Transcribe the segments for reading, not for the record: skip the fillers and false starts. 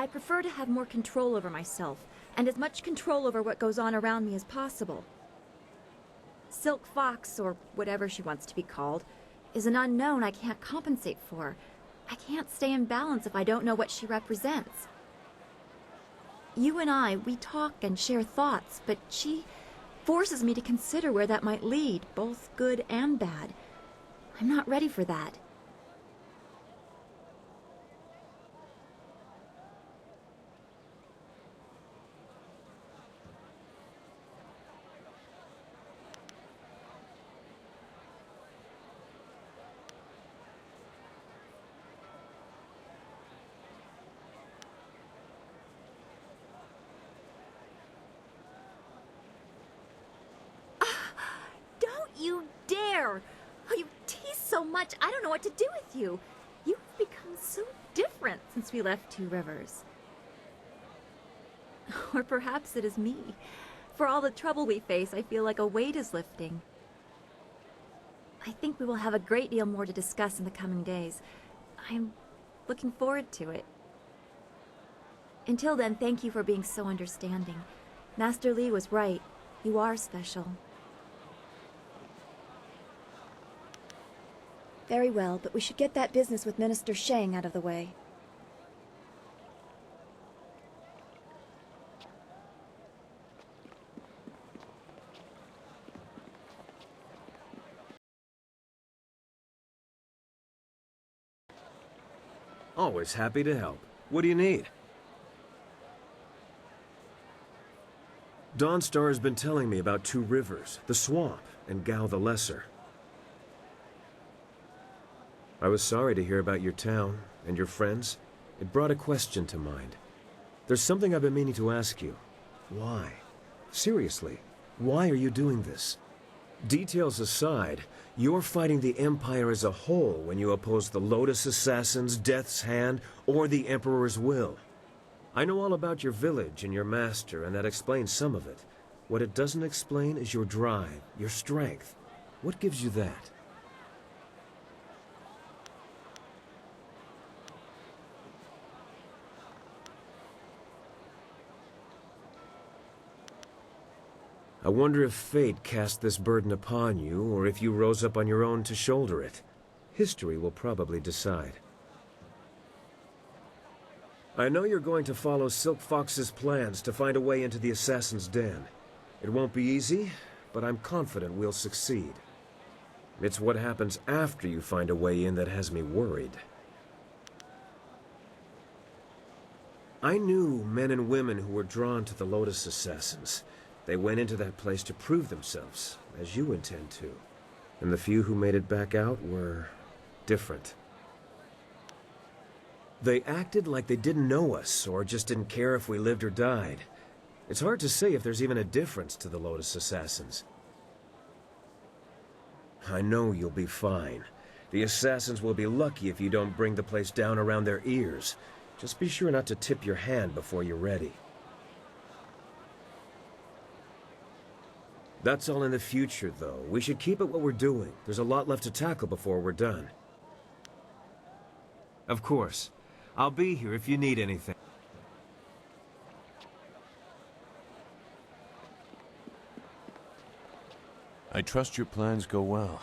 I prefer to have more control over myself, and as much control over what goes on around me as possible. Silk Fox, or whatever she wants to be called, is an unknown I can't compensate for. I can't stay in balance if I don't know what she represents. You and I, we talk and share thoughts, but she forces me to consider where that might lead, both good and bad. I'm not ready for that. Don't you dare! Oh, you tease so much, I don't know what to do with you. You've become so different since we left Two Rivers. Or perhaps it is me. For all the trouble we face, I feel like a weight is lifting. I think we will have a great deal more to discuss in the coming days. I'm looking forward to it. Until then, thank you for being so understanding. Master Li was right. You are special. Very well, but we should get that business with Minister Shang out of the way. Always happy to help. What do you need? Dawnstar has been telling me about Two Rivers, the swamp, and Gao the Lesser. I was sorry to hear about your town and your friends. It brought a question to mind. There's something I've been meaning to ask you. Why? Seriously, why are you doing this? Details aside, you're fighting the Empire as a whole when you oppose the Lotus Assassins, Death's Hand, or the Emperor's will. I know all about your village and your master, and that explains some of it. What it doesn't explain is your drive, your strength. What gives you that? I wonder if fate cast this burden upon you, or if you rose up on your own to shoulder it. History will probably decide. I know you're going to follow Silk Fox's plans to find a way into the Assassin's Den. It won't be easy, but I'm confident we'll succeed. It's what happens after you find a way in that has me worried. I knew men and women who were drawn to the Lotus Assassins. They went into that place to prove themselves, as you intend to. And the few who made it back out were different. They acted like they didn't know us, or just didn't care if we lived or died. It's hard to say if there's even a difference to the Lotus Assassins. I know you'll be fine. The Assassins will be lucky if you don't bring the place down around their ears. Just be sure not to tip your hand before you're ready. That's all in the future, though. We should keep at what we're doing. There's a lot left to tackle before we're done. Of course. I'll be here if you need anything. I trust your plans go well,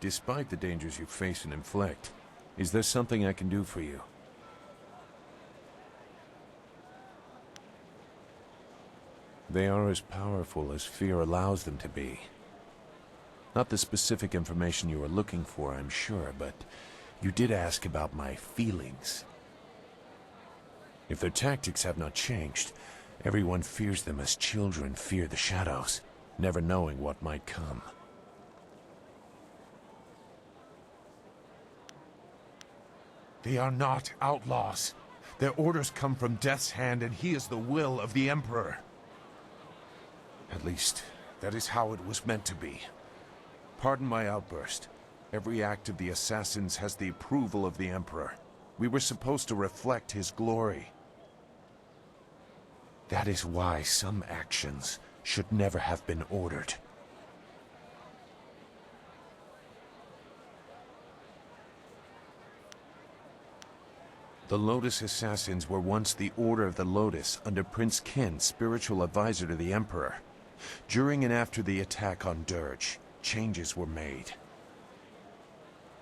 despite the dangers you face and inflict. Is there something I can do for you? They are as powerful as fear allows them to be. Not the specific information you are looking for, I'm sure, but you did ask about my feelings. If their tactics have not changed, everyone fears them as children fear the shadows, never knowing what might come. They are not outlaws. Their orders come from Death's Hand, and he is the will of the Emperor. At least, that is how it was meant to be. Pardon my outburst. Every act of the Assassins has the approval of the Emperor. We were supposed to reflect his glory. That is why some actions should never have been ordered. The Lotus Assassins were once the Order of the Lotus under Prince Qin, spiritual advisor to the Emperor. During and after the attack on Dirge, changes were made.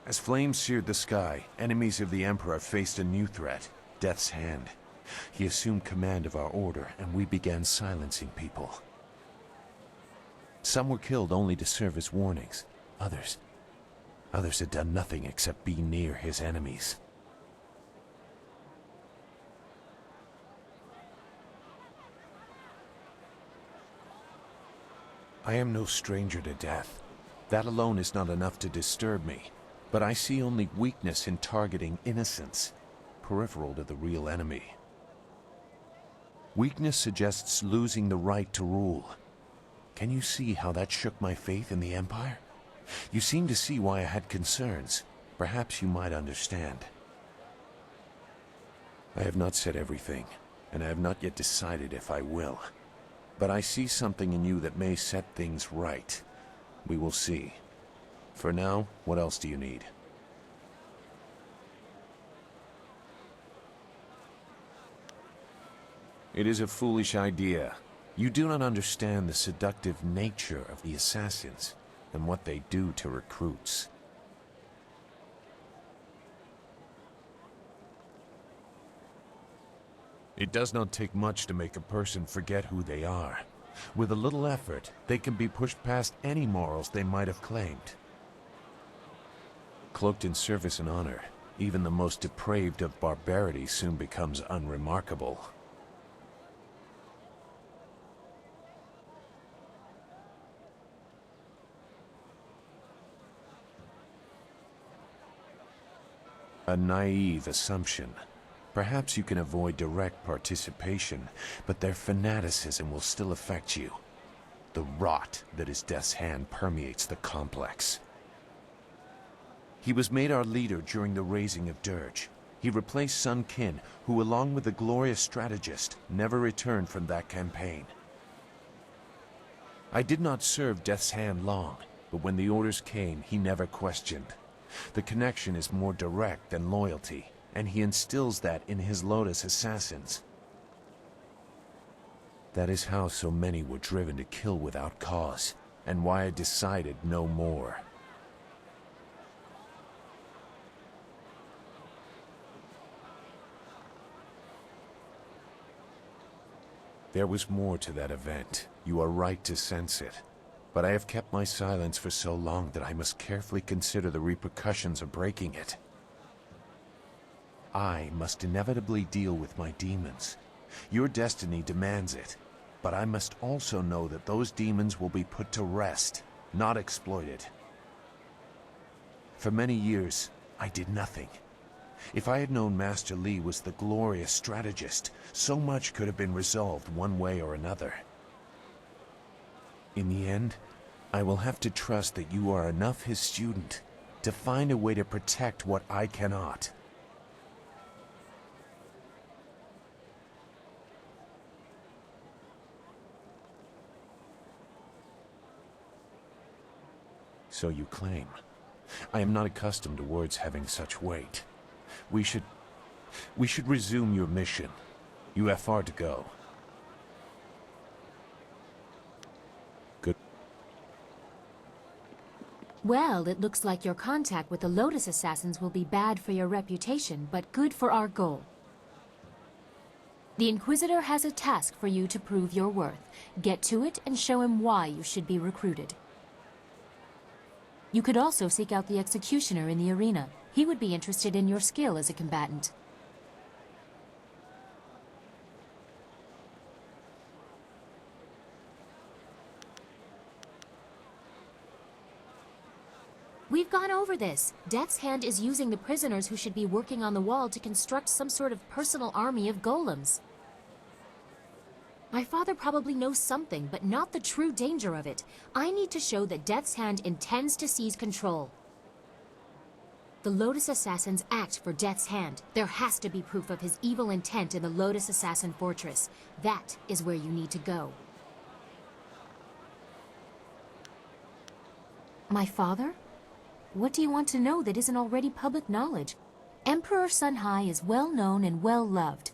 As flames seared the sky, enemies of the Emperor faced a new threat, Death's Hand. He assumed command of our order, and we began silencing people. Some were killed only to serve as warnings. Others had done nothing except be near his enemies. I am no stranger to death. That alone is not enough to disturb me. But I see only weakness in targeting innocents, peripheral to the real enemy. Weakness suggests losing the right to rule. Can you see how that shook my faith in the Empire? You seem to see why I had concerns. Perhaps you might understand. I have not said everything, and I have not yet decided if I will. But I see something in you that may set things right. We will see. For now, what else do you need? It is a foolish idea. You do not understand the seductive nature of the assassins and what they do to recruits. It does not take much to make a person forget who they are. With a little effort, they can be pushed past any morals they might have claimed. Cloaked in service and honor, even the most depraved of barbarity soon becomes unremarkable. A naive assumption. Perhaps you can avoid direct participation, but their fanaticism will still affect you. The rot that is Death's Hand permeates the complex. He was made our leader during the raising of Dirge. He replaced Sun Qin, who along with the glorious strategist, never returned from that campaign. I did not serve Death's Hand long, but when the orders came, he never questioned. The connection is more direct than loyalty, and he instills that in his Lotus Assassins. That is how so many were driven to kill without cause, and why I decided no more. There was more to that event. You are right to sense it. But I have kept my silence for so long that I must carefully consider the repercussions of breaking it. I must inevitably deal with my demons. Your destiny demands it. But I must also know that those demons will be put to rest, not exploited. For many years, I did nothing. If I had known Master Li was the glorious strategist, so much could have been resolved one way or another. In the end, I will have to trust that you are enough his student to find a way to protect what I cannot. So you claim. I am not accustomed to words having such weight. We should resume your mission. You have far to go. Good. Well, it looks like your contact with the Lotus Assassins will be bad for your reputation, but good for our goal. The Inquisitor has a task for you to prove your worth. Get to it and show him why you should be recruited. You could also seek out the Executioner in the arena. He would be interested in your skill as a combatant. We've gone over this. Death's Hand is using the prisoners who should be working on the wall to construct some sort of personal army of golems. My father probably knows something, but not the true danger of it. I need to show that Death's Hand intends to seize control. The Lotus Assassins act for Death's Hand. There has to be proof of his evil intent in the Lotus Assassin Fortress. That is where you need to go. My father? What do you want to know that isn't already public knowledge? Emperor Sunhai is well known and well loved.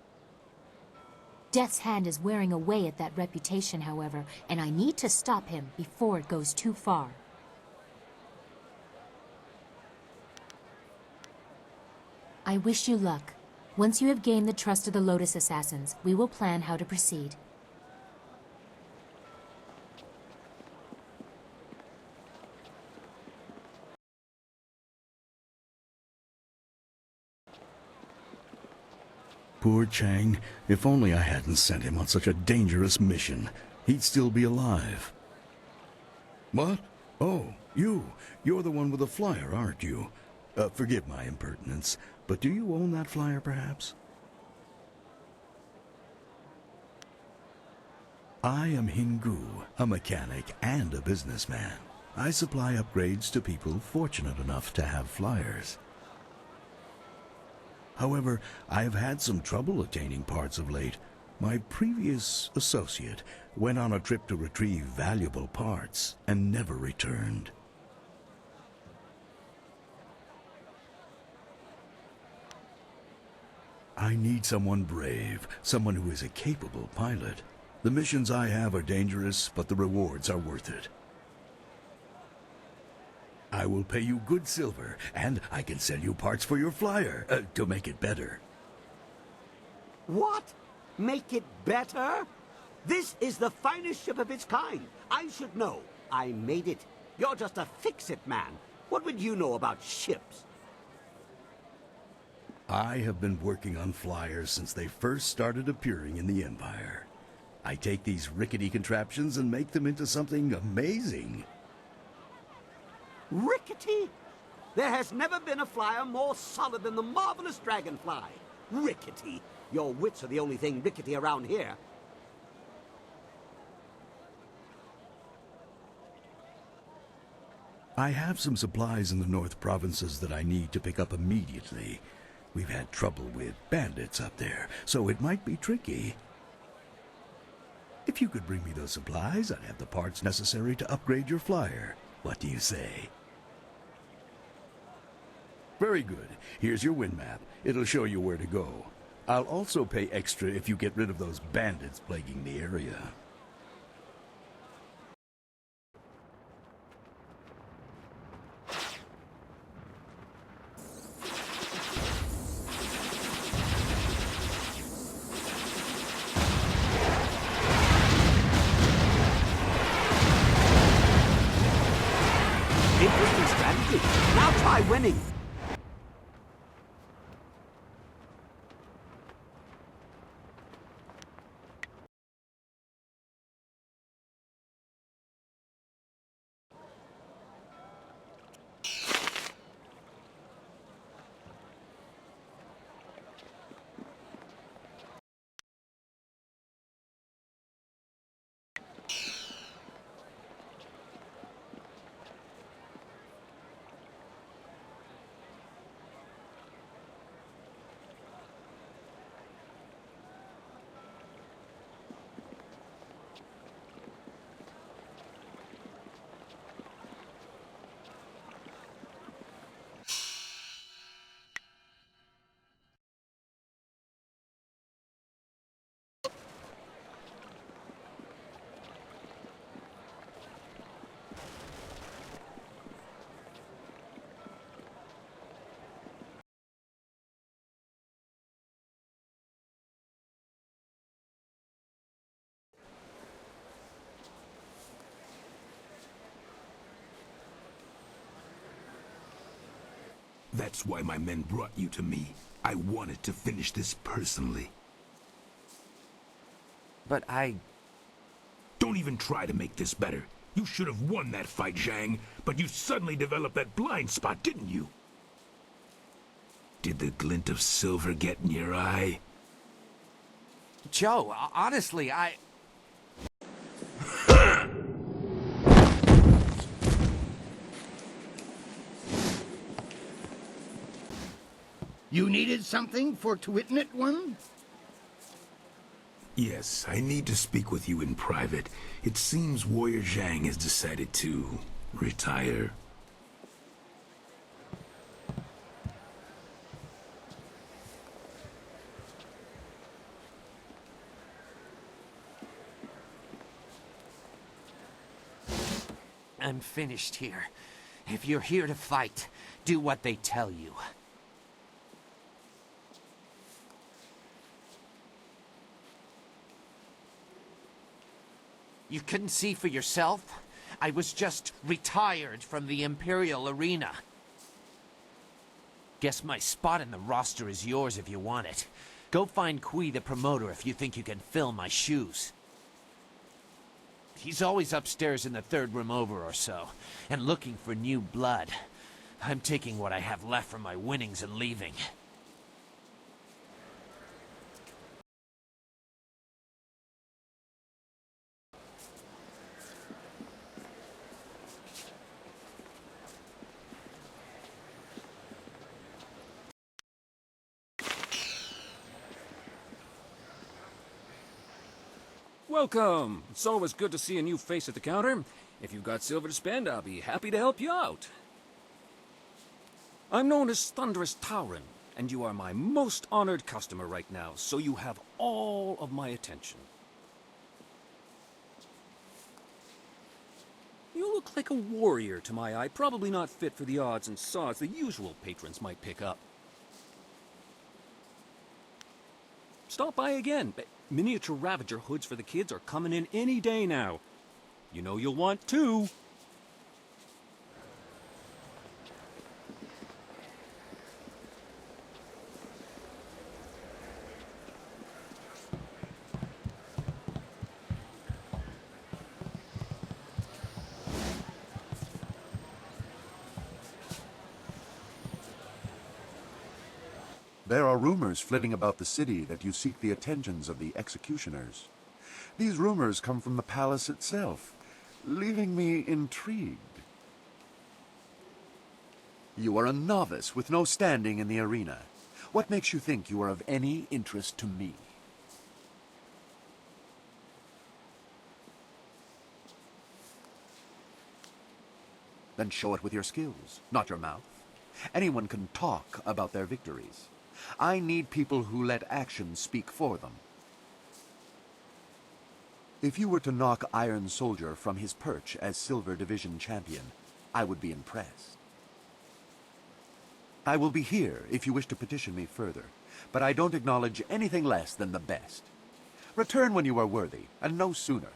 Death's Hand is wearing away at that reputation, however, and I need to stop him before it goes too far. I wish you luck. Once you have gained the trust of the Lotus Assassins, we will plan how to proceed. Poor Chang. If only I hadn't sent him on such a dangerous mission. He'd still be alive. What? Oh, you. You're the one with the flyer, aren't you? Forgive my impertinence, but do you own that flyer, perhaps? I am Hingu, a mechanic and a businessman. I supply upgrades to people fortunate enough to have flyers. However, I have had some trouble attaining parts of late. My previous associate went on a trip to retrieve valuable parts and never returned. I need someone brave, someone who is a capable pilot. The missions I have are dangerous, but the rewards are worth it. I will pay you good silver, and I can sell you parts for your flyer, to make it better. What? Make it better? This is the finest ship of its kind. I should know. I made it. You're just a fix-it man. What would you know about ships? I have been working on flyers since they first started appearing in the Empire. I take these rickety contraptions and make them into something amazing. Rickety? There has never been a flyer more solid than the marvelous dragonfly. Rickety. Your wits are the only thing rickety around here. I have some supplies in the North Provinces that I need to pick up immediately. We've had trouble with bandits up there, so it might be tricky. If you could bring me those supplies, I'd have the parts necessary to upgrade your flyer. What do you say? Very good. Here's your wind map. It'll show you where to go. I'll also pay extra if you get rid of those bandits plaguing the area. Interesting strategy. Now try winning. That's why my men brought you to me. I wanted to finish this personally. But I... Don't even try to make this better. You should have won that fight, Zhang, but you suddenly developed that blind spot, didn't you? Did the glint of silver get in your eye? Joe, honestly, I... You needed something for to witness one? Yes, I need to speak with you in private. It seems Warrior Zhang has decided to retire. I'm finished here. If you're here to fight, do what they tell you. You couldn't see for yourself? I was just retired from the Imperial Arena. Guess my spot in the roster is yours if you want it. Go find Kui the promoter if you think you can fill my shoes. He's always upstairs in the third room over or so, and looking for new blood. I'm taking what I have left from my winnings and leaving. Welcome! It's always good to see a new face at the counter. If you've got silver to spend, I'll be happy to help you out. I'm known as Thunderous Tauren, and you are my most honored customer right now, so you have all of my attention. You look like a warrior to my eye, probably not fit for the odds and sods the usual patrons might pick up. Stop by again. Miniature Ravager hoods for the kids are coming in any day now. You know you'll want two. There are rumors flitting about the city that you seek the attentions of the executioners. These rumors come from the palace itself, leaving me intrigued. You are a novice with no standing in the arena. What makes you think you are of any interest to me? Then show it with your skills, not your mouth. Anyone can talk about their victories. I need people who let actions speak for them. If you were to knock Iron Soldier from his perch as Silver Division champion, I would be impressed. I will be here if you wish to petition me further, but I don't acknowledge anything less than the best. Return when you are worthy, and no sooner.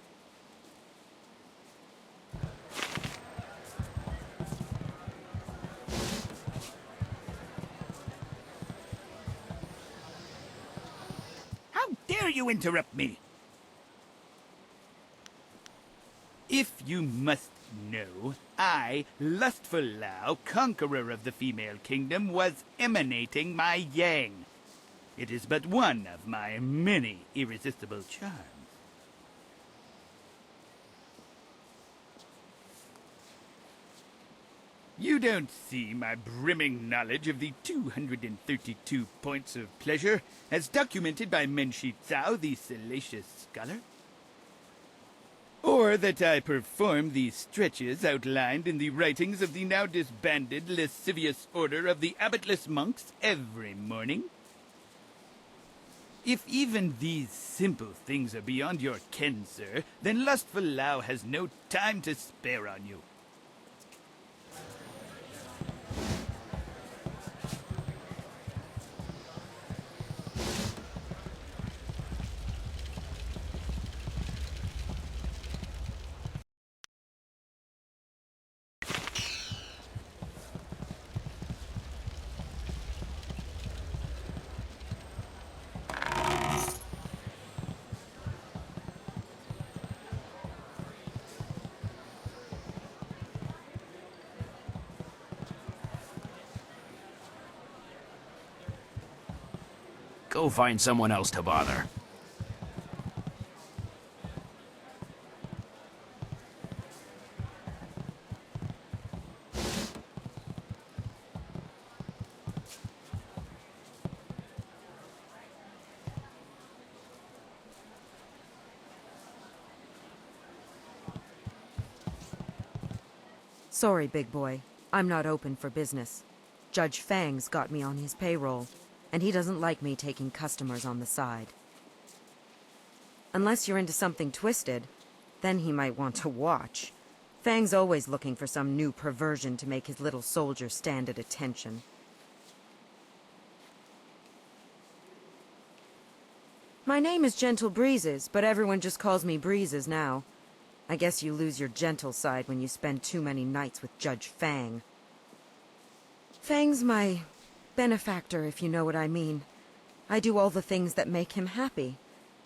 How dare you interrupt me? If you must know, I, Lustful Lao, conqueror of the female kingdom, was emanating my yang. It is but one of my many irresistible charms. You don't see my brimming knowledge of the 232 points of pleasure, as documented by Menshi Zhao, the salacious scholar? Or that I perform the stretches outlined in the writings of the now disbanded lascivious order of the abbotless monks every morning? If even these simple things are beyond your ken, sir, then Lustful Lao has no time to spare on you. Go find someone else to bother. Sorry, big boy. I'm not open for business. Judge Fang's got me on his payroll, and he doesn't like me taking customers on the side. Unless you're into something twisted, then he might want to watch. Fang's always looking for some new perversion to make his little soldier stand at attention. My name is Gentle Breezes, but everyone just calls me Breezes now. I guess you lose your gentle side when you spend too many nights with Judge Fang. Fang's my benefactor, if you know what I mean. I do all the things that make him happy.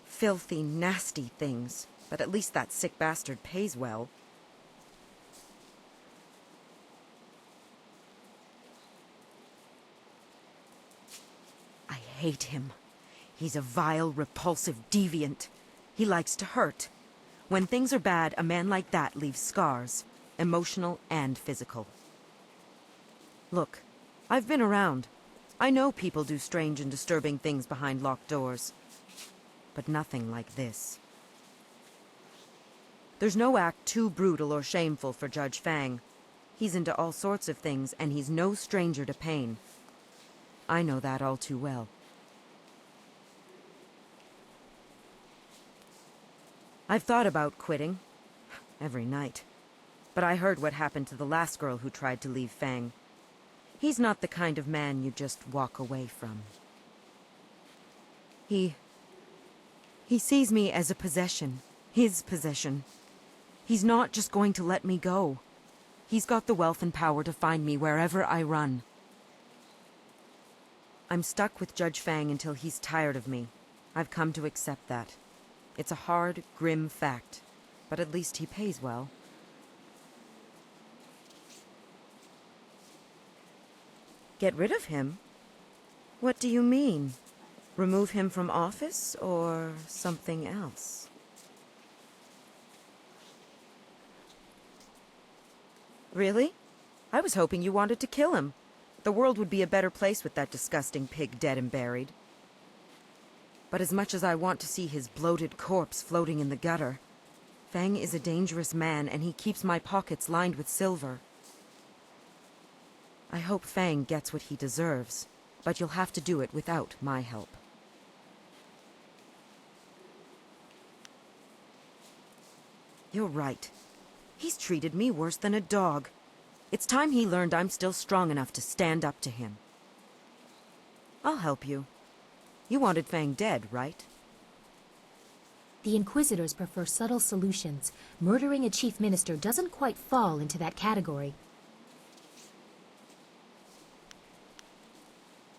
Filthy, nasty things. But at least that sick bastard pays well. I hate him. He's a vile, repulsive deviant. He likes to hurt. When things are bad, a man like that leaves scars, emotional and physical. Look, I've been around. I know people do strange and disturbing things behind locked doors. But nothing like this. There's no act too brutal or shameful for Judge Fang. He's into all sorts of things, and he's no stranger to pain. I know that all too well. I've thought about quitting. Every night. But I heard what happened to the last girl who tried to leave Fang. He's not the kind of man you just walk away from. He sees me as a possession. His possession. He's not just going to let me go. He's got the wealth and power to find me wherever I run. I'm stuck with Judge Fang until he's tired of me. I've come to accept that. It's a hard, grim fact, but at least he pays well. Get rid of him? What do you mean? Remove him from office, or something else? Really? I was hoping you wanted to kill him. The world would be a better place with that disgusting pig dead and buried. But as much as I want to see his bloated corpse floating in the gutter, Fang is a dangerous man, and he keeps my pockets lined with silver. I hope Fang gets what he deserves, but you'll have to do it without my help. You're right. He's treated me worse than a dog. It's time he learned I'm still strong enough to stand up to him. I'll help you. You wanted Fang dead, right? The Inquisitors prefer subtle solutions. Murdering a chief minister doesn't quite fall into that category.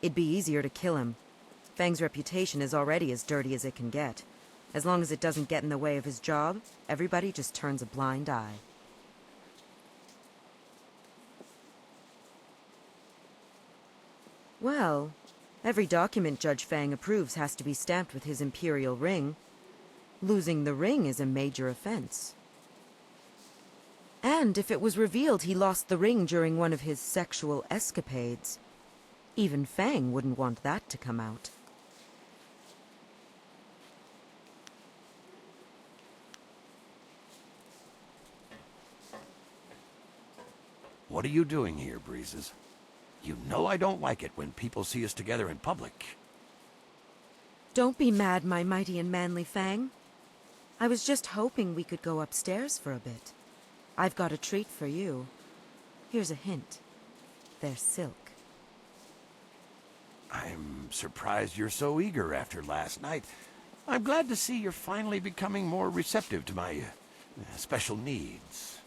It'd be easier to kill him. Fang's reputation is already as dirty as it can get. As long as it doesn't get in the way of his job, everybody just turns a blind eye. Well, every document Judge Fang approves has to be stamped with his imperial ring. Losing the ring is a major offense. And if it was revealed he lost the ring during one of his sexual escapades, even Fang wouldn't want that to come out. What are you doing here, Breezes? You know I don't like it when people see us together in public. Don't be mad, my mighty and manly Fang. I was just hoping we could go upstairs for a bit. I've got a treat for you. Here's a hint. They're silk. I'm surprised you're so eager after last night. I'm glad to see you're finally becoming more receptive to my special needs.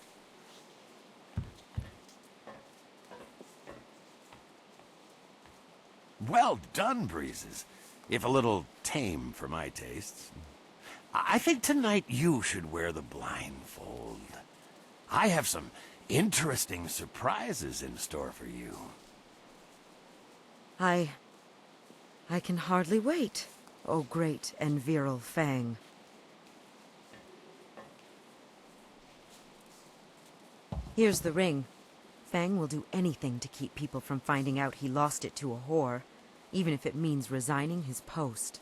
Well done, Breezes. If a little tame for my tastes. I think tonight you should wear the blindfold. I have some interesting surprises in store for you. I can hardly wait, oh great and virile Fang. Here's the ring. Fang will do anything to keep people from finding out he lost it to a whore, even if it means resigning his post.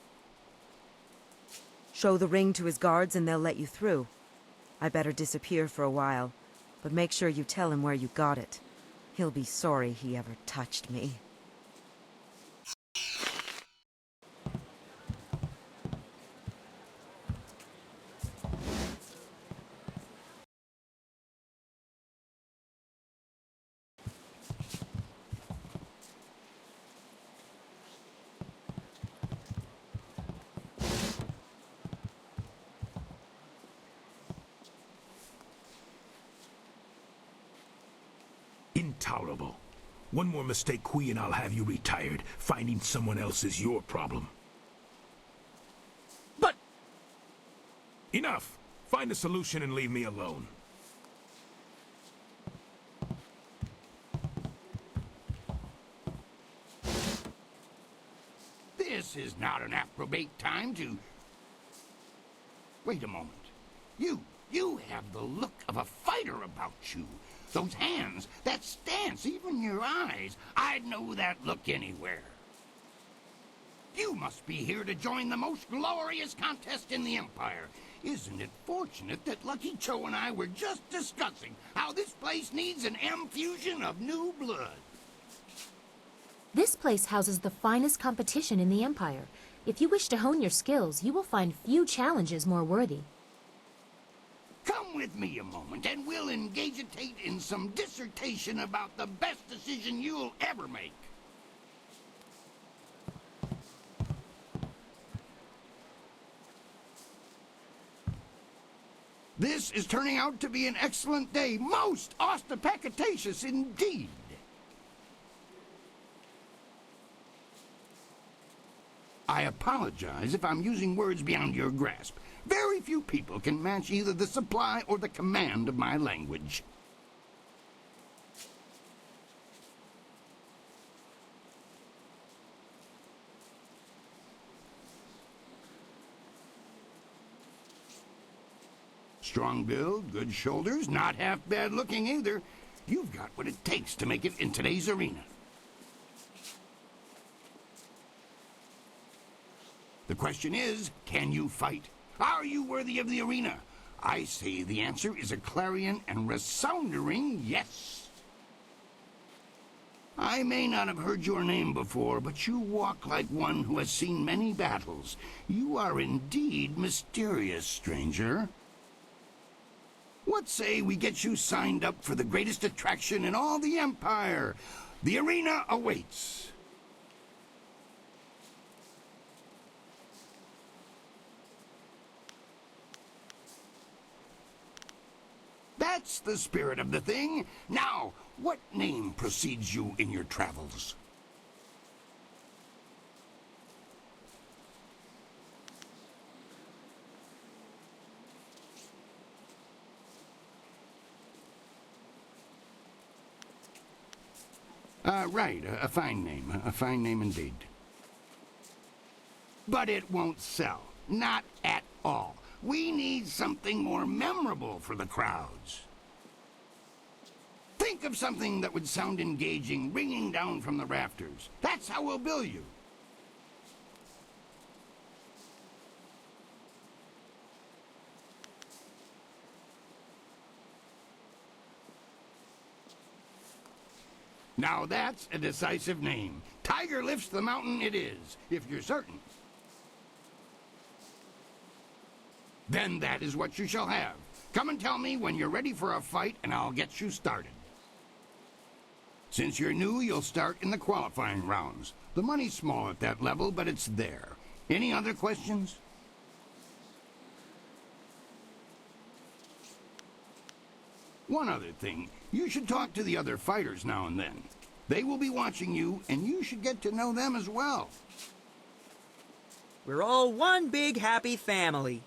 Show the ring to his guards and they'll let you through. I better disappear for a while, but make sure you tell him where you got it. He'll be sorry he ever touched me. intolerable. One more mistake, Kui, and I'll have you retired. Finding someone else is your problem. But... Enough! Find a solution and leave me alone. This is not an approbate time to... Wait a moment. You have the look of a fighter about you. Those hands, that stance, even your eyes. I'd know that look anywhere. You must be here to join the most glorious contest in the Empire. Isn't it fortunate that Lucky Cho and I were just discussing how this place needs an M-fusion of new blood? This place houses the finest competition in the Empire. If you wish to hone your skills, you will find few challenges more worthy. Come with me a moment, and we'll engagitate in some dissertation about the best decision you'll ever make. This is turning out to be an excellent day, most ostentatious indeed. I apologize if I'm using words beyond your grasp. Very few people can match either the supply or the command of my language. Strong build, good shoulders, not half bad looking either. You've got what it takes to make it in today's arena. The question is, can you fight? Are you worthy of the arena? I say the answer is a clarion and resounding yes. I may not have heard your name before, but you walk like one who has seen many battles. You are indeed mysterious, stranger. What say we get you signed up for the greatest attraction in all the Empire? The arena awaits. That's the spirit of the thing. Now, what name precedes you in your travels? Right, a fine name indeed. But it won't sell, not at all. We need something more memorable for the crowds. Think of something that would sound engaging, ringing down from the rafters. That's how we'll bill you. Now that's a decisive name. Tiger lifts the mountain it is, if you're certain. Then that is what you shall have. Come and tell me when you're ready for a fight, and I'll get you started. Since you're new, you'll start in the qualifying rounds. The money's small at that level, but it's there. Any other questions? One other thing. You should talk to the other fighters now and then. They will be watching you, and you should get to know them as well. We're all one big happy family.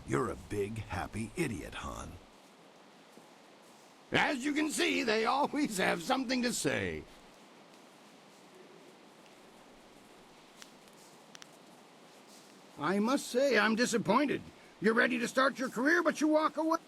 You're a big, happy idiot, Han. As you can see, they always have something to say. I must say, I'm disappointed. You're ready to start your career, but you walk away.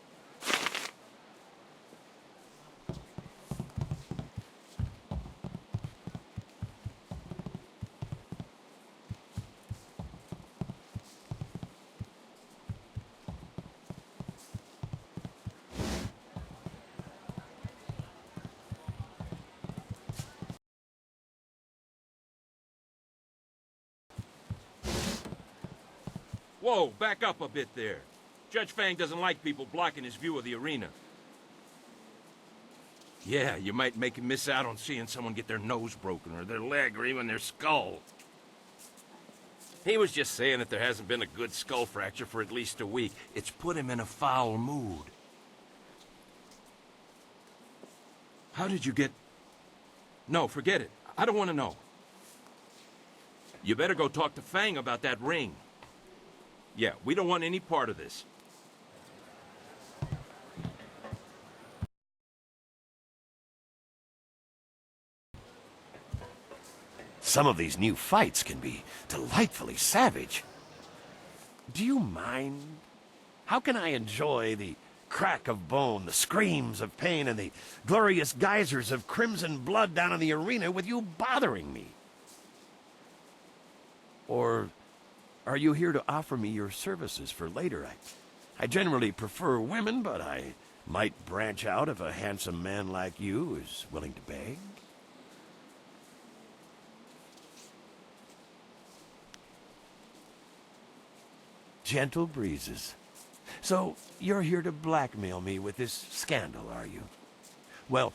Whoa, back up a bit there. Judge Fang doesn't like people blocking his view of the arena. Yeah, you might make him miss out on seeing someone get their nose broken, or their leg, or even their skull. He was just saying that there hasn't been a good skull fracture for at least a week. It's put him in a foul mood. How did you get... No, forget it. I don't want to know. You better go talk to Fang about that ring. Yeah, we don't want any part of this. Some of these new fights can be delightfully savage. Do you mind? How can I enjoy the crack of bone, the screams of pain, and the glorious geysers of crimson blood down in the arena with you bothering me? Or are you here to offer me your services for later? I generally prefer women, but I might branch out if a handsome man like you is willing to beg. Gentle breezes. So, you're here to blackmail me with this scandal, are you? Well,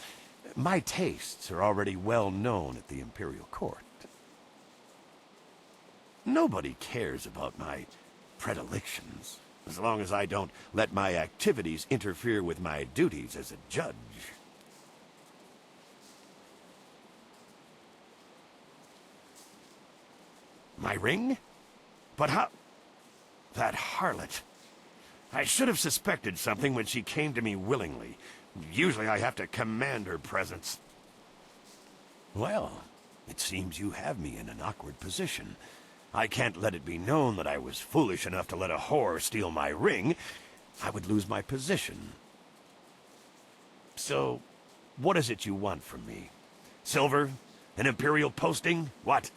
my tastes are already well known at the Imperial Court. Nobody cares about my predilections, as long as I don't let my activities interfere with my duties as a judge. My ring? But how... That harlot. I should have suspected something when she came to me willingly. Usually I have to command her presence. Well, it seems you have me in an awkward position. I can't let it be known that I was foolish enough to let a whore steal my ring. I would lose my position. So, what is it you want from me? Silver? An Imperial posting? What?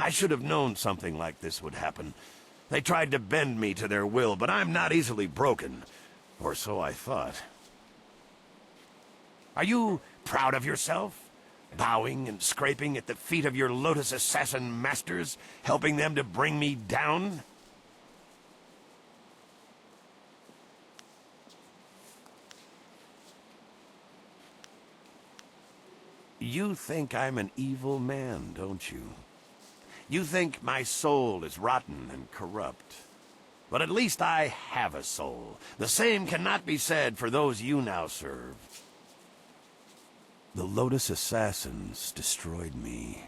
I should have known something like this would happen. They tried to bend me to their will, but I'm not easily broken. Or so I thought. Are you proud of yourself? Bowing and scraping at the feet of your Lotus Assassin masters, helping them to bring me down? You think I'm an evil man, don't you? You think my soul is rotten and corrupt. But at least I have a soul. The same cannot be said for those you now serve. The Lotus Assassins destroyed me.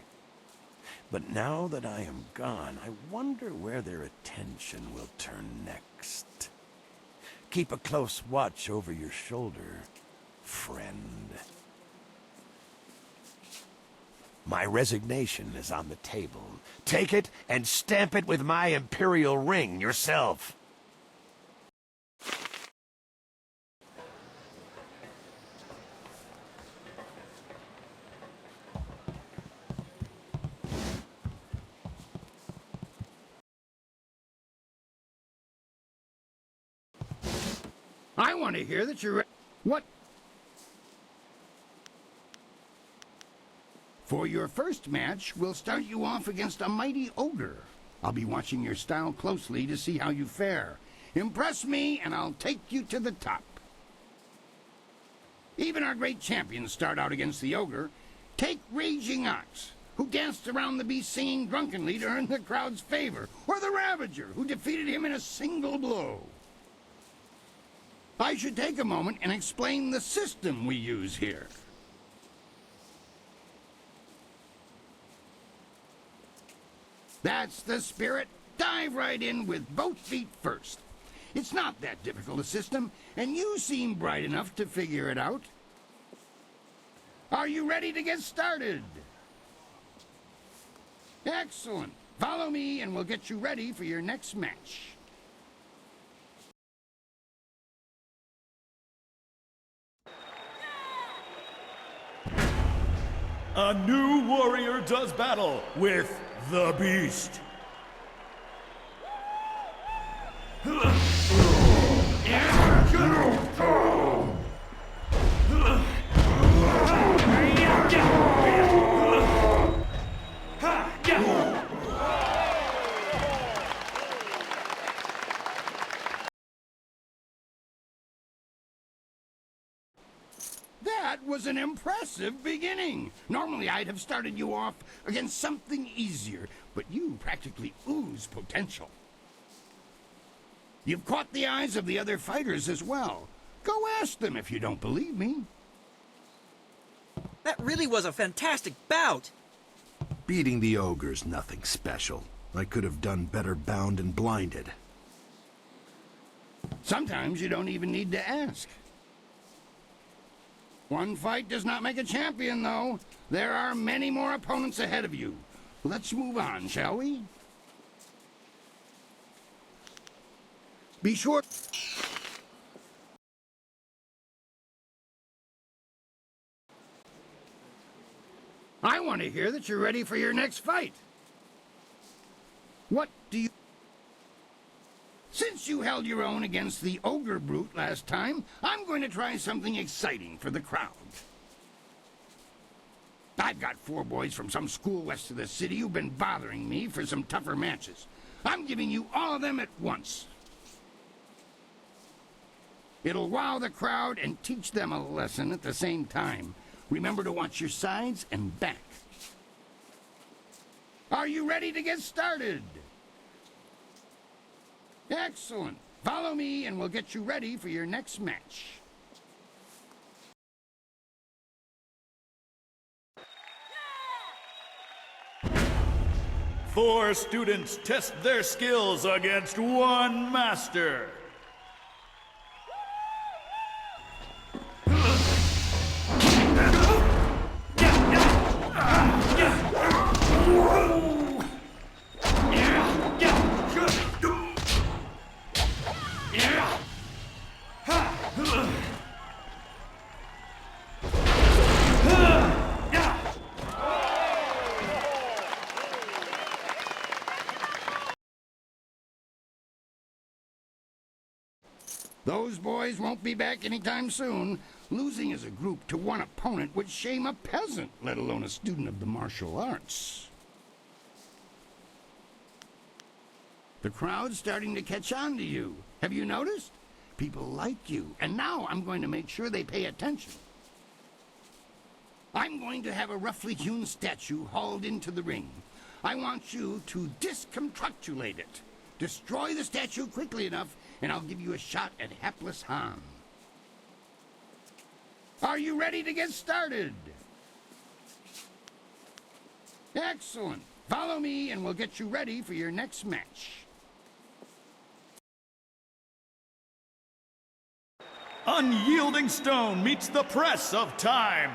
But now that I am gone, I wonder where their attention will turn next. Keep a close watch over your shoulder, friend. My resignation is on the table. Take it and stamp it with my Imperial ring yourself. I want to hear that you're... What? For your first match, we'll start you off against a mighty ogre. I'll be watching your style closely to see how you fare. Impress me, and I'll take you to the top. Even our great champions start out against the ogre. Take Raging Ox, who danced around the beast singing drunkenly to earn the crowd's favor, or the Ravager, who defeated him in a single blow. I should take a moment and explain the system we use here. That's the spirit. Dive right in with both feet first. It's not that difficult a system, and you seem bright enough to figure it out. Are you ready to get started? Excellent. Follow me, and we'll get you ready for your next match. A new warrior does battle with the Beast. That That was an impressive beginning. Normally I'd have started you off against something easier, but you practically ooze potential. You've caught the eyes of the other fighters as well. Go ask them if you don't believe me. That really was a fantastic bout. Beating the ogre's nothing special. I could have done better bound and blinded. Sometimes you don't even need to ask. One fight does not make a champion, though. There are many more opponents ahead of you. Let's move on, shall we? Be sure... I want to hear that you're ready for your next fight. What do you... Since you held your own against the ogre brute last time, I'm going to try something exciting for the crowd. I've got 4 boys from some school west of the city who've been bothering me for some tougher matches. I'm giving you all of them at once. It'll wow the crowd and teach them a lesson at the same time. Remember to watch your sides and back. Are you ready to get started? Excellent. Follow me and we'll get you ready for your next match. Four students test their skills against one master. Those boys won't be back anytime soon. Losing as a group to one opponent would shame a peasant, let alone a student of the martial arts. The crowd's starting to catch on to you. Have you noticed? People like you, and now I'm going to make sure they pay attention. I'm going to have a roughly hewn statue hauled into the ring. I want you to disconstructulate it. Destroy the statue quickly enough, and I'll give you a shot at hapless Han. Are you ready to get started? Excellent. Follow me, and we'll get you ready for your next match. Unyielding stone meets the press of time.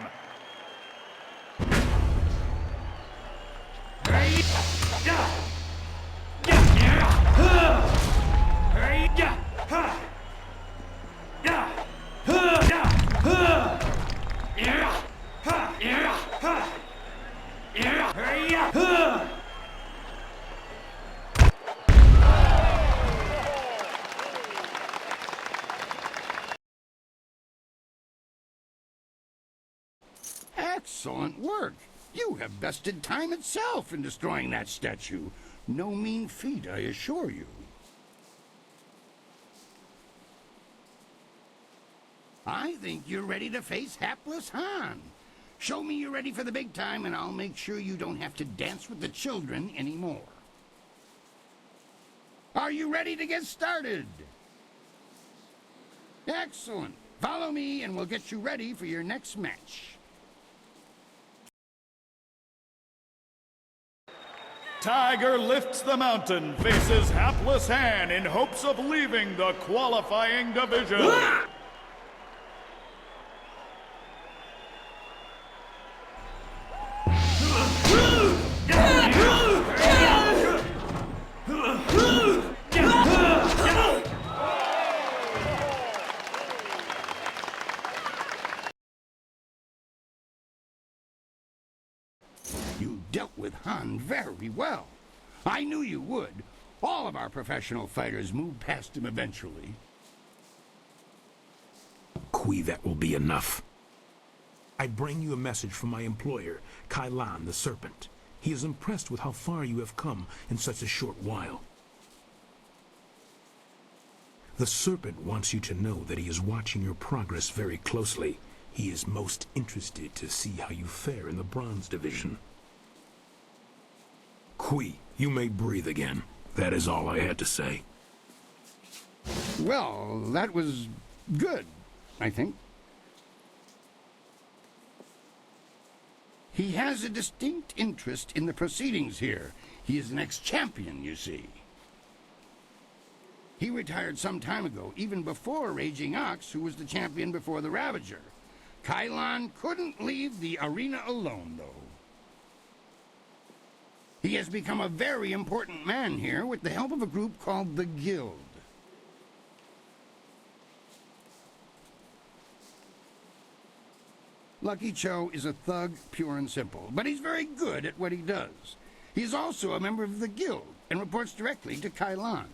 Excellent work. You have bested time itself in destroying that statue. No mean feat, I assure you. I think you're ready to face hapless Han. Show me you're ready for the big time, and I'll make sure you don't have to dance with the children anymore. Are you ready to get started? Excellent. Follow me, and we'll get you ready for your next match. Tiger lifts the mountain, faces hapless Han in hopes of leaving the qualifying division. You dealt with Han very well. I knew you would. All of our professional fighters move past him eventually. Kui, that will be enough. I bring you a message from my employer, Kailan the Serpent. He is impressed with how far you have come in such a short while. The Serpent wants you to know that he is watching your progress very closely. He is most interested to see how you fare in the Bronze Division. Kui, you may breathe again. That is all I had to say. Well, that was good, I think. He has a distinct interest in the proceedings here. He is an ex-champion, you see. He retired some time ago, even before Raging Ox, who was the champion before the Ravager. Kylon couldn't leave the arena alone, though. He has become a very important man here with the help of a group called the Guild. Lucky Cho is a thug, pure and simple, but he's very good at what he does. He's also a member of the Guild and reports directly to Kylon.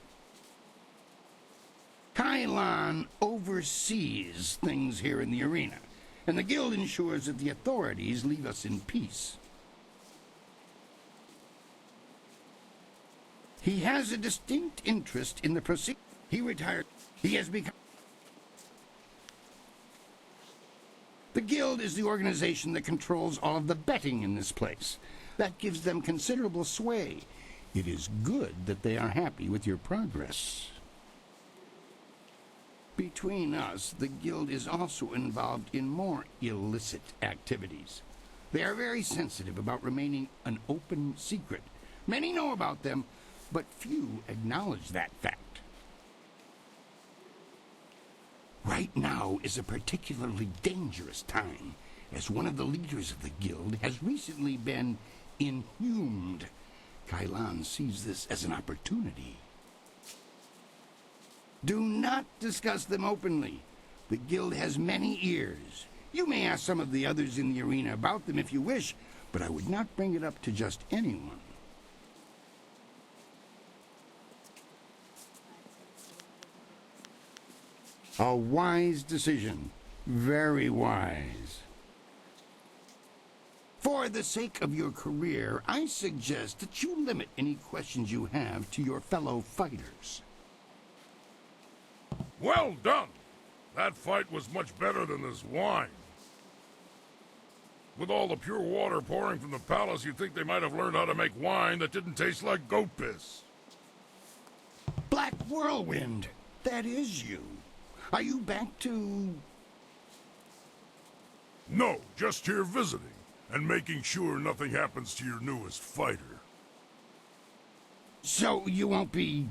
Kylon oversees things here in the arena, and the Guild ensures that the authorities leave us in peace. He has a distinct interest in the proceedings. He retired. He has become... The Guild is the organization that controls all of the betting in this place. That gives them considerable sway. It is good that they are happy with your progress. Between us, the Guild is also involved in more illicit activities. They are very sensitive about remaining an open secret. Many know about them, but few acknowledge that fact. Right now is a particularly dangerous time, as one of the leaders of the Guild has recently been inhumed. Kylon sees this as an opportunity. Do not discuss them openly. The Guild has many ears. You may ask some of the others in the arena about them if you wish, but I would not bring it up to just anyone. A wise decision. Very wise. For the sake of your career, I suggest that you limit any questions you have to your fellow fighters. Well done! That fight was much better than this wine. With all the pure water pouring from the palace, you'd think they might have learned how to make wine that didn't taste like goat piss. Black Whirlwind, that is you. Are you back to... No, just here visiting, and making sure nothing happens to your newest fighter. So you won't be...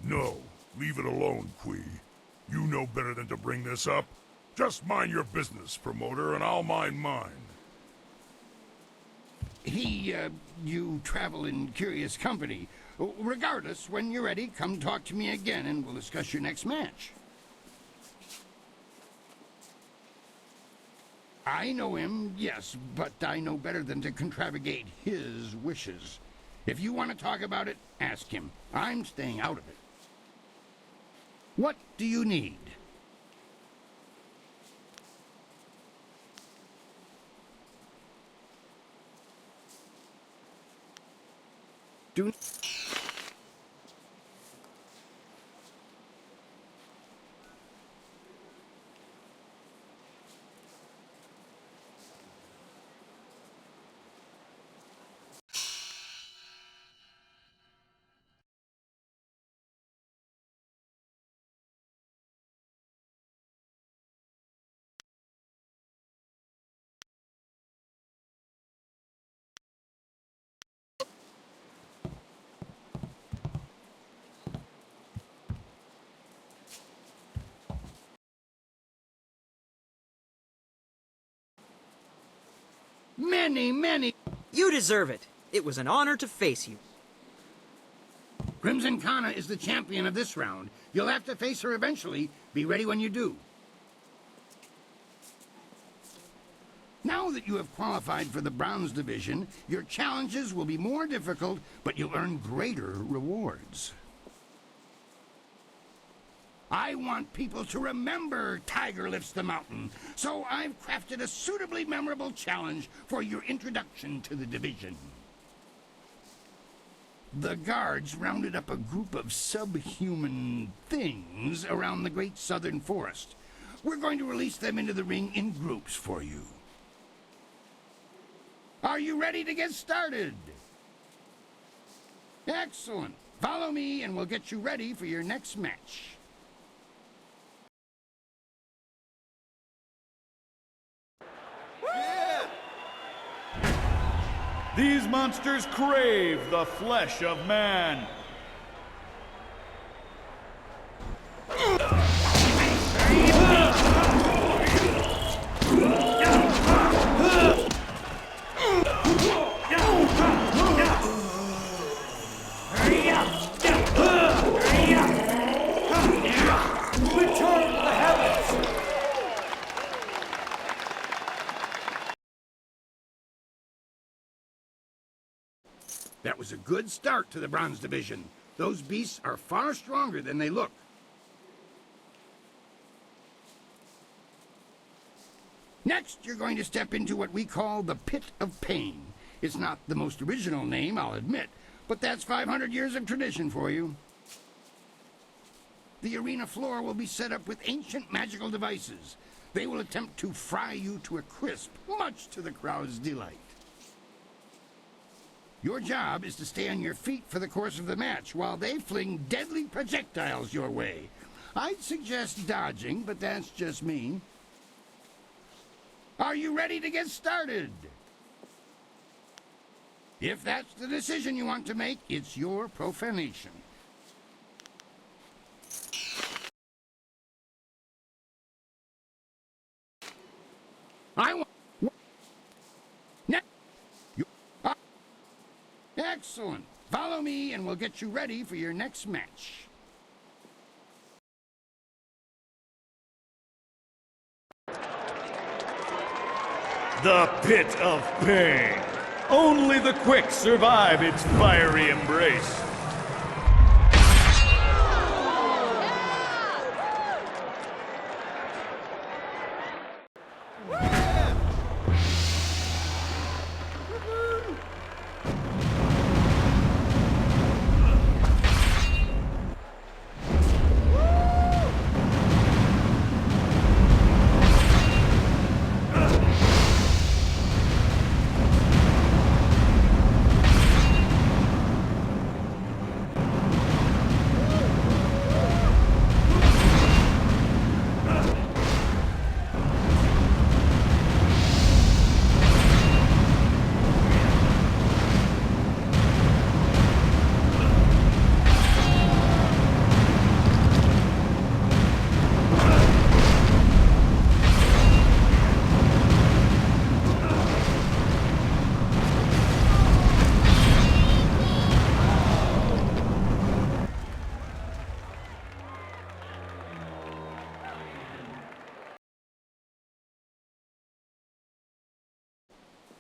No, leave it alone, Kui. You know better than to bring this up. Just mind your business, promoter, and I'll mind mine. You travel in curious company. Regardless, when you're ready, come talk to me again and we'll discuss your next match. I know him, yes, but I know better than to contravigate his wishes. If you want to talk about it, ask him. I'm staying out of it. What do you need? Do... Many. You deserve it. It was an honor to face you. Crimson Kana is the champion of this round. You'll have to face her eventually. Be ready when you do. Now that you have qualified for the Bronze Division, your challenges will be more difficult, but you'll earn greater rewards. I want people to remember Tiger Lifts the Mountain, so I've crafted a suitably memorable challenge for your introduction to the division. The guards rounded up a group of subhuman things around the Great Southern Forest. We're going to release them into the ring in groups for you. Are you ready to get started? Excellent. Follow me and we'll get you ready for your next match. These monsters crave the flesh of man. That was a good start to the Bronze Division. Those beasts are far stronger than they look. Next, you're going to step into what we call the Pit of Pain. It's not the most original name, I'll admit, but that's 500 years of tradition for you. The arena floor will be set up with ancient magical devices. They will attempt to fry you to a crisp, much to the crowd's delight. Your job is to stay on your feet for the course of the match while they fling deadly projectiles your way. I'd suggest dodging, but that's just me. Are you ready to get started? If that's the decision you want to make, it's your profanation. I want... Excellent. Follow me and we'll get you ready for your next match. The Pit of Pain. Only the quick survive its fiery embrace.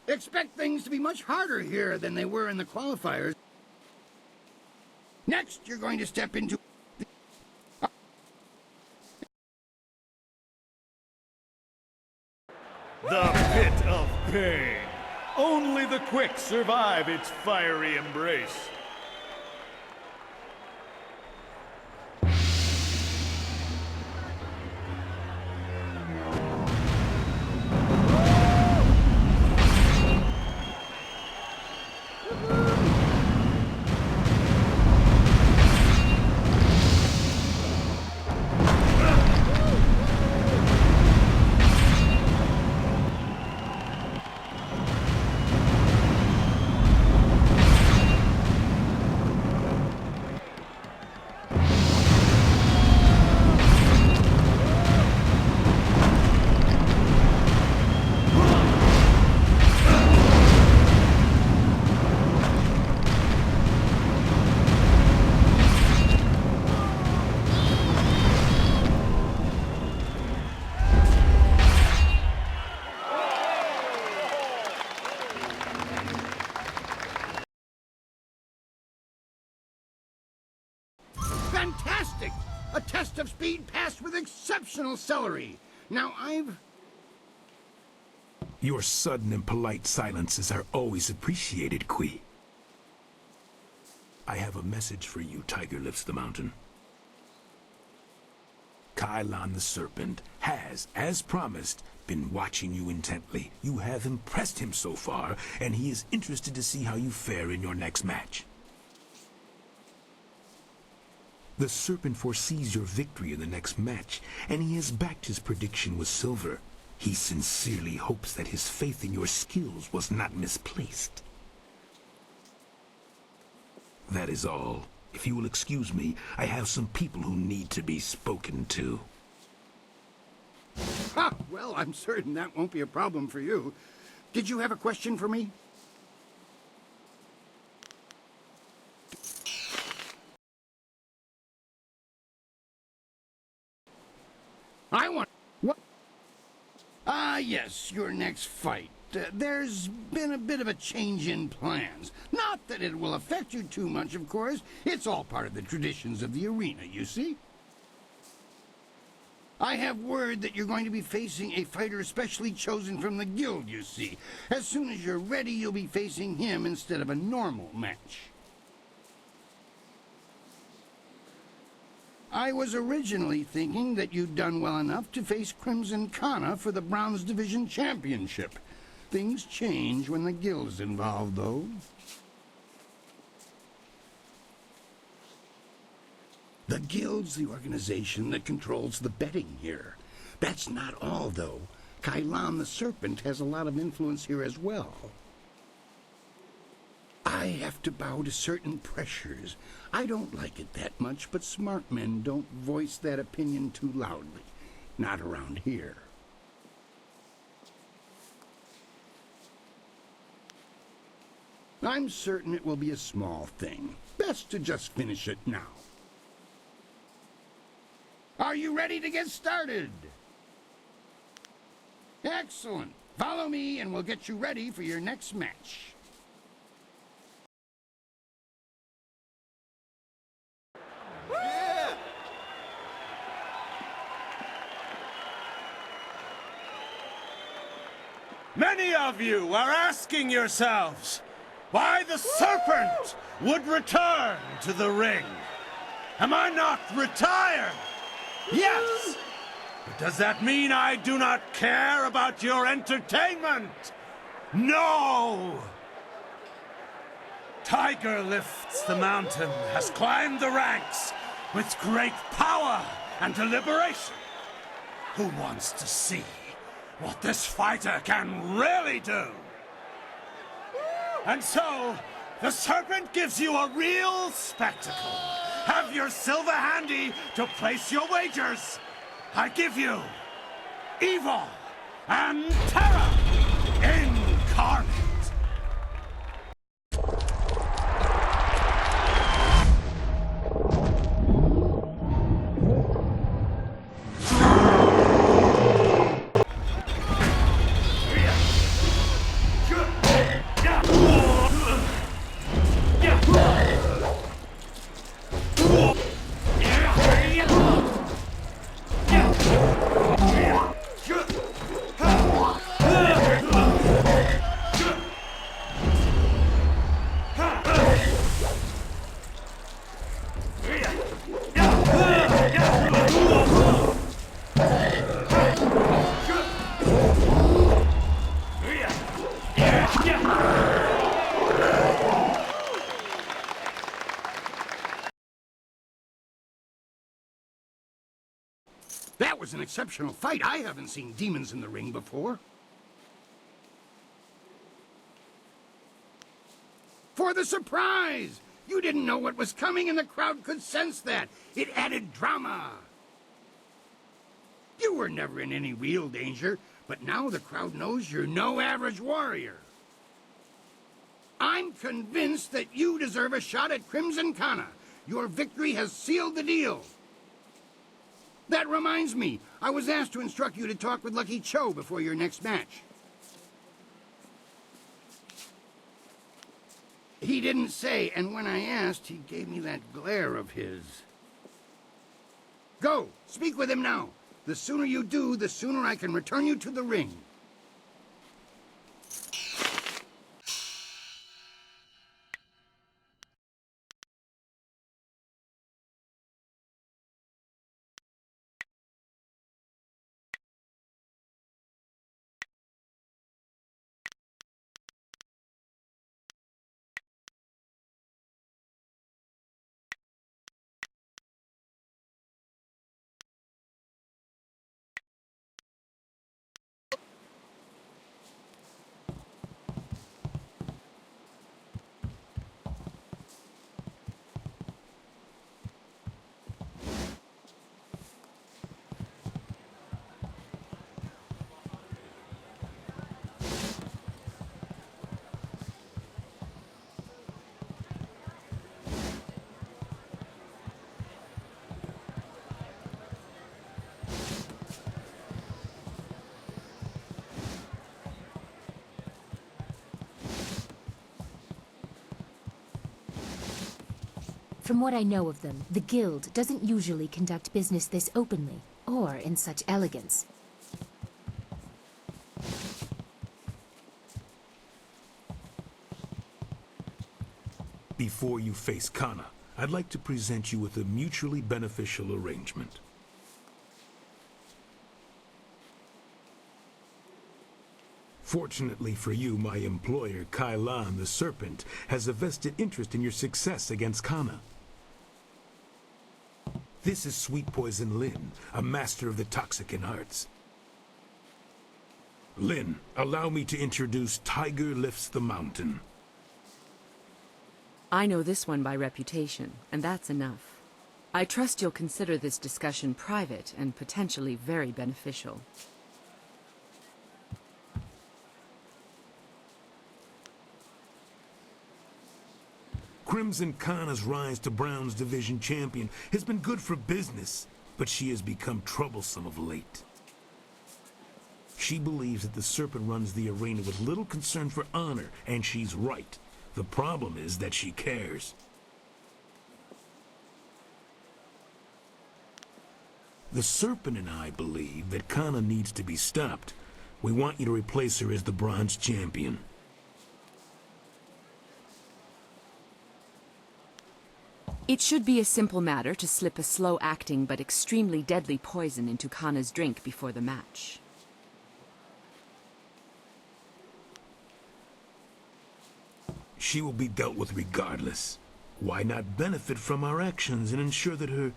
Expect things to be much harder here than they were in the qualifiers. Next, you're going to step into... The Pit of Pain. Only the quick survive its fiery embrace. Fantastic! A test of speed passed with exceptional celery. Now Your sudden and polite silences are always appreciated, Kui. I have a message for you, Tiger Lifts the Mountain. Kylon the Serpent has, as promised, been watching you intently. You have impressed him so far, and he is interested to see how you fare in your next match. The Serpent foresees your victory in the next match, and he has backed his prediction with silver. He sincerely hopes that his faith in your skills was not misplaced. That is all. If you will excuse me, I have some people who need to be spoken to. Ah, well, I'm certain that won't be a problem for you. Did you have a question for me? I want... What? Ah, yes, your next fight. There's been a bit of a change in plans. Not that it will affect you too much, of course. It's all part of the traditions of the arena, you see. I have word that you're going to be facing a fighter specially chosen from the guild, you see. As soon as you're ready, you'll be facing him instead of a normal match. I was originally thinking that you'd done well enough to face Crimson Kana for the Bronze Division Championship. Things change when the guild's involved, though. The guild's the organization that controls the betting here. That's not all, though. Kylon the Serpent has a lot of influence here as well. I have to bow to certain pressures. I don't like it that much, but smart men don't voice that opinion too loudly. Not around here. I'm certain it will be a small thing. Best to just finish it now. Are you ready to get started? Excellent. Follow me and we'll get you ready for your next match. Many of you are asking yourselves why the Serpent would return to the ring. Am I not retired? Yes! But does that mean I do not care about your entertainment? No! Tiger Lifts the Mountain has climbed the ranks with great power and deliberation. Who wants to see what this fighter can really do? And so, the Serpent gives you a real spectacle. Have your silver handy to place your wagers. I give you evil and terror incarnate. That was an exceptional fight. I haven't seen demons in the ring before. For the surprise! You didn't know what was coming and the crowd could sense that. It added drama. You were never in any real danger, but now the crowd knows you're no average warrior. I'm convinced that you deserve a shot at Crimson Kana. Your victory has sealed the deal. That reminds me, I was asked to instruct you to talk with Lucky Cho before your next match. He didn't say, and when I asked, he gave me that glare of his. Go, speak with him now. The sooner you do, the sooner I can return you to the ring. From what I know of them, the Guild doesn't usually conduct business this openly, or in such elegance. Before you face Kana, I'd like to present you with a mutually beneficial arrangement. Fortunately for you, my employer, Kailan the Serpent, has a vested interest in your success against Kana. This is Sweet Poison Lin, a master of the Toxicant arts. Lin, allow me to introduce Tiger Lifts the Mountain. I know this one by reputation, and that's enough. I trust you'll consider this discussion private and potentially very beneficial. Crimson Kana's rise to Brown's division champion has been good for business, but she has become troublesome of late. She believes that the Serpent runs the arena with little concern for honor, and she's right. The problem is that she cares. The Serpent and I believe that Kana needs to be stopped. We want you to replace her as the Bronze Champion. It should be a simple matter to slip a slow-acting but extremely deadly poison into Kana's drink before the match. She will be dealt with regardless. Why not benefit from our actions and ensure that her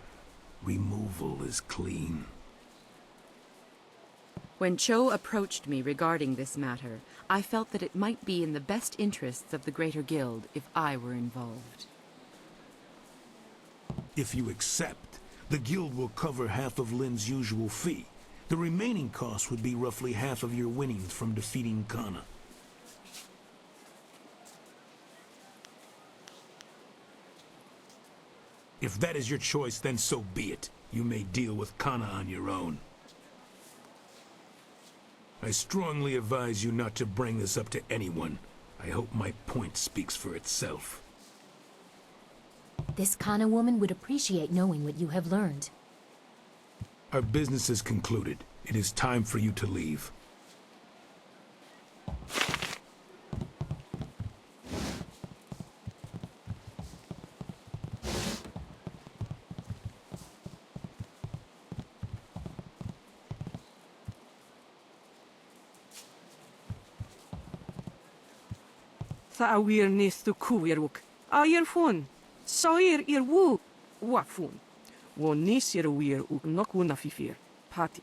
removal is clean? When Cho approached me regarding this matter, I felt that it might be in the best interests of the Greater Guild if I were involved. If you accept, the Guild will cover half of Lin's usual fee. The remaining cost would be roughly half of your winnings from defeating Kana. If that is your choice, then so be it. You may deal with Kana on your own. I strongly advise you not to bring this up to anyone. I hope my point speaks for itself. This Kana woman would appreciate knowing what you have learned. Our business is concluded. It is time for you to leave. Thawir nis tu kuiruk. Ayer fun. Sair ir wu. Wafun. Wo nis ir wir uk noku na fifir. Pati.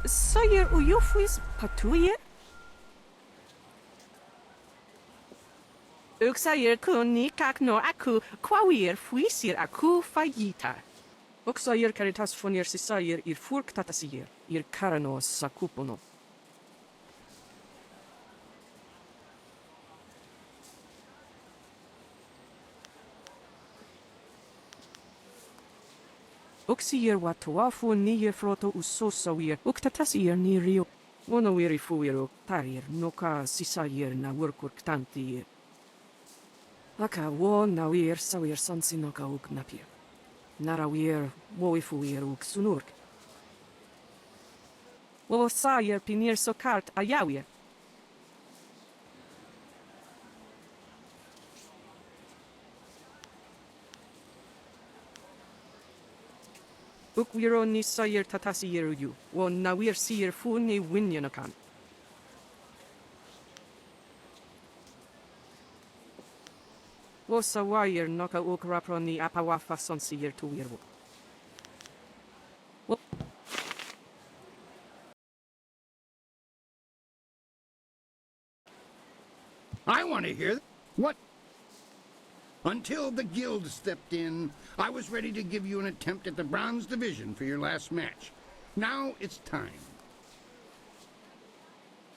Sair uyufwis patuye? Uk sair kun ni kak no aku kwawir fuisir aku fayita. Uk sair caritas funir si sair ir furk tatasir. Ir karano sakupono. Uksir watawafu ni froto usosawir. Uktatasir ni rio. Wonawiri fuiro tarir noka sisayir na workurktanti. Aka wo nawir sawir sansinoka uk napir. Narawir woifuir uk sunurk. Wo sayer pinir sokart ayawir. Ukwiro ni sayer tatasiyeru yu. Wo nawir siyer fu ni winyanakan. Wo sawayer noka ukrapro ni apawafa sonsiyer tuwirwo. I want to hear what? Until the Guild stepped in, I was ready to give you an attempt at the Bronze Division for your last match. Now it's time.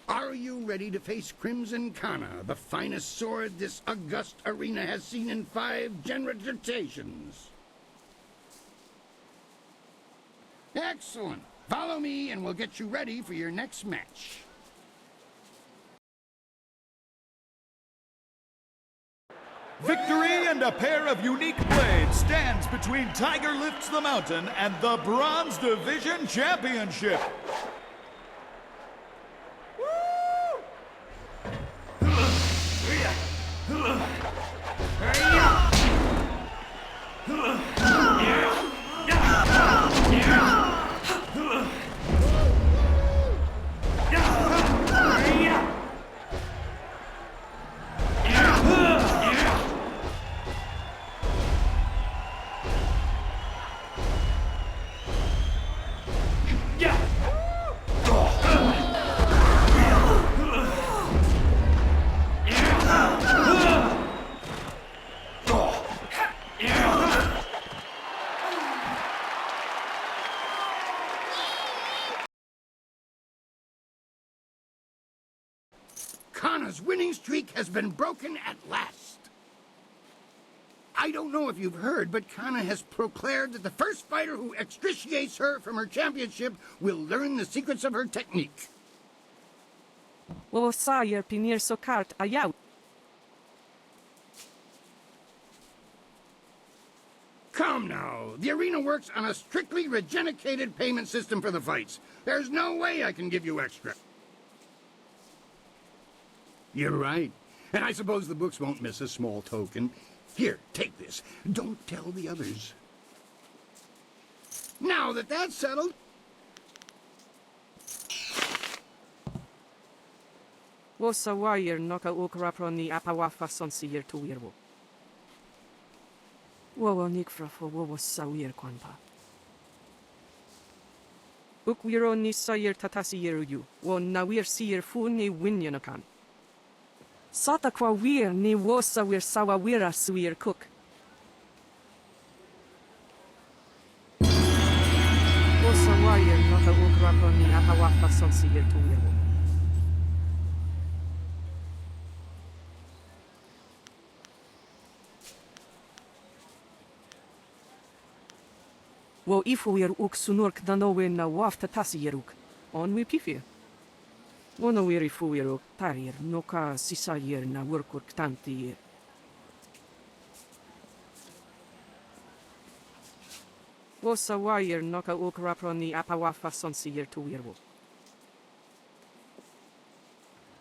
Are you ready to face Crimson Kana, the finest sword this august arena has seen in 5 generations? Excellent. Follow me and we'll get you ready for your next match. Victory and a pair of unique blades stands between Tiger Lifts the Mountain and the Bronze Division Championship. Kana's winning streak has been broken at last. I don't know if you've heard, but Kana has proclaimed that the first fighter who extriciates her from her championship will learn the secrets of her technique. Wo sajer pinir so kart ayaw. Come now, the arena works on a strictly regenicated payment system for the fights. There's no way I can give you extra. You're right. And I suppose the books won't miss a small token. Here, take this. Don't tell the others. Now that that's settled... Wo sajer noka ukraproni apawafa son sijer tu wirwo. Wo nikfra fo wo sajer kwanpa. Ukwiro ni sajer tatasijer yu. Wo nawir sijer fu ni winyanakan. Sata kwa wir ni wosa wir sawa wira suir cook. Wosa wire nota ukrapo ni ahawafa son siir tu wirwo. Wo ifuir uk sunurk danowe na wafta tasieruk. On wi pifir. Wono wiri fuiro tarir noka sisayer na workur ktanti. Wosa wire noka ukraproni apawafa son siyer tu wirwo.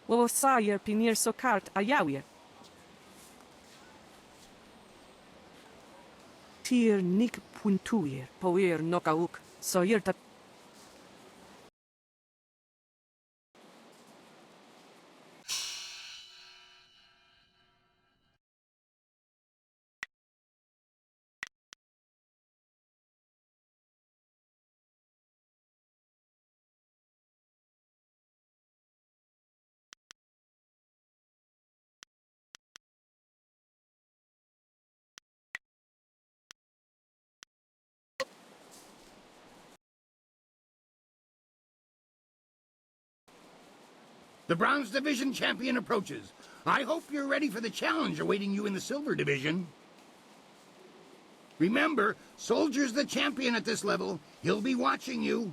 Wo sayer pinir so kart ayawie. Tier nik puntuyer poer noka uk sayer tat. The Bronze Division champion approaches. I hope you're ready for the challenge awaiting you in the Silver Division. Remember, Soldier's the champion at this level. He'll be watching you.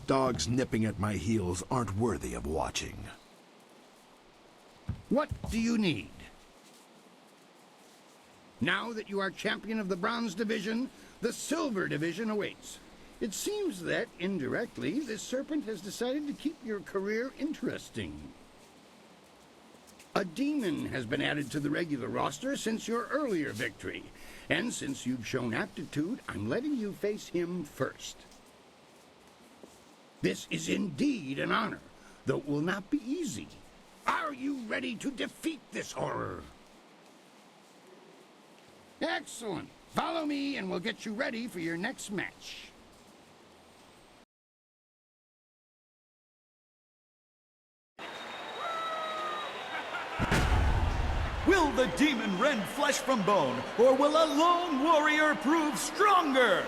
Dogs nipping at my heels aren't worthy of watching. What do you need? Now that you are champion of the Bronze Division, the Silver Division awaits. It seems that, indirectly, this serpent has decided to keep your career interesting. A demon has been added to the regular roster since your earlier victory. And since you've shown aptitude, I'm letting you face him first. This is indeed an honor, though it will not be easy. Are you ready to defeat this horror? Excellent. Follow me and we'll get you ready for your next match. Will the demon rend flesh from bone, or will a lone warrior prove stronger?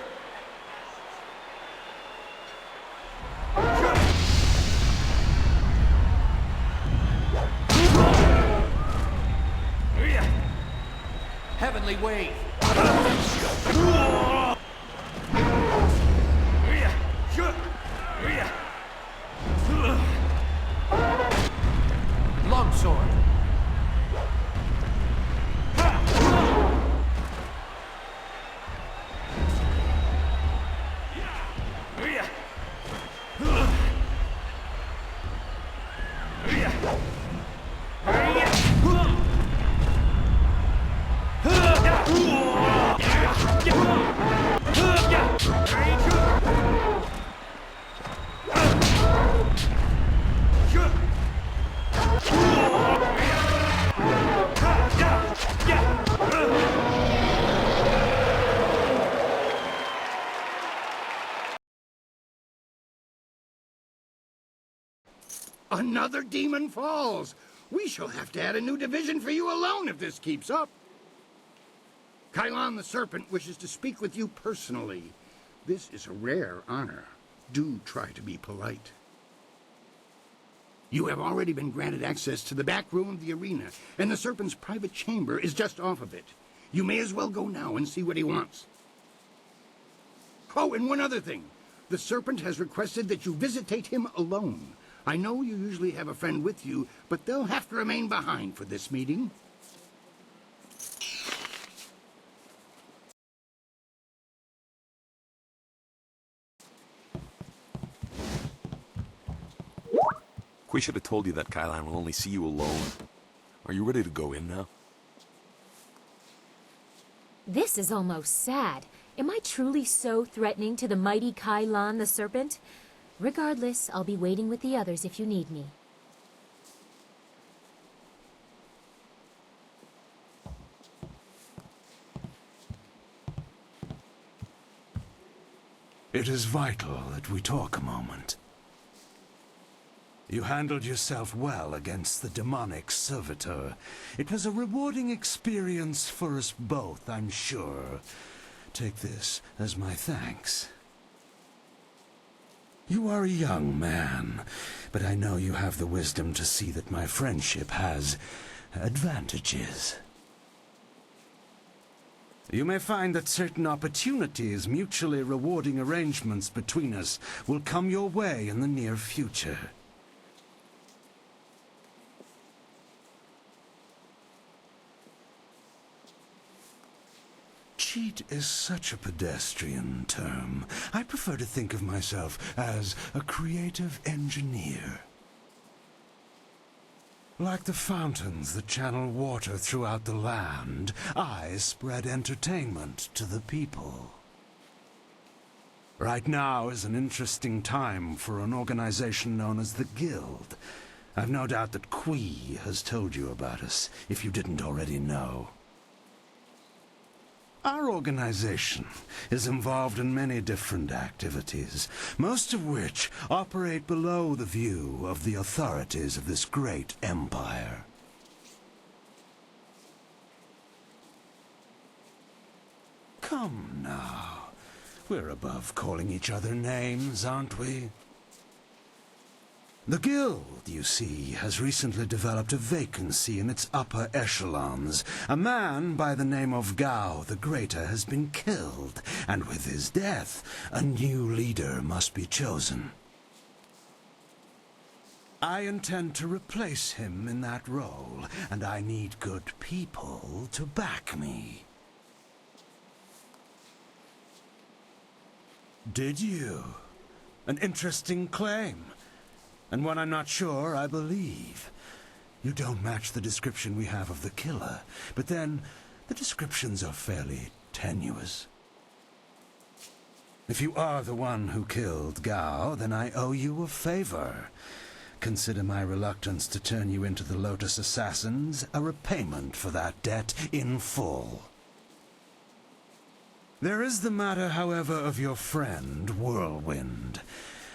Heavenly wave. Longsword. Another demon falls! We shall have to add a new division for you alone if this keeps up. Kylon the Serpent wishes to speak with you personally. This is a rare honor. Do try to be polite. You have already been granted access to the back room of the arena, and the Serpent's private chamber is just off of it. You may as well go now and see what he wants. Oh, and one other thing. The Serpent has requested that you visitate him alone. I know you usually have a friend with you, but they'll have to remain behind for this meeting. We should have told you that Kylon will only see you alone. Are you ready to go in now? This is almost sad. Am I truly so threatening to the mighty Kylon the Serpent? Regardless, I'll be waiting with the others if you need me. It is vital that we talk a moment. You handled yourself well against the demonic servitor. It was a rewarding experience for us both, I'm sure. Take this as my thanks. You are a young man, but I know you have the wisdom to see that my friendship has advantages. You may find that certain opportunities, mutually rewarding arrangements between us, will come your way in the near future. Cheat is such a pedestrian term. I prefer to think of myself as a creative engineer. Like the fountains that channel water throughout the land, I spread entertainment to the people. Right now is an interesting time for an organization known as the Guild. I've no doubt that Qui has told you about us, if you didn't already know. Our organization is involved in many different activities, most of which operate below the view of the authorities of this great empire. Come now, we're above calling each other names, aren't we? The Guild, you see, has recently developed a vacancy in its upper echelons. A man by the name of Gao the Greater has been killed, and with his death, a new leader must be chosen. I intend to replace him in that role, and I need good people to back me. Did you? An interesting claim. And when I'm not sure, I believe. You don't match the description we have of the killer, but then the descriptions are fairly tenuous. If you are the one who killed Gao, then I owe you a favor. Consider my reluctance to turn you into the Lotus Assassins a repayment for that debt in full. There is the matter, however, of your friend, Whirlwind.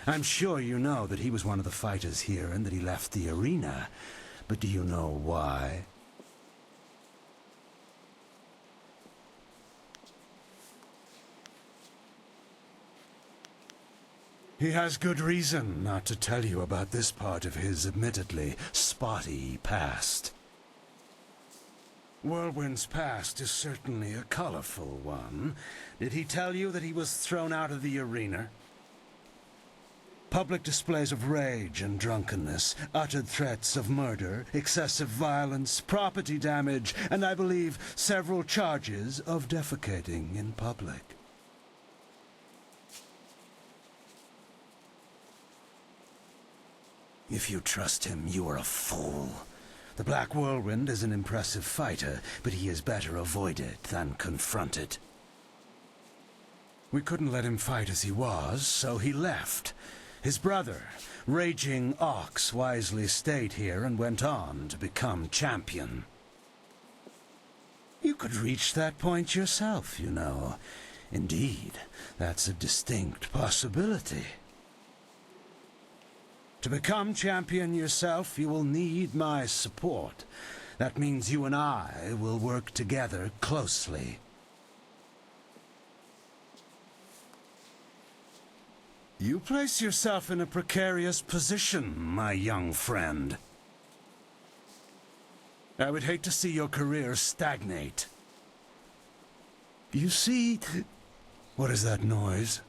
I'm sure you know that he was one of the fighters here and that he left the arena. But do you know why? He has good reason not to tell you about this part of his admittedly spotty past. Whirlwind's past is certainly a colorful one. Did he tell you that he was thrown out of the arena? Public displays of rage and drunkenness, uttered threats of murder, excessive violence, property damage, and I believe several charges of defecating in public. If you trust him, you are a fool. The Black Whirlwind is an impressive fighter, but he is better avoided than confronted. We couldn't let him fight as he was, so he left. His brother, Raging Ox, wisely stayed here and went on to become champion. You could reach that point yourself, you know. Indeed, that's a distinct possibility. To become champion yourself, you will need my support. That means you and I will work together closely. You place yourself in a precarious position, my young friend. I would hate to see your career stagnate. You see... What is that noise?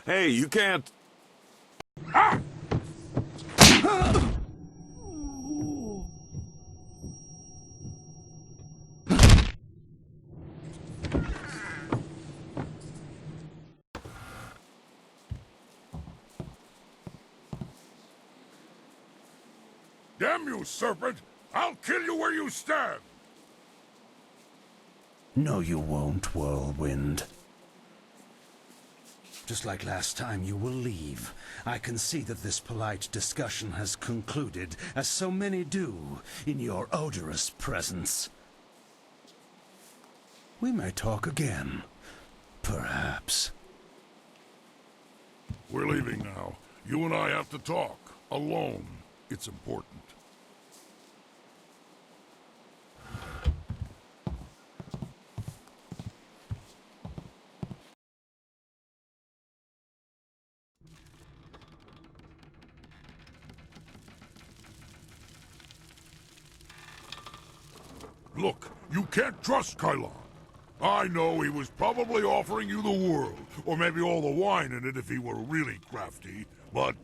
Hey, you can't... Damn you, serpent! I'll kill you where you stand! No, you won't, Whirlwind. Just like last time, you will leave. I can see that this polite discussion has concluded, as so many do, in your odorous presence. We may talk again. Perhaps. We're leaving now. You and I have to talk. Alone. It's important. Look, you can't trust Kylon. I know he was probably offering you the world, or maybe all the wine in it if he were really crafty, but...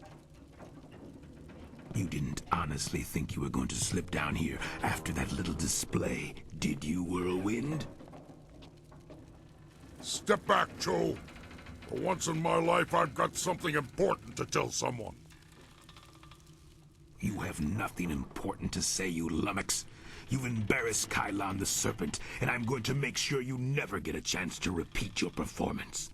You didn't honestly think you were going to slip down here after that little display, did you, Whirlwind? Step back, Joe. For once in my life, I've got something important to tell someone. You have nothing important to say, you lummox. You've embarrassed Kylon the Serpent, and I'm going to make sure you never get a chance to repeat your performance.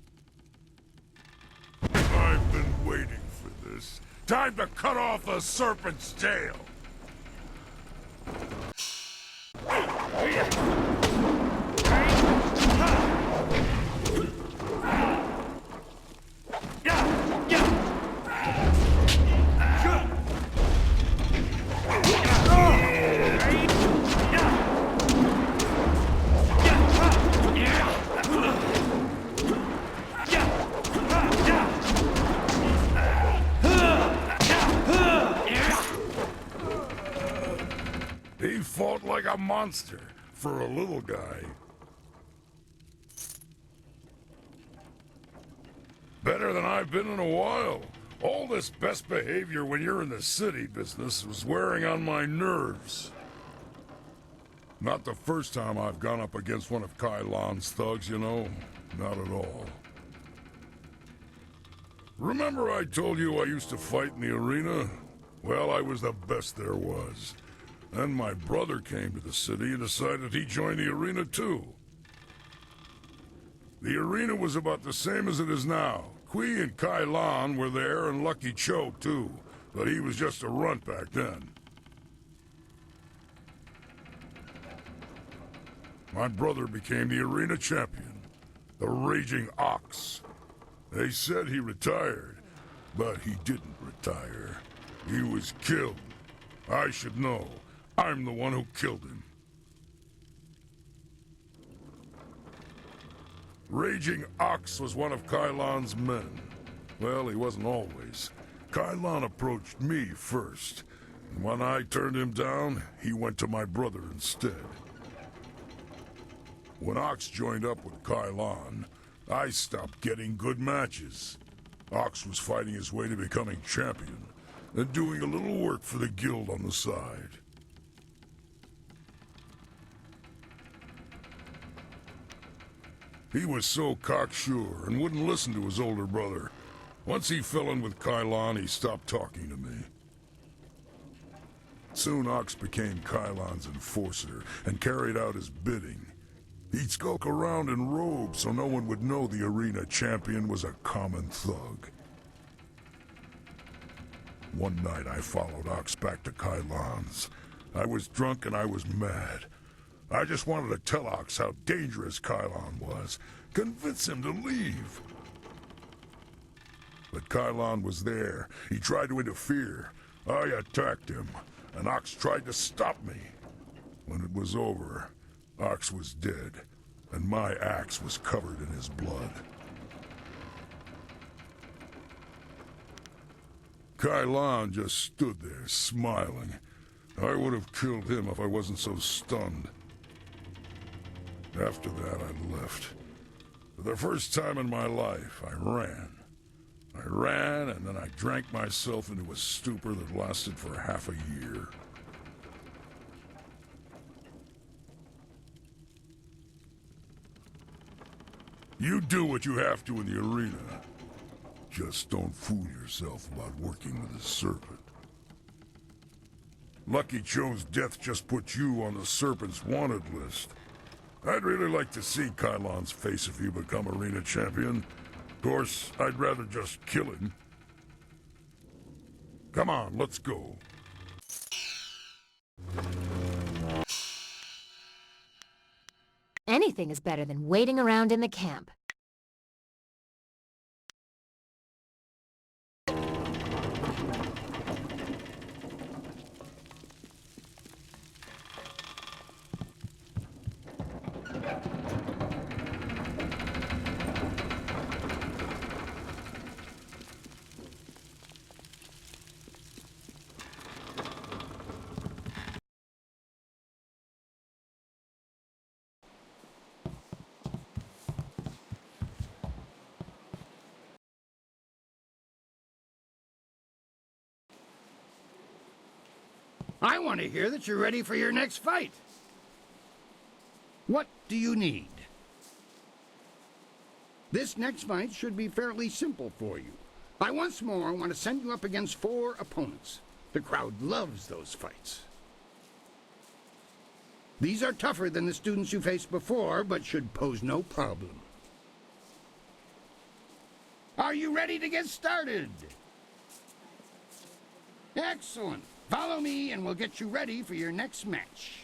I've been waiting for this. Time to cut off the serpent's tail! He fought like a monster for a little guy. Better than I've been in a while. All this best behavior when you're in the city business was wearing on my nerves. Not the first time I've gone up against one of Kylon's thugs, you know. Not at all. Remember I told you I used to fight in the arena? Well, I was the best there was. Then my brother came to the city and decided he'd join the arena too. The arena was about the same as it is now. Kui and Kylon were there and Lucky Cho too, but he was just a runt back then. My brother became the arena champion, the Raging Ox. They said he retired, but he didn't retire. He was killed. I should know. I'm the one who killed him. Raging Ox was one of Kylon's men. Well, he wasn't always. Kylon approached me first. And when I turned him down, he went to my brother instead. When Ox joined up with Kylon, I stopped getting good matches. Ox was fighting his way to becoming champion, and doing a little work for the guild on the side. He was so cocksure and wouldn't listen to his older brother. Once he fell in with Kylon, he stopped talking to me. Soon Ox became Kylon's enforcer and carried out his bidding. He'd skulk around in robes so no one would know the arena champion was a common thug. One night I followed Ox back to Kylon's. I was drunk and I was mad. I just wanted to tell Ox how dangerous Kylon was. Convince him to leave. But Kylon was there. He tried to interfere. I attacked him, and Ox tried to stop me. When it was over, Ox was dead, and my axe was covered in his blood. Kylon just stood there, smiling. I would have killed him if I wasn't so stunned. After that, I left. For the first time in my life, I ran. I ran, and then I drank myself into a stupor that lasted for half a year. You do what you have to in the arena. Just don't fool yourself about working with the serpent. Lucky Cho's death just put you on the serpent's wanted list. I'd really like to see Kylon's face if you become arena champion. Of course, I'd rather just kill him. Come on, let's go. Anything is better than waiting around in the camp. I want to hear that you're ready for your next fight. What do you need? This next fight should be fairly simple for you. I once more want to send you up against 4 opponents. The crowd loves those fights. These are tougher than the students you faced before, but should pose no problem. Are you ready to get started? Excellent. Follow me and we'll get you ready for your next match.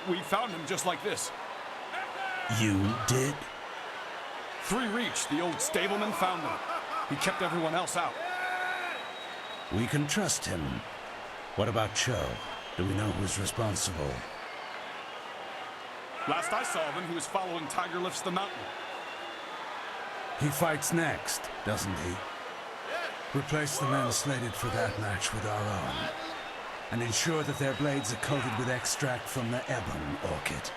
We found him just like this. You did? 3 Reach, the old stableman, found them. He kept everyone else out. We can trust him. What about Cho? Do we know who's responsible? Last I saw of him, he was following Tiger Lifts the Mountain. He fights next, doesn't he? Replace the men slated for that match with our own, and ensure that their blades are coated with extract from the ebon orchid.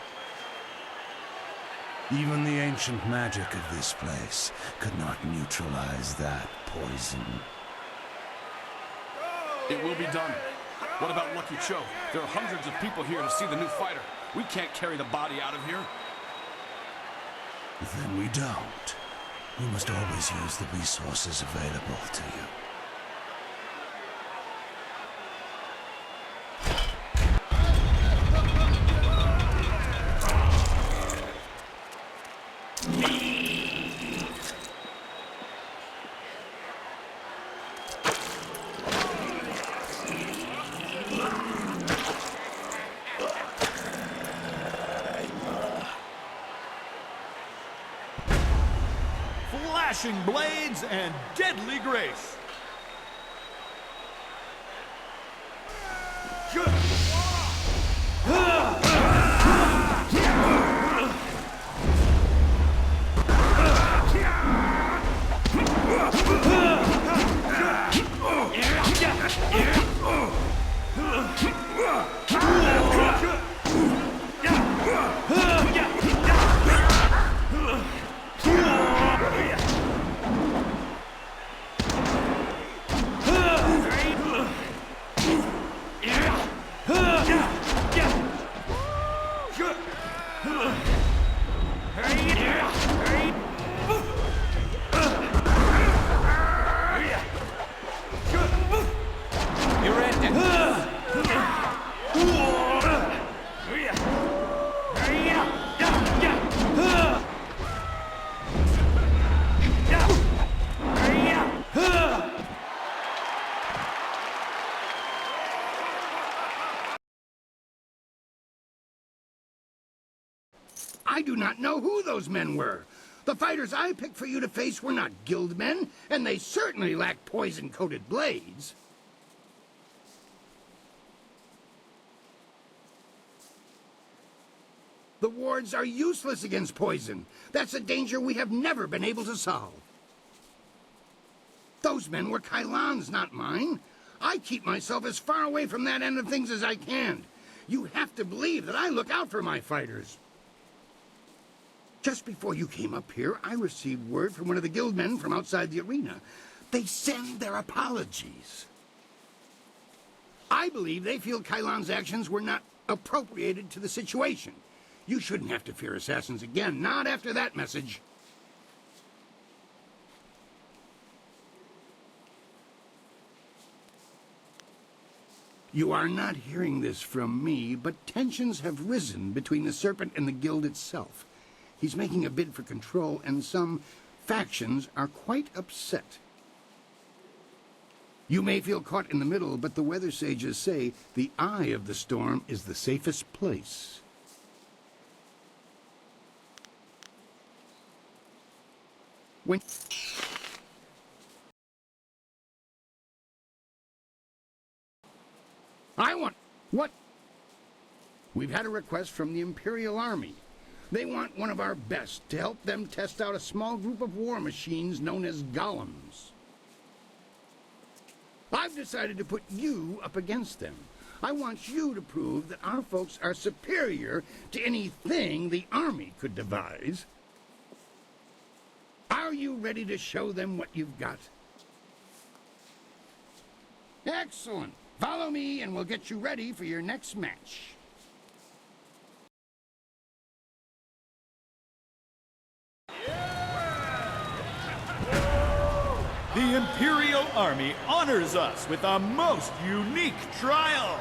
Even the ancient magic of this place could not neutralize that poison. It will be done. What about Lucky Cho? There are hundreds of people here to see the new fighter. We can't carry the body out of here. Then we don't. You must always use the resources available to you. Flashing blades and deadly grace. I do not know who those men were. The fighters I picked for you to face were not guild men, and they certainly lacked poison-coated blades. The wards are useless against poison. That's a danger we have never been able to solve. Those men were Kylon's, not mine. I keep myself as far away from that end of things as I can. You have to believe that I look out for my fighters. Just before you came up here, I received word from one of the guildmen from outside the arena. They send their apologies. I believe they feel Kylon's actions were not appropriated to the situation. You shouldn't have to fear assassins again, not after that message. You are not hearing this from me, but tensions have risen between the Serpent and the Guild itself. He's making a bid for control, and some factions are quite upset. You may feel caught in the middle, but the weather sages say the eye of the storm is the safest place. When I want... What? We've had a request from the Imperial Army. They want one of our best to help them test out a small group of war machines known as golems. I've decided to put you up against them. I want you to prove that our folks are superior to anything the Army could devise. Are you ready to show them what you've got? Excellent. Follow me and we'll get you ready for your next match. The Imperial Army honors us with a most unique trial.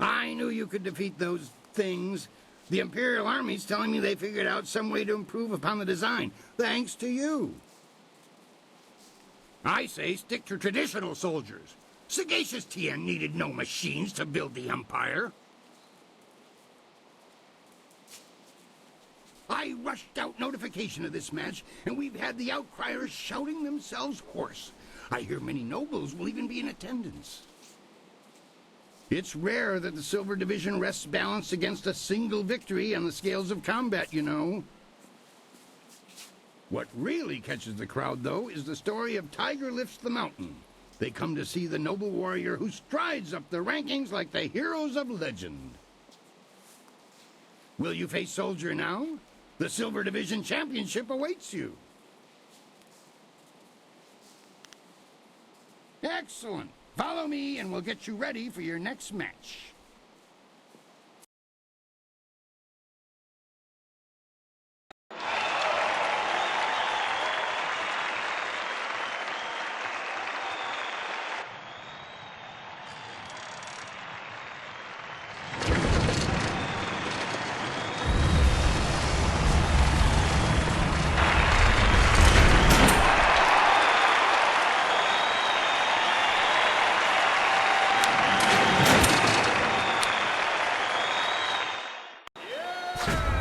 I knew you could defeat those things. The Imperial Army's telling me they figured out some way to improve upon the design, thanks to you. I say stick to traditional soldiers. Sagacious Tien needed no machines to build the Empire. I rushed out notification of this match, and we've had the outcriers shouting themselves hoarse. I hear many nobles will even be in attendance. It's rare that the Silver Division rests balanced against a single victory on the scales of combat, you know. What really catches the crowd, though, is the story of Tiger Lifts the Mountain. They come to see the noble warrior who strides up the rankings like the heroes of legend. Will you face Soldier now? The Silver Division Championship awaits you. Excellent. Follow me and we'll get you ready for your next match.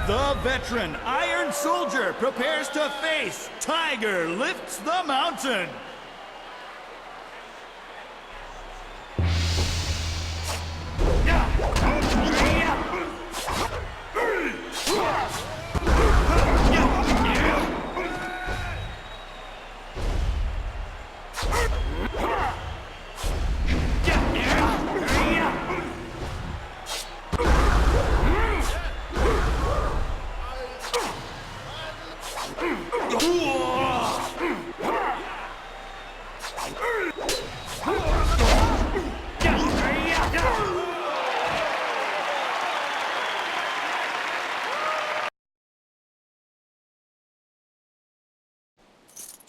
The veteran Iron Soldier prepares to face Tiger Lifts the Mountain.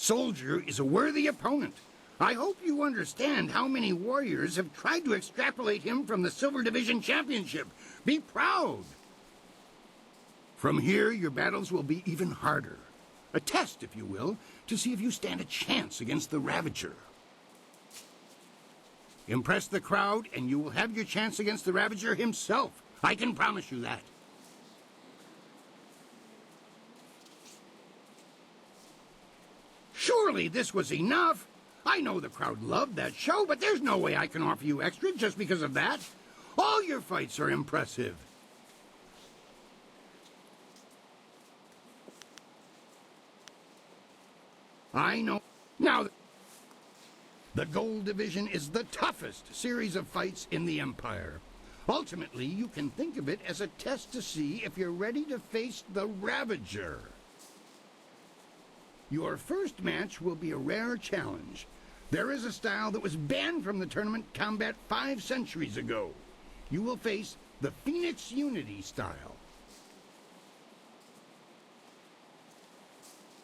Soldier is a worthy opponent. I hope you understand how many warriors have tried to extrapolate him from the Silver Division Championship. Be proud! From here, your battles will be even harder. A test, if you will, to see if you stand a chance against the Ravager. Impress the crowd, and you will have your chance against the Ravager himself. I can promise you that. Surely this was enough. I know the crowd loved that show, but there's no way I can offer you extra just because of that. All your fights are impressive. I know. Now, the Gold Division is the toughest series of fights in the Empire. Ultimately, you can think of it as a test to see if you're ready to face the Ravager. Your first match will be a rare challenge. There is a style that was banned from the tournament combat 5 centuries ago. You will face the Phoenix Unity style.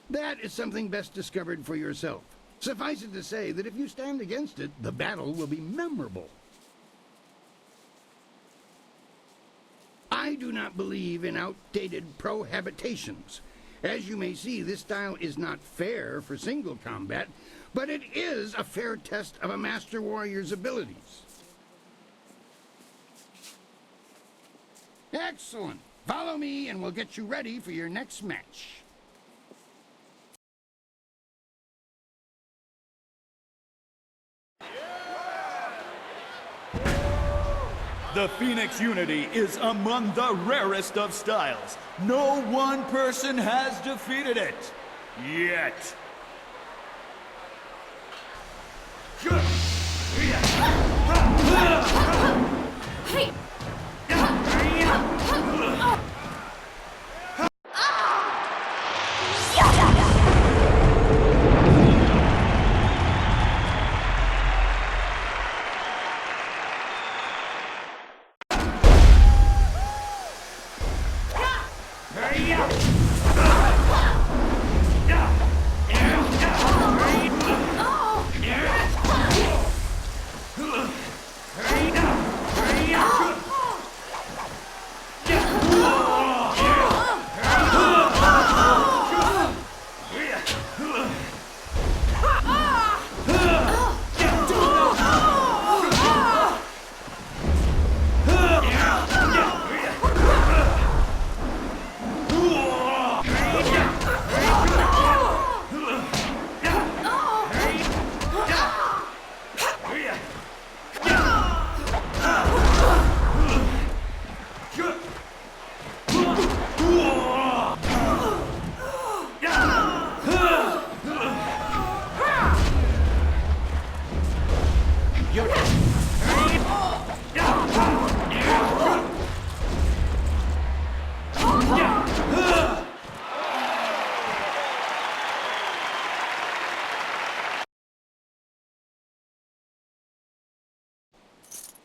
That is something best discovered for yourself. Suffice it to say that if you stand against it, the battle will be memorable. I do not believe in outdated prohabitations. As you may see, this style is not fair for single combat, but it is a fair test of a Master Warrior's abilities. Excellent. Follow me and we'll get you ready for your next match. The Phoenix Unity is among the rarest of styles. No one person has defeated it. Yet.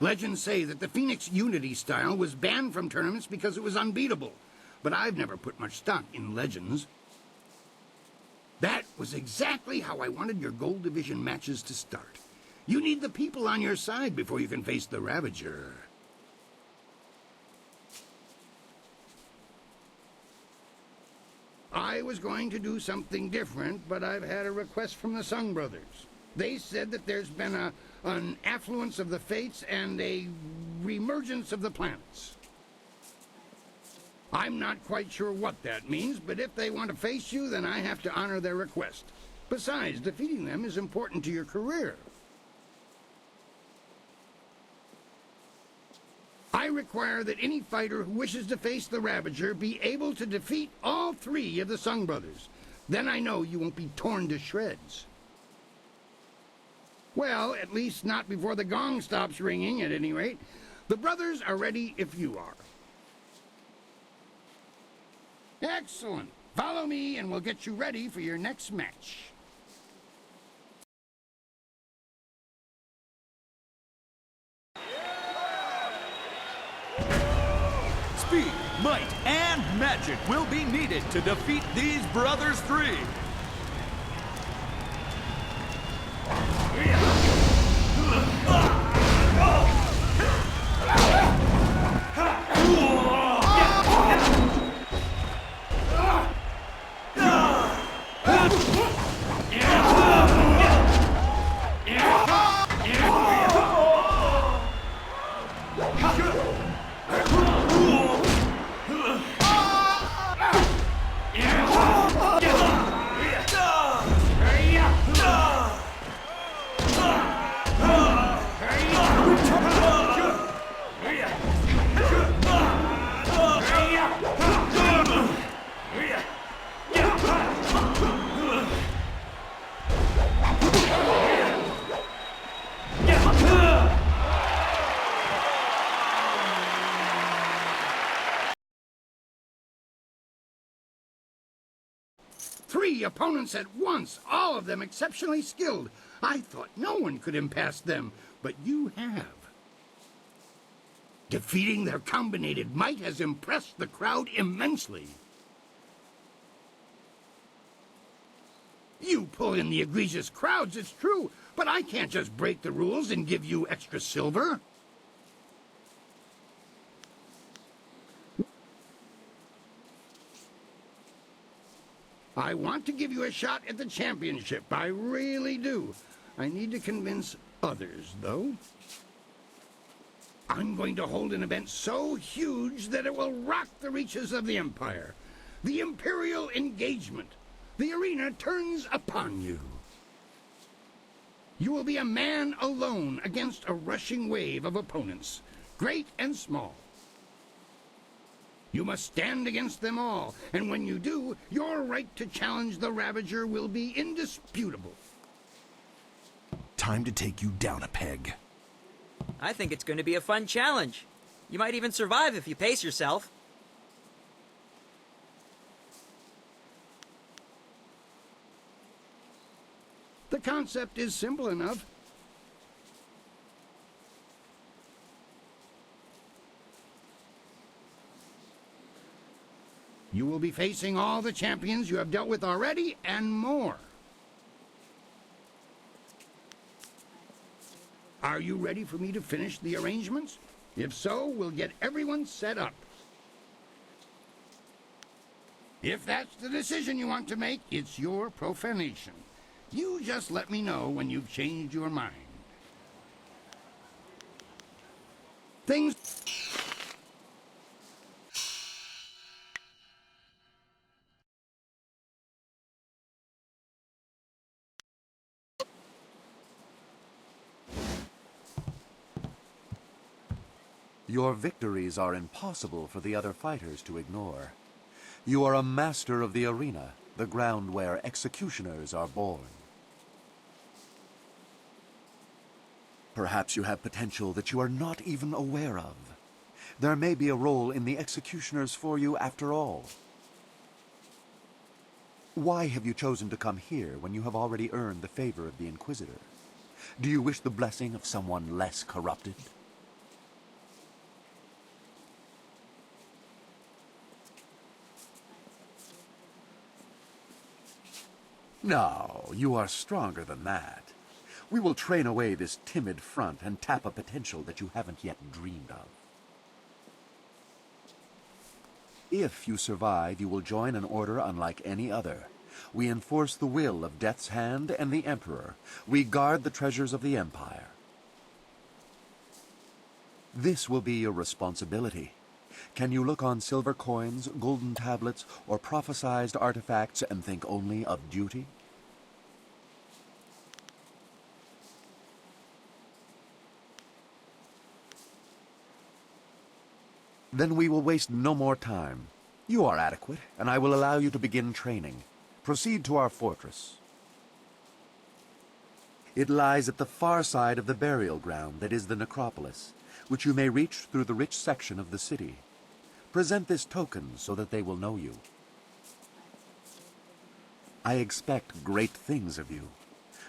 Legends say that the Phoenix Unity style was banned from tournaments because it was unbeatable, but I've never put much stock in legends. That was exactly how I wanted your Gold Division matches to start. You need the people on your side before you can face the Ravager. I was going to do something different, but I've had a request from the Sung Brothers. They said that there's been an affluence of the fates and a reemergence of the planets. I'm not quite sure what that means, but if they want to face you, then I have to honor their request. Besides, defeating them is important to your career. I require that any fighter who wishes to face the Ravager be able to defeat all 3 of the Sung Brothers. Then I know you won't be torn to shreds. Well, at least not before the gong stops ringing, at any rate. The brothers are ready if you are. Excellent. Follow me and we'll get you ready for your next match. Speed, might, and magic will be needed to defeat these brothers 3. 3 opponents at once, all of them exceptionally skilled. I thought no one could impass them, but you have. Defeating their combinated might has impressed the crowd immensely. You pull in the egregious crowds, it's true, but I can't just break the rules and give you extra silver. I want to give you a shot at the championship. I really do. I need to convince others, though. I'm going to hold an event so huge that it will rock the reaches of the Empire. The Imperial Engagement. The arena turns upon you. You will be a man alone against a rushing wave of opponents, great and small. You must stand against them all, and when you do, your right to challenge the Ravager will be indisputable. Time to take you down a peg. I think it's going to be a fun challenge. You might even survive if you pace yourself. The concept is simple enough. You will be facing all the champions you have dealt with already, and more. Are you ready for me to finish the arrangements? If so, we'll get everyone set up. If that's the decision you want to make, it's your profanation. You just let me know when you've changed your mind. Things... Your victories are impossible for the other fighters to ignore. You are a master of the arena, the ground where executioners are born. Perhaps you have potential that you are not even aware of. There may be a role in the executioners for you after all. Why have you chosen to come here when you have already earned the favor of the Inquisitor? Do you wish the blessing of someone less corrupted? No, you are stronger than that. We will train away this timid front and tap a potential that you haven't yet dreamed of. If you survive, you will join an order unlike any other. We enforce the will of Death's Hand and the Emperor. We guard the treasures of the Empire. This will be your responsibility. Can you look on silver coins, golden tablets, or prophesized artifacts and think only of duty? Then we will waste no more time. You are adequate, and I will allow you to begin training. Proceed to our fortress. It lies at the far side of the burial ground that is the necropolis, which you may reach through the rich section of the city. Present this token so that they will know you. I expect great things of you.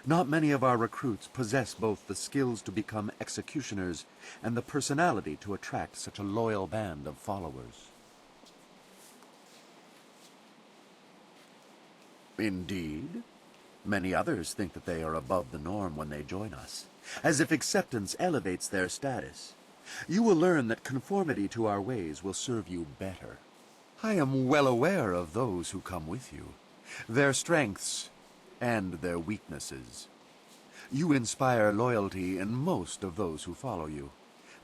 Not many of our recruits possess both the skills to become executioners and the personality to attract such a loyal band of followers. Indeed. Many others think that they are above the norm when they join us, as if acceptance elevates their status. You will learn that conformity to our ways will serve you better. I am well aware of those who come with you, their strengths and their weaknesses. You inspire loyalty in most of those who follow you.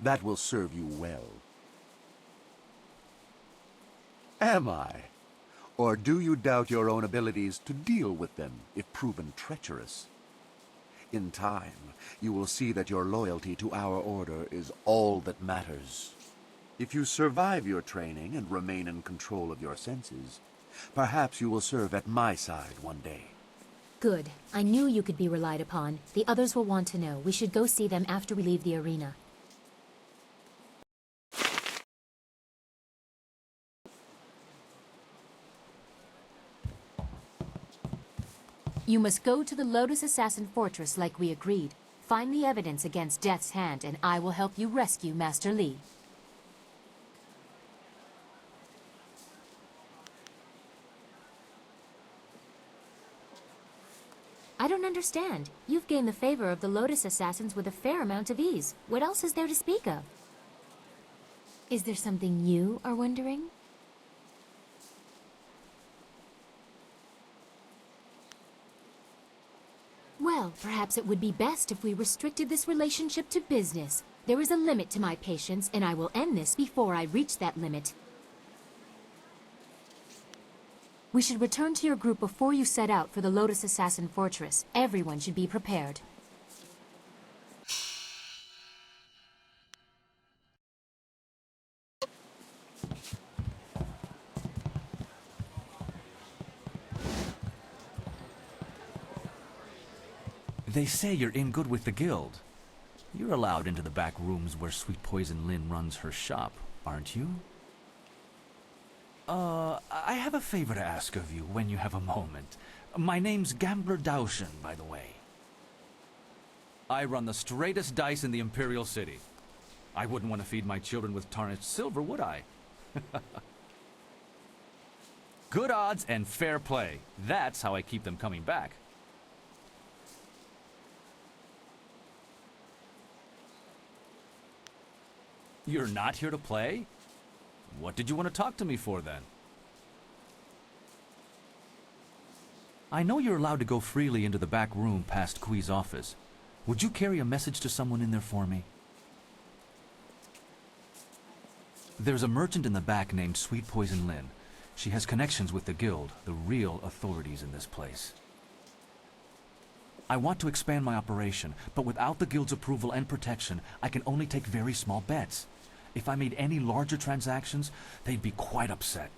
That will serve you well. Am I? Or do you doubt your own abilities to deal with them if proven treacherous? In time, you will see that your loyalty to our order is all that matters. If you survive your training and remain in control of your senses, perhaps you will serve at my side one day. Good. I knew you could be relied upon. The others will want to know. We should go see them after we leave the arena. You must go to the Lotus Assassin Fortress like we agreed. Find the evidence against Death's Hand, and I will help you rescue Master Li. I don't understand. You've gained the favor of the Lotus Assassins with a fair amount of ease. What else is there to speak of? Is there something you are wondering? Well, perhaps it would be best if we restricted this relationship to business. There is a limit to my patience, and I will end this before I reach that limit. We should return to your group before you set out for the Lotus Assassin Fortress. Everyone should be prepared. They say you're in good with the guild. You're allowed into the back rooms where Sweet Poison Lin runs her shop, aren't you? I have a favor to ask of you when you have a moment. My name's Gambler Daoshin, by the way. I run the straightest dice in the Imperial City. I wouldn't want to feed my children with tarnished silver, would I? Good odds and fair play. That's how I keep them coming back. You're not here to play? What did you want to talk to me for, then? I know you're allowed to go freely into the back room past Kui's office. Would you carry a message to someone in there for me? There's a merchant in the back named Sweet Poison Lin. She has connections with the guild, the real authorities in this place. I want to expand my operation, but without the guild's approval and protection, I can only take very small bets. If I made any larger transactions, they'd be quite upset.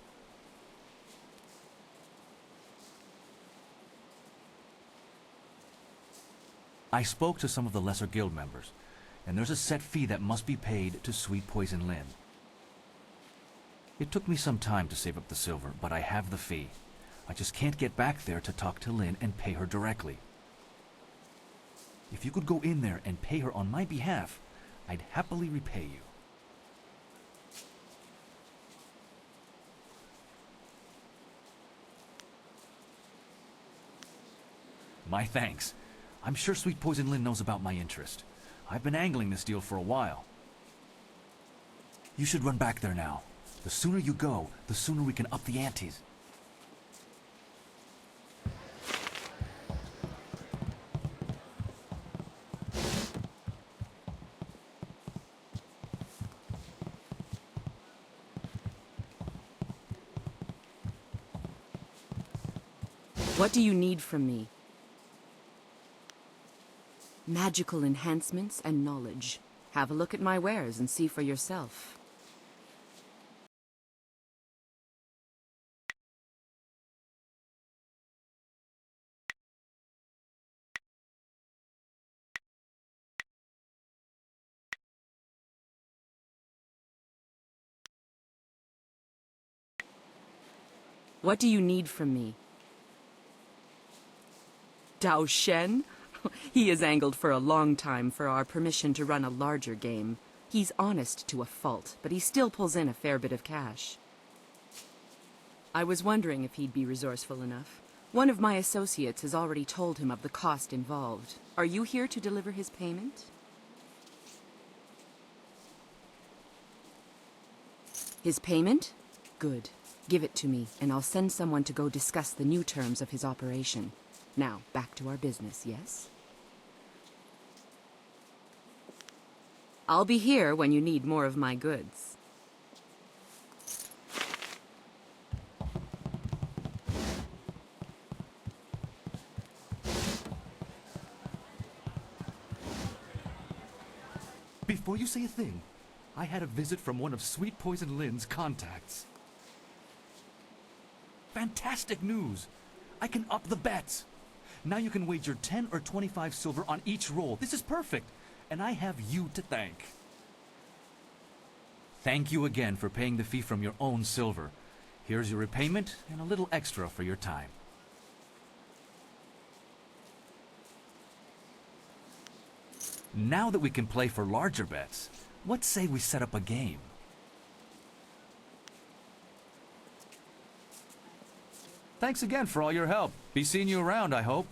I spoke to some of the lesser guild members, and there's a set fee that must be paid to Sweet Poison Lin. It took me some time to save up the silver, but I have the fee. I just can't get back there to talk to Lin and pay her directly. If you could go in there and pay her on my behalf, I'd happily repay you. My thanks. I'm sure Sweet Poison Lin knows about my interest. I've been angling this deal for a while. You should run back there now. The sooner you go, the sooner we can up the antes. What do you need from me? Magical enhancements and knowledge. Have a look at my wares and see for yourself. What do you need from me? Dao Shen? He has angled for a long time for our permission to run a larger game. He's honest to a fault, but he still pulls in a fair bit of cash. I was wondering if he'd be resourceful enough. One of my associates has already told him of the cost involved. Are you here to deliver his payment? His payment? Good. Give it to me, and I'll send someone to go discuss the new terms of his operation. Now, back to our business, yes? I'll be here when you need more of my goods. Before you say a thing, I had a visit from one of Sweet Poison Lin's contacts. Fantastic news! I can up the bets! Now you can wager 10 or 25 silver on each roll. This is perfect! And I have you to thank. Thank you again for paying the fee from your own silver. Here's your repayment and a little extra for your time. Now that we can play for larger bets, what say we set up a game? Thanks again for all your help. Be seeing you around, I hope.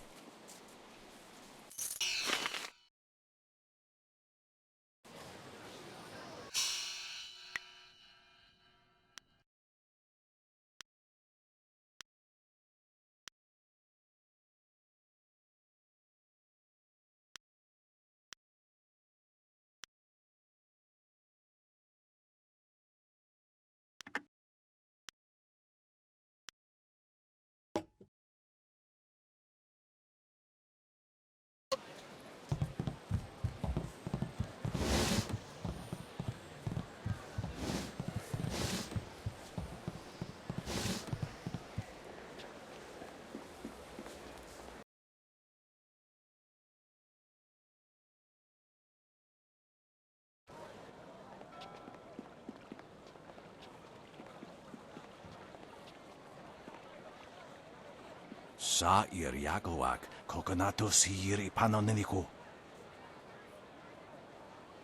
Sa ir Yakowak, Kokonato sir ipanoniniku.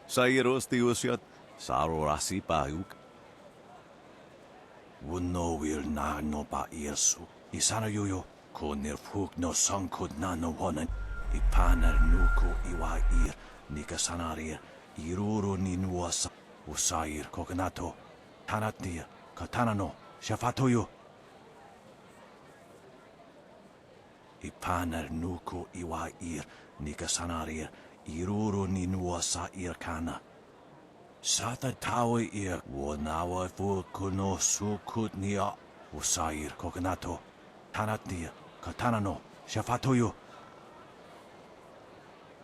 Sairos tiusiat, sarorasi pauk. Wuno will na no pa irsu. Isana yuyo, konir fuk no songkud na no wonan. Ipaner nuku iwa ir, nikasanarir, iruru ninwasa. Usair Kokonato, tanatnir, katanano, shafatoyo. Ipaner nuku iwa ir, nikasanarir, iruru ninwasa ir kana. Sata tawe ir, wonawa fukuno sukutnia. Usair Kokonato, tanatnir, katanano, shafatoyo.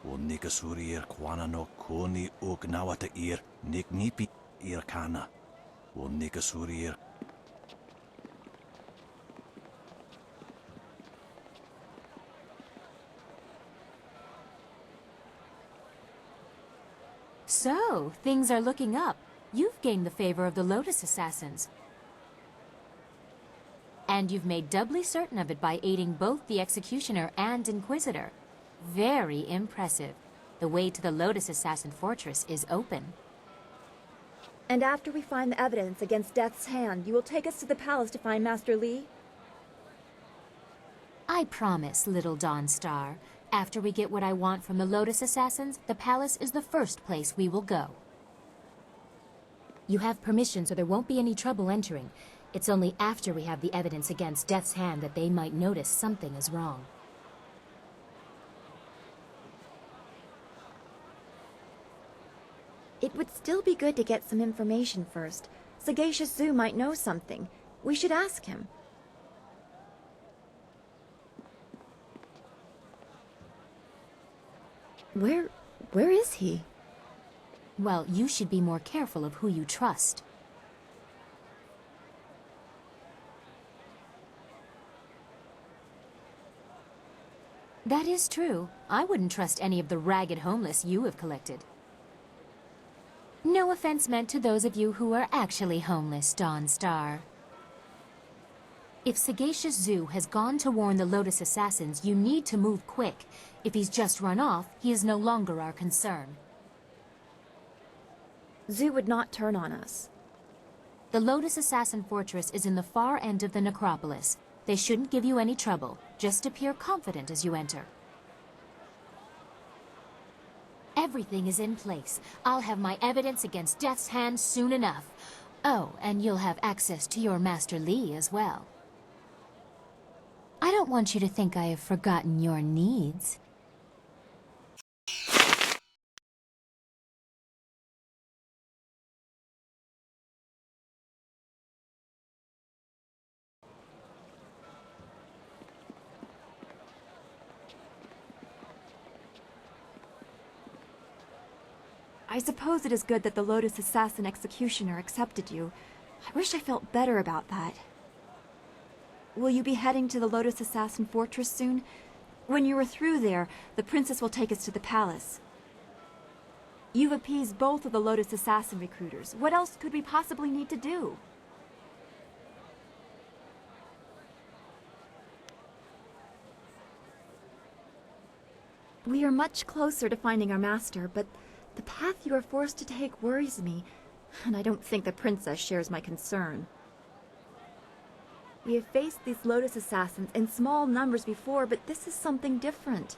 Unikasurir kwanano kuni ugnawata ir, niknipi ir kana. Unikasurir. So, things are looking up. You've gained the favor of the Lotus Assassins. And you've made doubly certain of it by aiding both the Executioner and Inquisitor. Very impressive. The way to the Lotus Assassin Fortress is open. And after we find the evidence against Death's Hand, you will take us to the palace to find Master Li? I promise, little Dawnstar. After we get what I want from the Lotus Assassins, the palace is the first place we will go. You have permission, so there won't be any trouble entering. It's only after we have the evidence against Death's Hand that they might notice something is wrong. It would still be good to get some information first. Sagacious Zoo might know something. We should ask him. Where is he? Well, you should be more careful of who you trust. That is true. I wouldn't trust any of the ragged homeless you have collected. No offense meant to those of you who are actually homeless, Dawnstar. If Sagacious Zoo has gone to warn the Lotus Assassins, you need to move quick. If he's just run off, he is no longer our concern. Zoo would not turn on us. The Lotus Assassin Fortress is in the far end of the necropolis. They shouldn't give you any trouble. Just appear confident as you enter. Everything is in place. I'll have my evidence against Death's Hand soon enough. Oh, and you'll have access to your Master Li as well. I don't want you to think I have forgotten your needs. I suppose it is good that the Lotus Assassin Executioner accepted you. I wish I felt better about that. Will you be heading to the Lotus Assassin Fortress soon? When you are through there, the princess will take us to the palace. You've appeased both of the Lotus Assassin recruiters. What else could we possibly need to do? We are much closer to finding our master, but the path you are forced to take worries me, and I don't think the princess shares my concern. We have faced these Lotus assassins in small numbers before, but this is something different.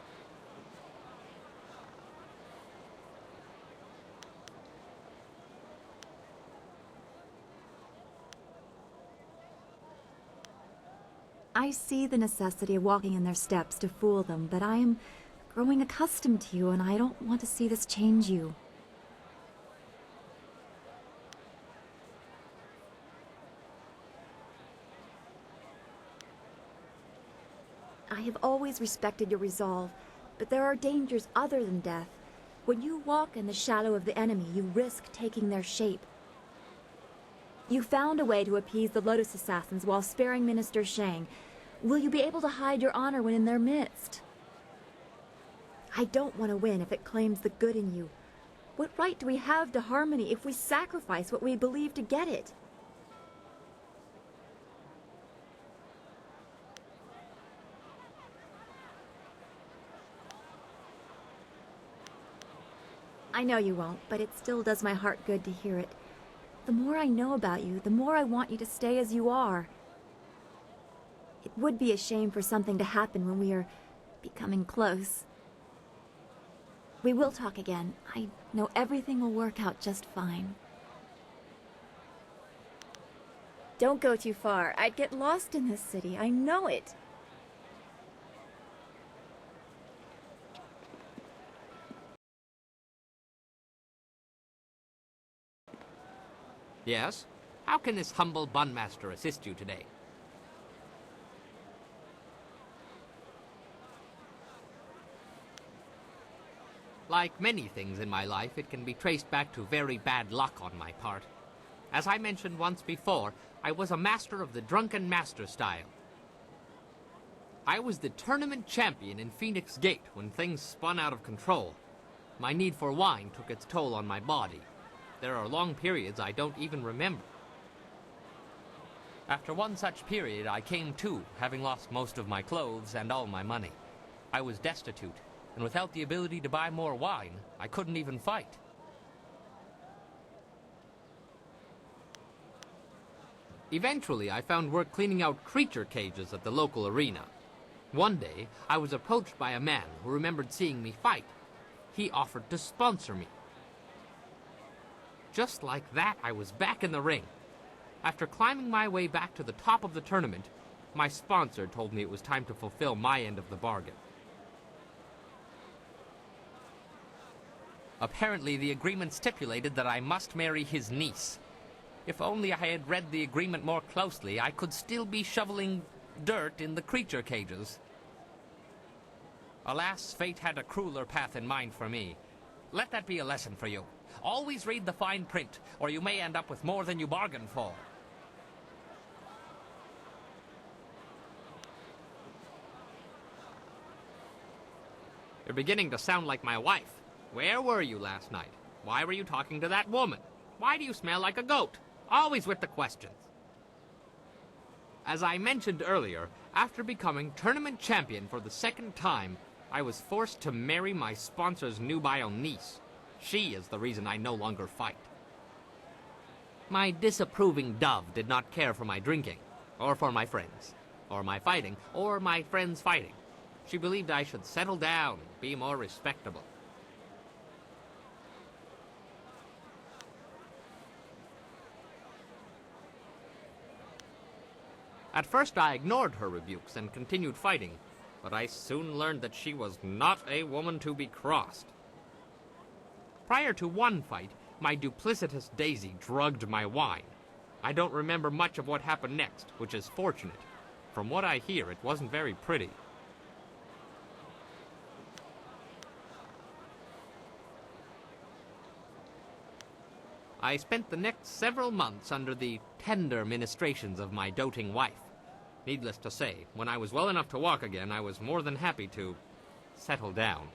I see the necessity of walking in their steps to fool them, but I am growing accustomed to you, and I don't want to see this change you. I have always respected your resolve, but there are dangers other than death. When you walk in the shadow of the enemy, you risk taking their shape. You found a way to appease the Lotus assassins while sparing Minister Shang. Will you be able to hide your honor when in their midst? I don't want to win if it claims the good in you. What right do we have to harmony if we sacrifice what we believe to get it? I know you won't, but it still does my heart good to hear it. The more I know about you, the more I want you to stay as you are. It would be a shame for something to happen when we are becoming close. We will talk again. I know everything will work out just fine. Don't go too far. I'd get lost in this city. I know it. Yes? How can this humble bunmaster assist you today? Like many things in my life, it can be traced back to very bad luck on my part. As I mentioned once before, I was a master of the drunken master style. I was the tournament champion in Phoenix Gate when things spun out of control. My need for wine took its toll on my body. There are long periods I don't even remember. After one such period, I came to, having lost most of my clothes and all my money. I was destitute, and without the ability to buy more wine, I couldn't even fight. Eventually, I found work cleaning out creature cages at the local arena. One day, I was approached by a man who remembered seeing me fight. He offered to sponsor me. Just like that, I was back in the ring. After climbing my way back to the top of the tournament, my sponsor told me it was time to fulfill my end of the bargain. Apparently, the agreement stipulated that I must marry his niece. If only I had read the agreement more closely, I could still be shoveling dirt in the creature cages. Alas, fate had a crueler path in mind for me. Let that be a lesson for you. Always read the fine print, or you may end up with more than you bargained for. You're beginning to sound like my wife. Where were you last night? Why were you talking to that woman? Why do you smell like a goat? Always with the questions. As I mentioned earlier, after becoming tournament champion for the second time, I was forced to marry my sponsor's nubile niece. She is the reason I no longer fight. My disapproving dove did not care for my drinking, or for my friends, or my fighting, or my friends fighting. She believed I should settle down and be more respectable. At first I ignored her rebukes and continued fighting, but I soon learned that she was not a woman to be crossed. Prior to one fight, my duplicitous Daisy drugged my wine. I don't remember much of what happened next, which is fortunate. From what I hear, it wasn't very pretty. I spent the next several months under the tender ministrations of my doting wife. Needless to say, when I was well enough to walk again, I was more than happy to settle down.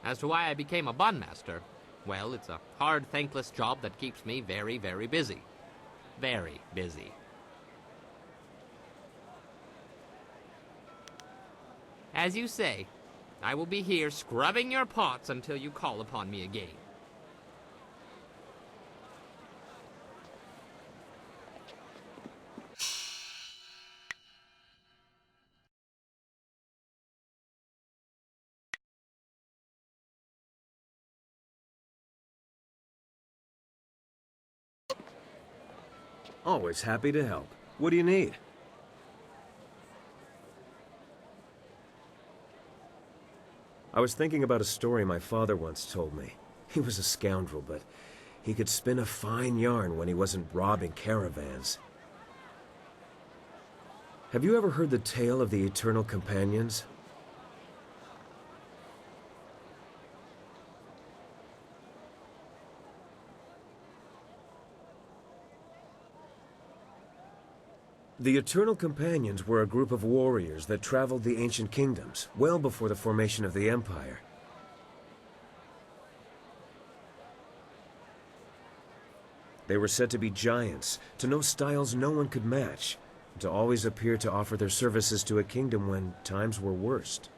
As to why I became a bunmaster, well, it's a hard, thankless job that keeps me very, very busy. Very busy. As you say, I will be here scrubbing your pots until you call upon me again. Always happy to help. What do you need? I was thinking about a story my father once told me. He was a scoundrel, but he could spin a fine yarn when he wasn't robbing caravans. Have you ever heard the tale of the Eternal Companions? The Eternal Companions were a group of warriors that traveled the ancient kingdoms, well before the formation of the Empire. They were said to be giants, to know styles no one could match, and to always appear to offer their services to a kingdom when times were worst.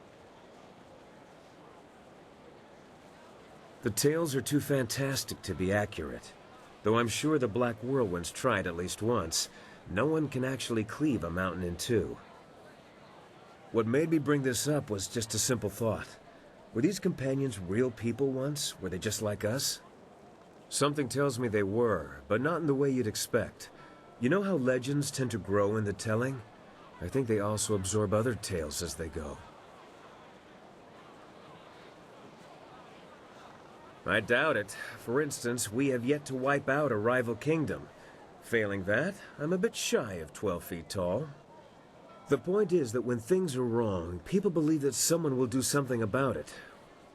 The tales are too fantastic to be accurate, though I'm sure the Black Whirlwinds tried at least once. No one can actually cleave a mountain in two. What made me bring this up was just a simple thought. Were these companions real people once? Were they just like us? Something tells me they were, but not in the way you'd expect. You know how legends tend to grow in the telling? I think they also absorb other tales as they go. I doubt it. For instance, we have yet to wipe out a rival kingdom. Failing that, I'm a bit shy of 12 feet tall. The point is that when things are wrong, people believe that someone will do something about it.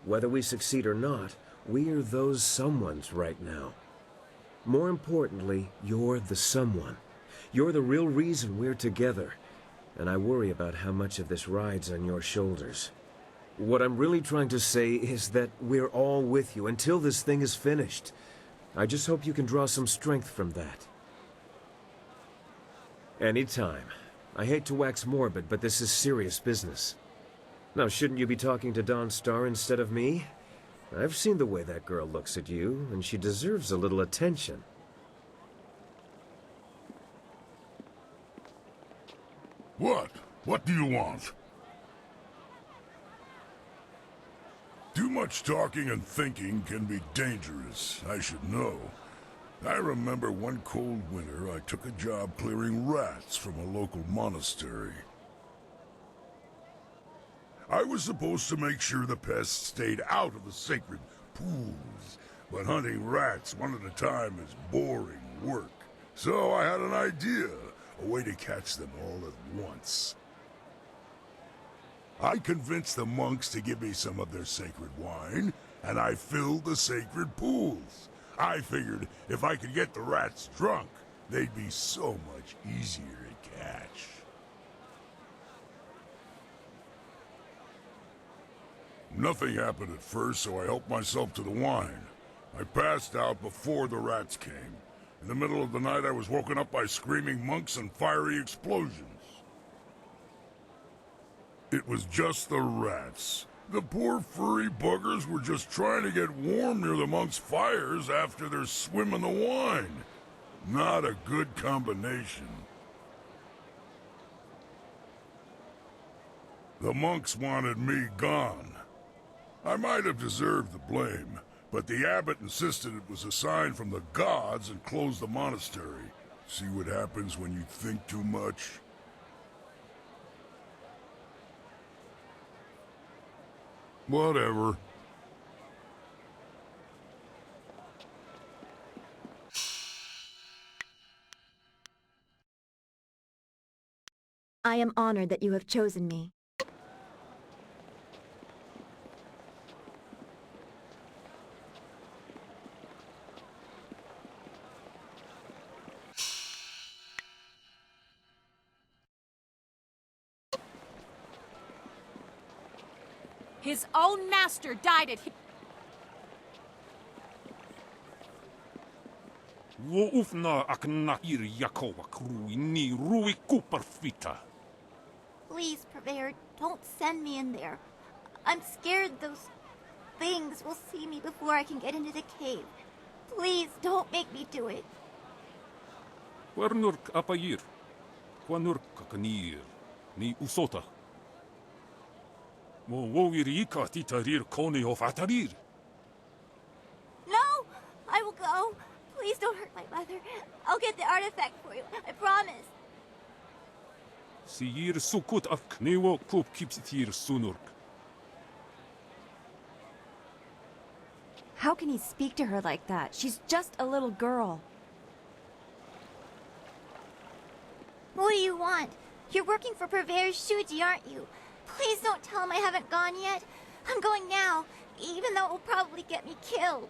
Whether we succeed or not, we are those someones right now. More importantly, you're the someone. You're the real reason we're together, and I worry about how much of this rides on your shoulders. What I'm really trying to say is that we're all with you until this thing is finished. I just hope you can draw some strength from that. Anytime. I hate to wax morbid, but this is serious business. Now, shouldn't you be talking to Dawn Star instead of me? I've seen the way that girl looks at you, and she deserves a little attention. What? What do you want? Too much talking and thinking can be dangerous, I should know. I remember one cold winter I took a job clearing rats from a local monastery. I was supposed to make sure the pests stayed out of the sacred pools, but hunting rats one at a time is boring work. So I had an idea, a way to catch them all at once. I convinced the monks to give me some of their sacred wine, and I filled the sacred pools. I figured if I could get the rats drunk, they'd be so much easier to catch. Nothing happened at first, so I helped myself to the wine. I passed out before the rats came. In the middle of the night, I was woken up by screaming monks and fiery explosions. It was just the rats. The poor furry buggers were just trying to get warm near the monks' fires after their swim in the wine. Not a good combination. The monks wanted me gone. I might have deserved the blame, but the abbot insisted it was a sign from the gods and closed the monastery. See what happens when you think too much? Whatever. I am honored that you have chosen me. His own master died at Please, Purveyor, don't send me in there. I'm scared those things will see me before I can get into the cave. Please, don't make me do it. Wernurk apayir. Quanurk kanir. Ni usota. Mo wowirika titarir koni of atarir. No! I will go. Please don't hurt my mother. I'll get the artifact for you. I promise. Siyir sukut af knewo kup kipsitir sunurk. How can he speak to her like that? She's just a little girl. What do you want? You're working for Purveyor Shuji, aren't you? Please don't tell him I haven't gone yet. I'm going now, even though it will probably get me killed.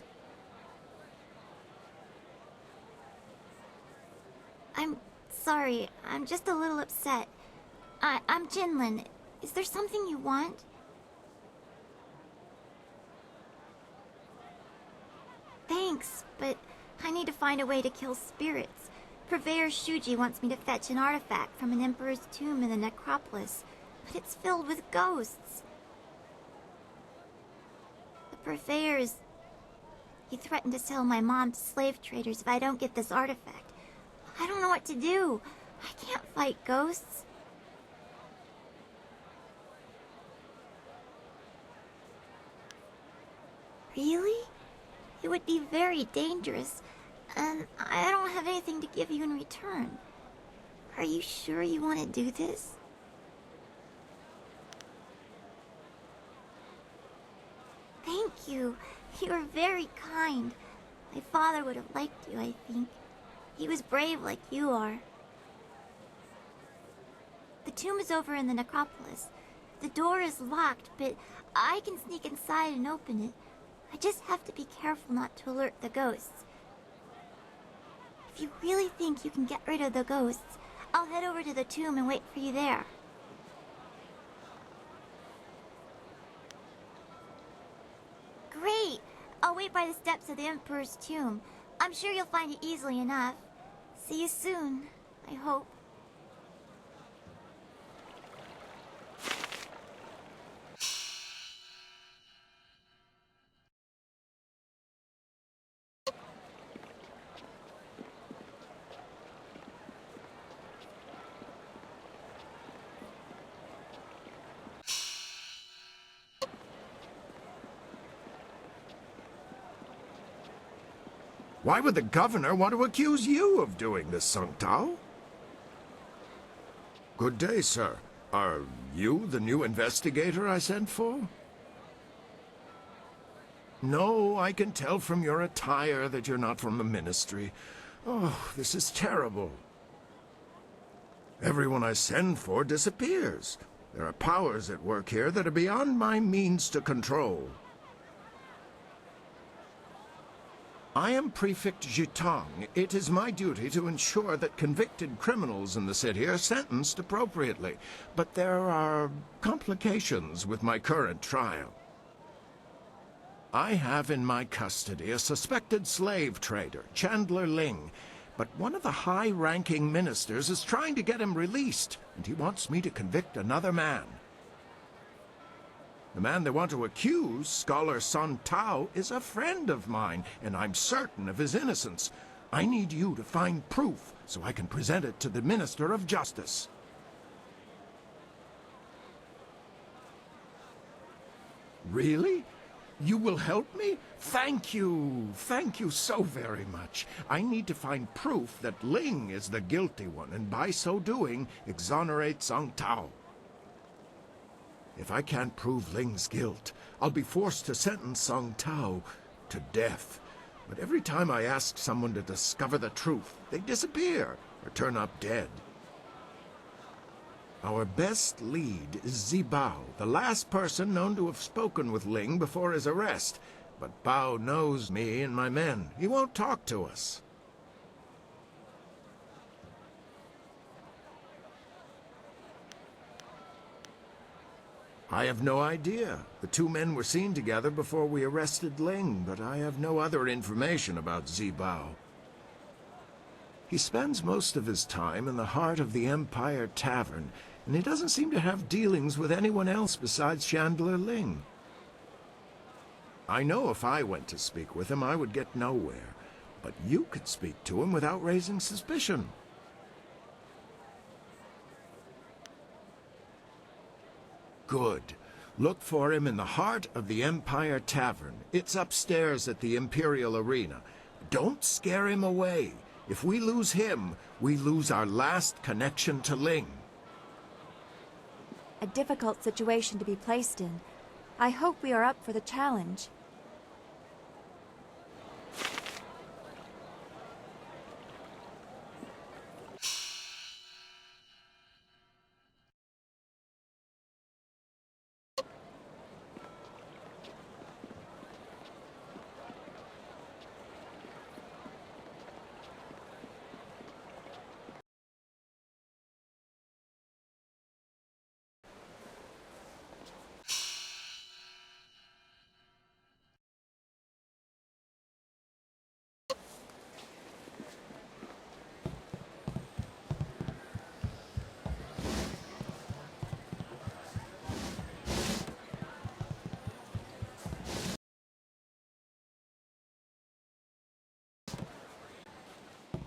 I'm sorry. I'm just a little upset. I'm Jinlin. Is there something you want? Thanks, but I need to find a way to kill spirits. Purveyor Shuji wants me to fetch an artifact from an emperor's tomb in the necropolis, but it's filled with ghosts. The Purveyors... He threatened to sell my mom to slave traders if I don't get this artifact. I don't know what to do. I can't fight ghosts. Really? It would be very dangerous, and I don't have anything to give you in return. Are you sure you want to do this? Thank you. You are very kind. My father would have liked you, I think. He was brave like you are. The tomb is over in the necropolis. The door is locked, but I can sneak inside and open it. I just have to be careful not to alert the ghosts. If you really think you can get rid of the ghosts, I'll head over to the tomb and wait for you there. Great! I'll wait by the steps of the Emperor's tomb. I'm sure you'll find it easily enough. See you soon, I hope. Why would the governor want to accuse you of doing this, Sung Tao? Good day, sir. Are you the new investigator I sent for? No, I can tell from your attire that you're not from the ministry. Oh, this is terrible. Everyone I send for disappears. There are powers at work here that are beyond my means to control. I am Prefect Jitang. It is my duty to ensure that convicted criminals in the city are sentenced appropriately. But there are complications with my current trial. I have in my custody a suspected slave trader, Chandler Ling. But one of the high-ranking ministers is trying to get him released, and he wants me to convict another man. The man they want to accuse, Scholar Sun Tao, is a friend of mine, and I'm certain of his innocence. I need you to find proof so I can present it to the Minister of Justice. Really? You will help me? Thank you. Thank you so very much. I need to find proof that Ling is the guilty one, and by so doing, exonerate Sung Tao. If I can't prove Ling's guilt, I'll be forced to sentence Sung Tao to death. But every time I ask someone to discover the truth, they disappear or turn up dead. Our best lead is Zibao, the last person known to have spoken with Ling before his arrest. But Bao knows me and my men. He won't talk to us. I have no idea. The two men were seen together before we arrested Ling, but I have no other information about Zibao. He spends most of his time in the heart of the Empire Tavern, and he doesn't seem to have dealings with anyone else besides Chandler Ling. I know if I went to speak with him, I would get nowhere, but you could speak to him without raising suspicion. Good. Look for him in the heart of the Empire Tavern. It's upstairs at the Imperial Arena. Don't scare him away. If we lose him, we lose our last connection to Ling. A difficult situation to be placed in. I hope we are up for the challenge.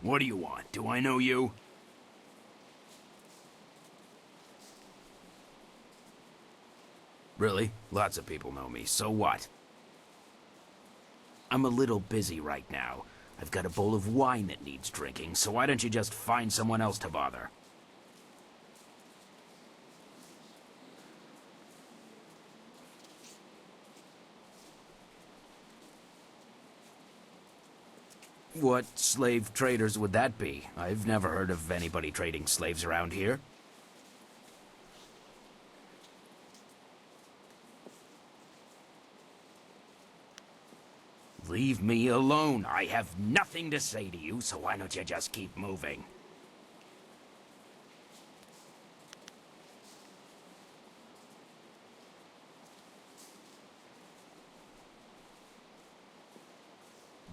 What do you want? Do I know you? Really? Lots of people know me, so what? I'm a little busy right now. I've got a bowl of wine that needs drinking, so why don't you just find someone else to bother? What slave traders would that be? I've never heard of anybody trading slaves around here. Leave me alone. I have nothing to say to you, so why don't you just keep moving?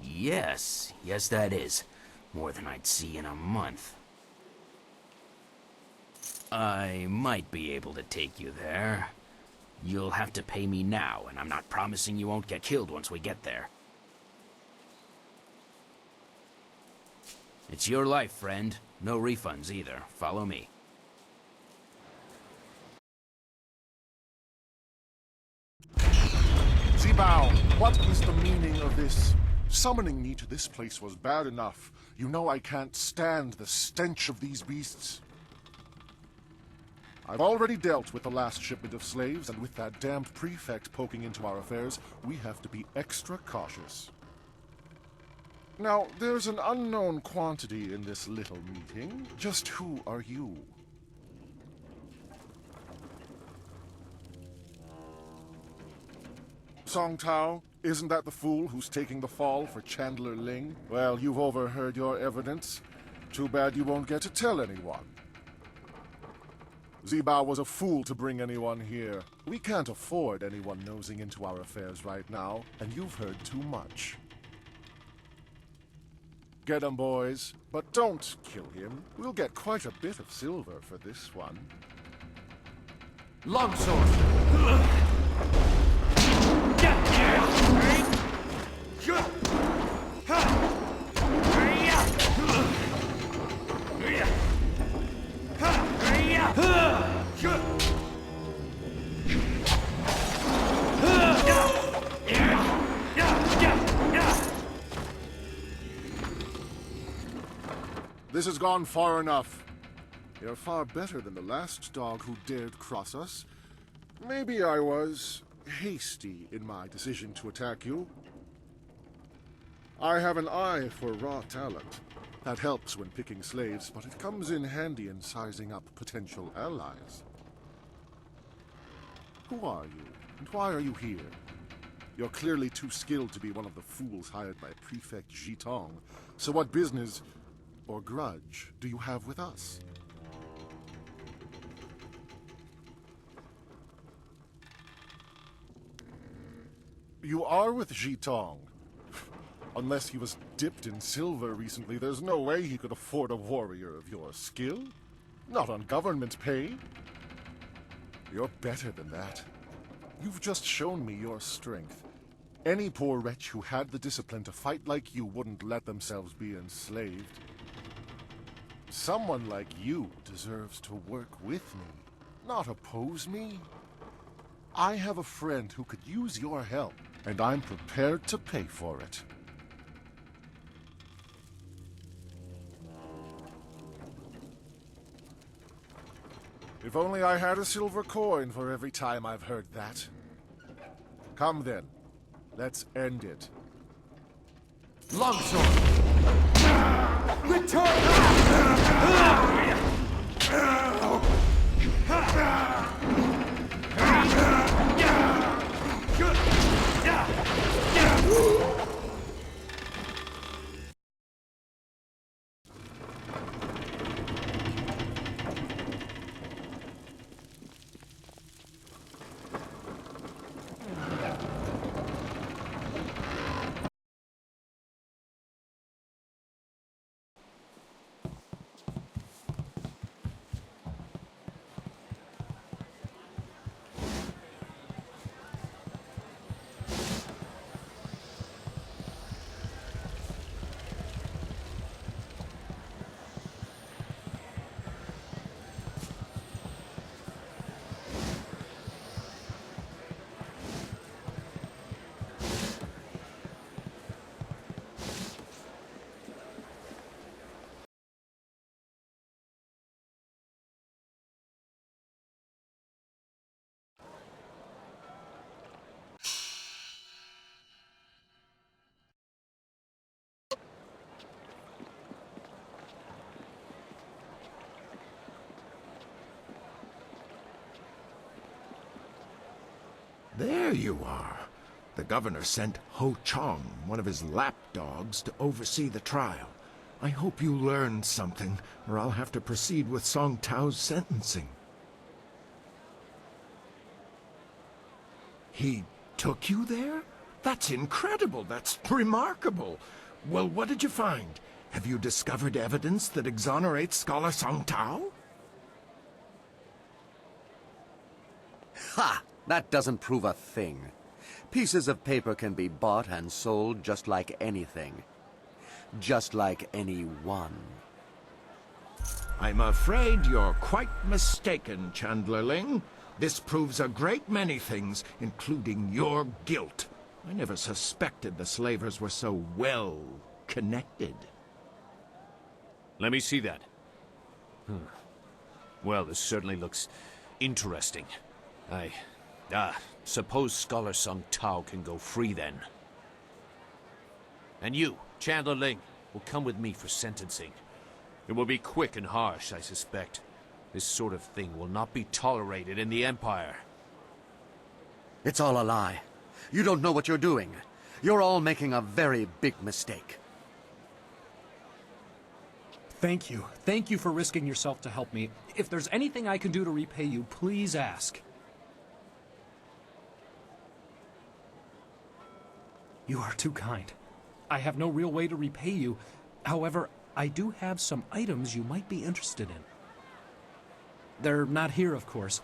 Yes, that is. More than I'd see in a month. I might be able to take you there. You'll have to pay me now, and I'm not promising you won't get killed once we get there. It's your life, friend. No refunds either. Follow me. Zibao, what is the meaning of this? Summoning me to this place was bad enough. You know I can't stand the stench of these beasts. I've already dealt with the last shipment of slaves, and with that damned prefect poking into our affairs, we have to be extra cautious. Now, there's an unknown quantity in this little meeting. Just who are you? Song Tao, isn't that the fool who's taking the fall for Chandler Ling? Well, you've overheard your evidence. Too bad you won't get to tell anyone. Zibao was a fool to bring anyone here. We can't afford anyone nosing into our affairs right now, and you've heard too much. Get him, boys, but don't kill him. We'll get quite a bit of silver for this one. Longsword! This has gone far enough. You're far better than the last dog who dared cross us. Maybe I was hasty in my decision to attack you. I have an eye for raw talent. That helps when picking slaves, but it comes in handy in sizing up potential allies. Who are you, and why are you here? You're clearly too skilled to be one of the fools hired by Prefect Jitong, so what business or grudge do you have with us? You are with Jitong. Unless he was dipped in silver recently, there's no way he could afford a warrior of your skill. Not on government pay. You're better than that. You've just shown me your strength. Any poor wretch who had the discipline to fight like you wouldn't let themselves be enslaved. Someone like you deserves to work with me, not oppose me. I have a friend who could use your help, and I'm prepared to pay for it. If only I had a silver coin for every time I've heard that. Come then, let's end it. Longsword! Return! There you are. The governor sent Ho Chong, one of his lapdogs, to oversee the trial. I hope you learned something, or I'll have to proceed with Song Tao's sentencing. He took you there? That's incredible. That's remarkable. Well, what did you find? Have you discovered evidence that exonerates Scholar Song Tao? Ha! That doesn't prove a thing. Pieces of paper can be bought and sold just like anything. Just like anyone. I'm afraid you're quite mistaken, Chandler Ling. This proves a great many things, including your guilt. I never suspected the slavers were so well connected. Let me see that. Well, this certainly looks interesting. Suppose Scholar Sung Tao can go free then. And you, Chandler Ling, will come with me for sentencing. It will be quick and harsh, I suspect. This sort of thing will not be tolerated in the Empire. It's all a lie. You don't know what you're doing. You're all making a very big mistake. Thank you. Thank you for risking yourself to help me. If there's anything I can do to repay you, please ask. You are too kind. I have no real way to repay you. However, I do have some items you might be interested in. They're not here, of course.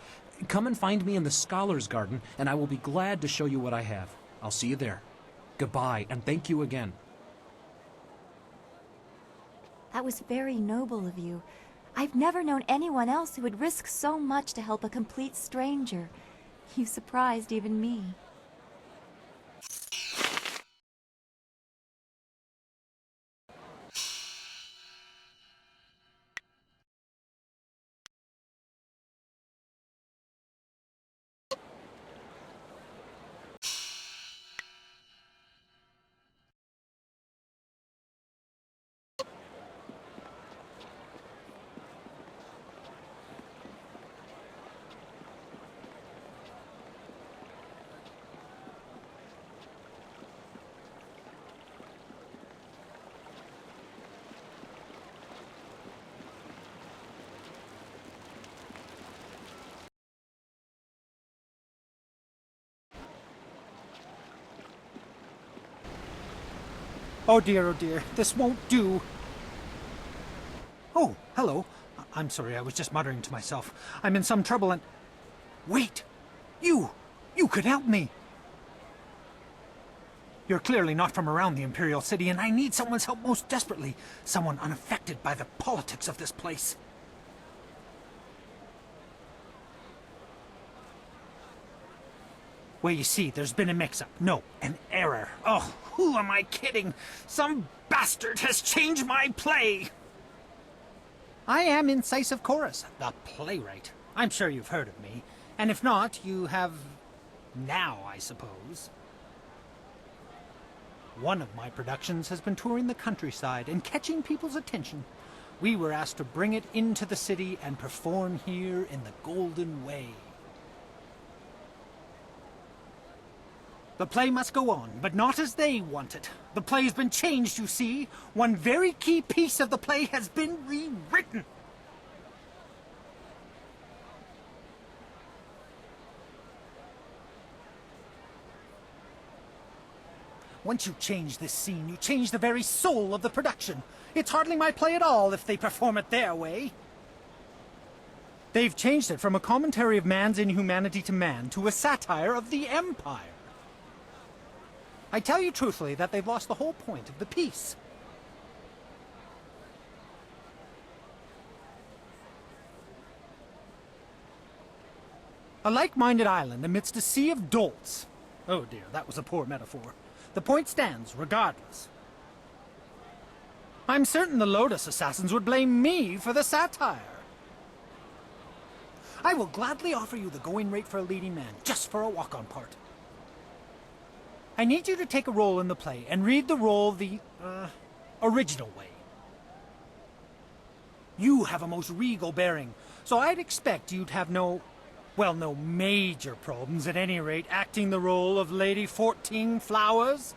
Come and find me in the Scholar's Garden, and I will be glad to show you what I have. I'll see you there. Goodbye, and thank you again. That was very noble of you. I've never known anyone else who would risk so much to help a complete stranger. You surprised even me. Oh dear, this won't do. Oh, hello. I'm sorry, I was just muttering to myself. I'm in some trouble and... Wait! You could help me! You're clearly not from around the Imperial City, and I need someone's help most desperately. Someone unaffected by the politics of this place. Well, you see, there's been a mix-up. No, an error. Oh, who am I kidding? Some bastard has changed my play! I am Incisive Chorus, the playwright. I'm sure you've heard of me. And if not, you have... now, I suppose. One of my productions has been touring the countryside and catching people's attention. We were asked to bring it into the city and perform here in the Golden Way. The play must go on, but not as they want it. The play's been changed, you see. One very key piece of the play has been rewritten. Once you change this scene, you change the very soul of the production. It's hardly my play at all if they perform it their way. They've changed it from a commentary of man's inhumanity to man to a satire of the Empire. I tell you truthfully that they've lost the whole point of the piece. A like-minded island amidst a sea of dolts. Oh dear, that was a poor metaphor. The point stands, regardless. I'm certain the Lotus Assassins would blame me for the satire. I will gladly offer you the going rate for a leading man, just for a walk-on part. I need you to take a role in the play and read the role the, original way. You have a most regal bearing, so I'd expect you'd have no major problems at any rate acting the role of Lady 14 Flowers.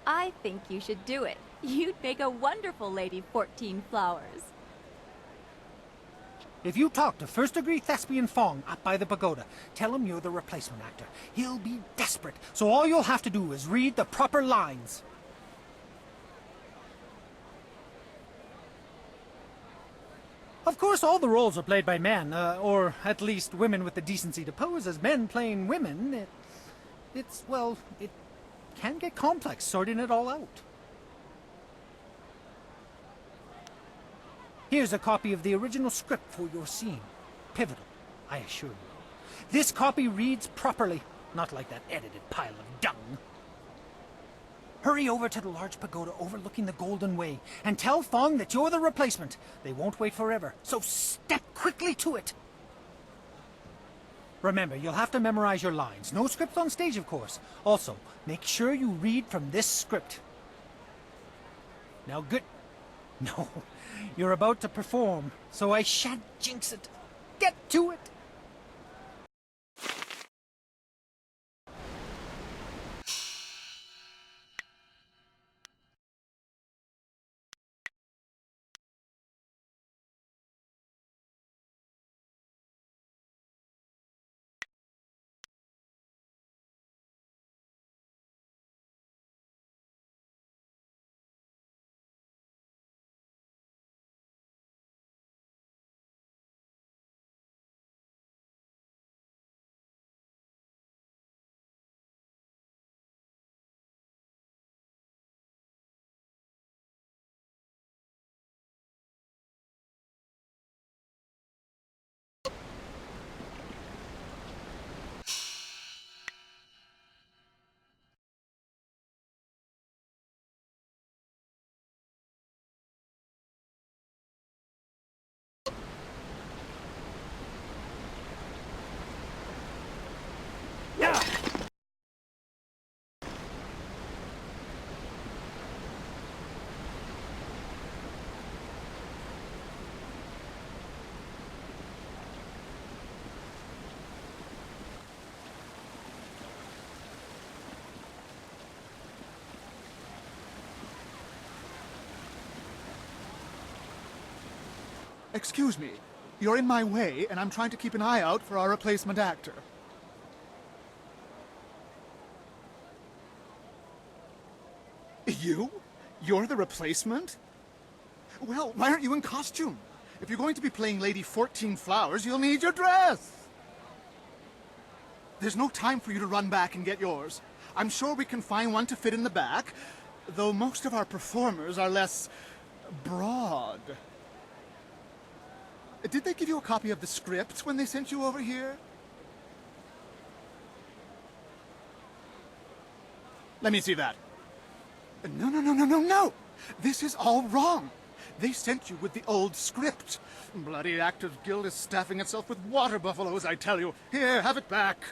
I think you should do it. You'd make a wonderful Lady 14 Flowers. If you talk to first-degree thespian Fong up by the pagoda, tell him you're the replacement actor. He'll be desperate, so all you'll have to do is read the proper lines. Of course, all the roles are played by men, or at least women with the decency to pose as men playing women. It can get complex sorting it all out. Here's a copy of the original script for your scene. Pivotal, I assure you. This copy reads properly, not like that edited pile of dung. Hurry over to the large pagoda overlooking the Golden Way and tell Fong that you're the replacement. They won't wait forever, so step quickly to it. Remember, you'll have to memorize your lines. No script on stage, of course. Also, make sure you read from this script. Now, good... No, you're about to perform, so I shan't jinx it. Get to it! Excuse me. You're in my way, and I'm trying to keep an eye out for our replacement actor. You? You're the replacement? Well, why aren't you in costume? If you're going to be playing Lady 14 Flowers, you'll need your dress! There's no time for you to run back and get yours. I'm sure we can find one to fit in the back, though most of our performers are less broad. Did they give you a copy of the script when they sent you over here? Let me see that. No! This is all wrong. They sent you with the old script. Bloody Actors Guild is staffing itself with water buffaloes, I tell you. Here, have it back.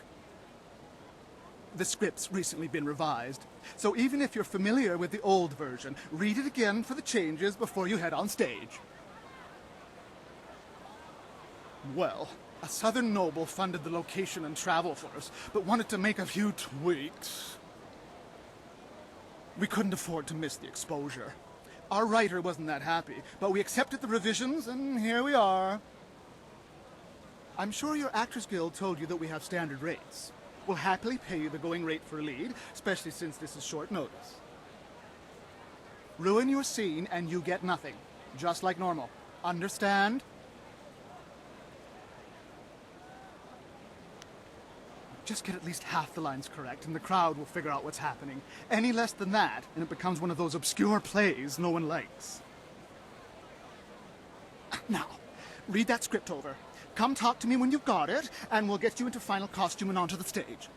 The script's recently been revised, so even if you're familiar with the old version, read it again for the changes before you head on stage. Well, a southern noble funded the location and travel for us, but wanted to make a few tweaks. We couldn't afford to miss the exposure. Our writer wasn't that happy, but we accepted the revisions, and here we are. I'm sure your Actors Guild told you that we have standard rates. We'll happily pay you the going rate for a lead, especially since this is short notice. Ruin your scene and you get nothing, just like normal. Understand? Just get at least half the lines correct and the crowd will figure out what's happening. Any less than that, and it becomes one of those obscure plays no one likes. Now, read that script over. Come talk to me when you've got it, and we'll get you into final costume and onto the stage.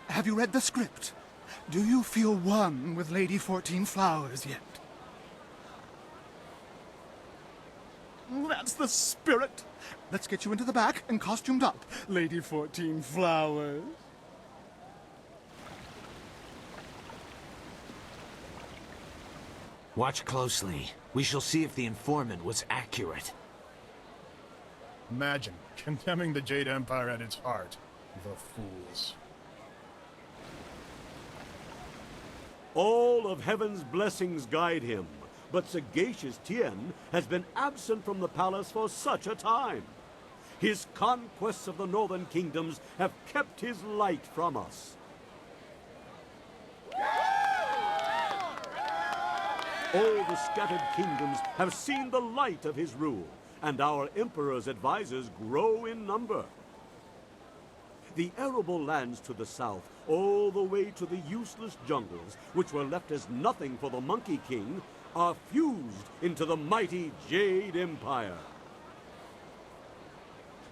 Have you read the script? Do you feel one with Lady 14 Flowers yet? That's the spirit! Let's get you into the back and costumed up, Lady 14 Flowers. Watch closely. We shall see if the informant was accurate. Imagine condemning the Jade Empire at its heart. The fools. All of heaven's blessings guide him, but sagacious Tien has been absent from the palace for such a time. His conquests of the northern kingdoms have kept his light from us. All the scattered kingdoms have seen the light of his rule, and our emperor's advisors grow in number. The arable lands to the south, all the way to the useless jungles, which were left as nothing for the Monkey King, are fused into the mighty Jade Empire.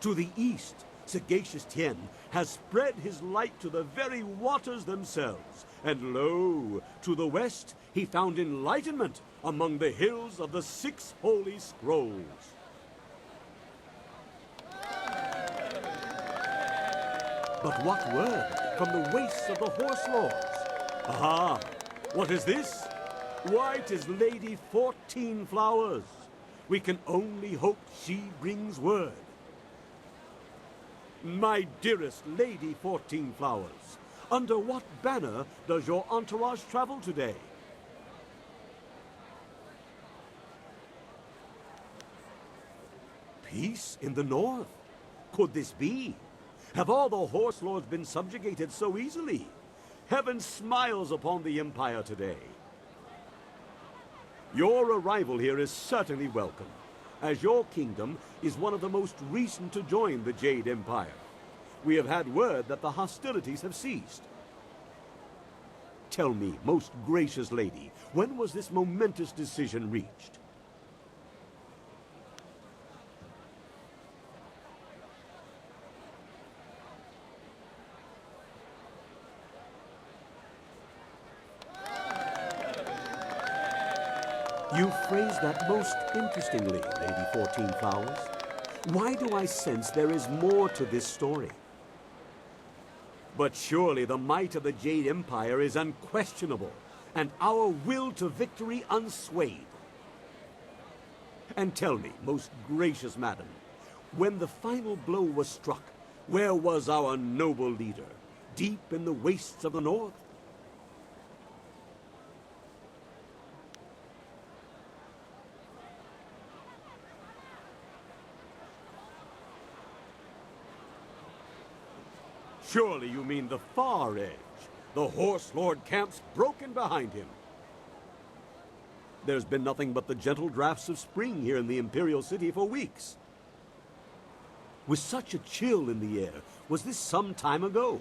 To the east, sagacious Tien has spread his light to the very waters themselves, and lo, to the west he found enlightenment among the hills of the 6 holy scrolls. But what word from the wastes of the Horse Lords? Aha! What is this? Why, 'tis Lady 14 Flowers. We can only hope she brings word. My dearest Lady 14 Flowers, under what banner does your entourage travel today? Peace in the north? Could this be? Have all the Horse Lords been subjugated so easily? Heaven smiles upon the Empire today. Your arrival here is certainly welcome, as your kingdom is one of the most recent to join the Jade Empire. We have had word that the hostilities have ceased. Tell me, most gracious lady, when was this momentous decision reached? You phrase that most interestingly, Lady 14 Flowers. Why do I sense there is more to this story? But surely the might of the Jade Empire is unquestionable, and our will to victory unswayed. And tell me, most gracious madam, when the final blow was struck, where was our noble leader? Deep in the wastes of the north? Surely you mean the far edge. The Horse Lord camps broken behind him. There's been nothing but the gentle drafts of spring here in the Imperial City for weeks. With such a chill in the air, was this some time ago?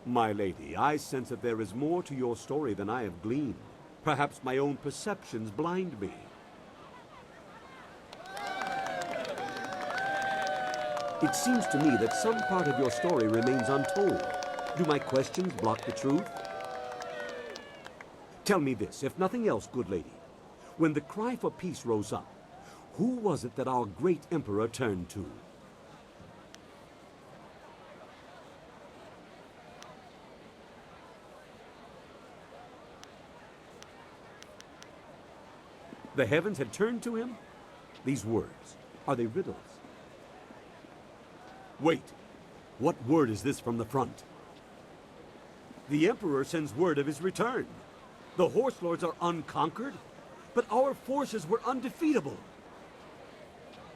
My lady, I sense that there is more to your story than I have gleaned. Perhaps my own perceptions blind me. It seems to me that some part of your story remains untold. Do my questions block the truth? Tell me this, if nothing else, good lady. When the cry for peace rose up, who was it that our great emperor turned to? The heavens had turned to him? These words, are they riddles? Wait, what word is this from the front? The Emperor sends word of his return. The Horse Lords are unconquered, but our forces were undefeatable.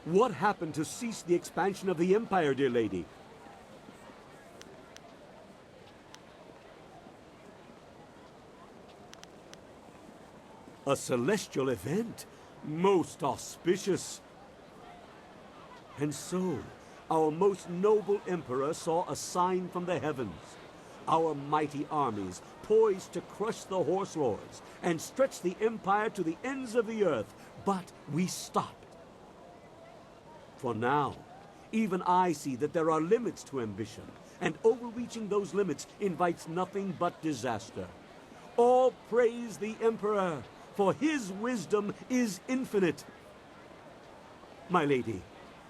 What happened to cease the expansion of the Empire, dear lady? A celestial event, most auspicious. And so, our most noble emperor saw a sign from the heavens. Our mighty armies poised to crush the Horse Lords and stretch the empire to the ends of the earth, but we stopped. For now, even I see that there are limits to ambition, and overreaching those limits invites nothing but disaster. All praise the emperor, for his wisdom is infinite. My lady,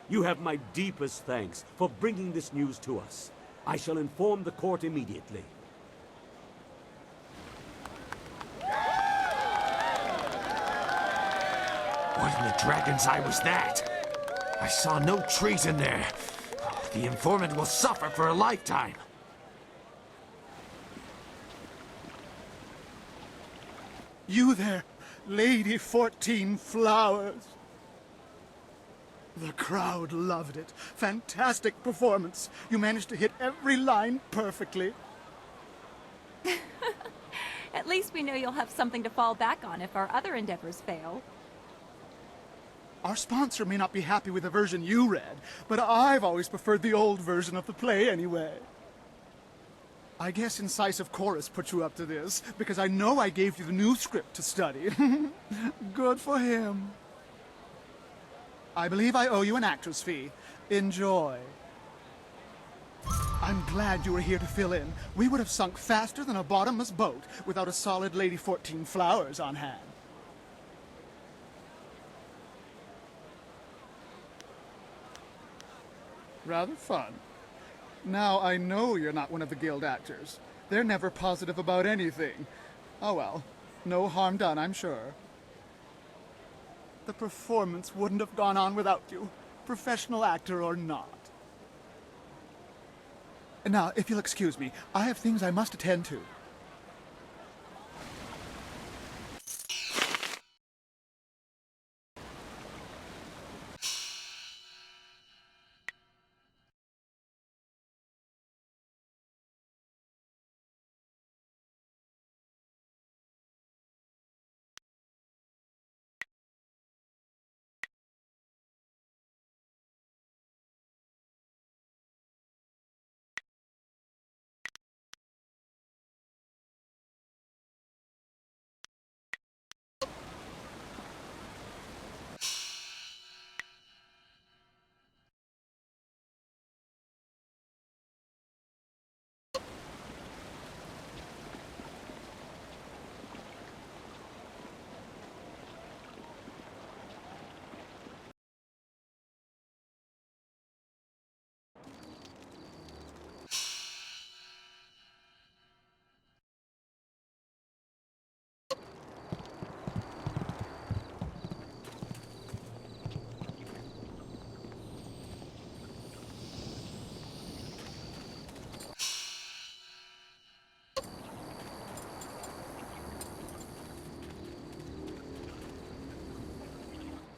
you have my deepest thanks for bringing this news to us. I shall inform the court immediately. What in the dragon's eye was that? I saw no treason there. The informant will suffer for a lifetime. You there, Lady 14 Flowers. The crowd loved it. Fantastic performance. You managed to hit every line perfectly. At least we know you'll have something to fall back on if our other endeavors fail. Our sponsor may not be happy with the version you read, but I've always preferred the old version of the play anyway. I guess Incisive Chorus put you up to this, because I know I gave you the new script to study. Good for him. I believe I owe you an actor's fee. Enjoy. I'm glad you were here to fill in. We would have sunk faster than a bottomless boat without a solid Lady 14 Flowers on hand. Rather fun. Now I know you're not one of the guild actors. They're never positive about anything. Oh well, no harm done, I'm sure. The performance wouldn't have gone on without you, professional actor or not. Now, if you'll excuse me, I have things I must attend to.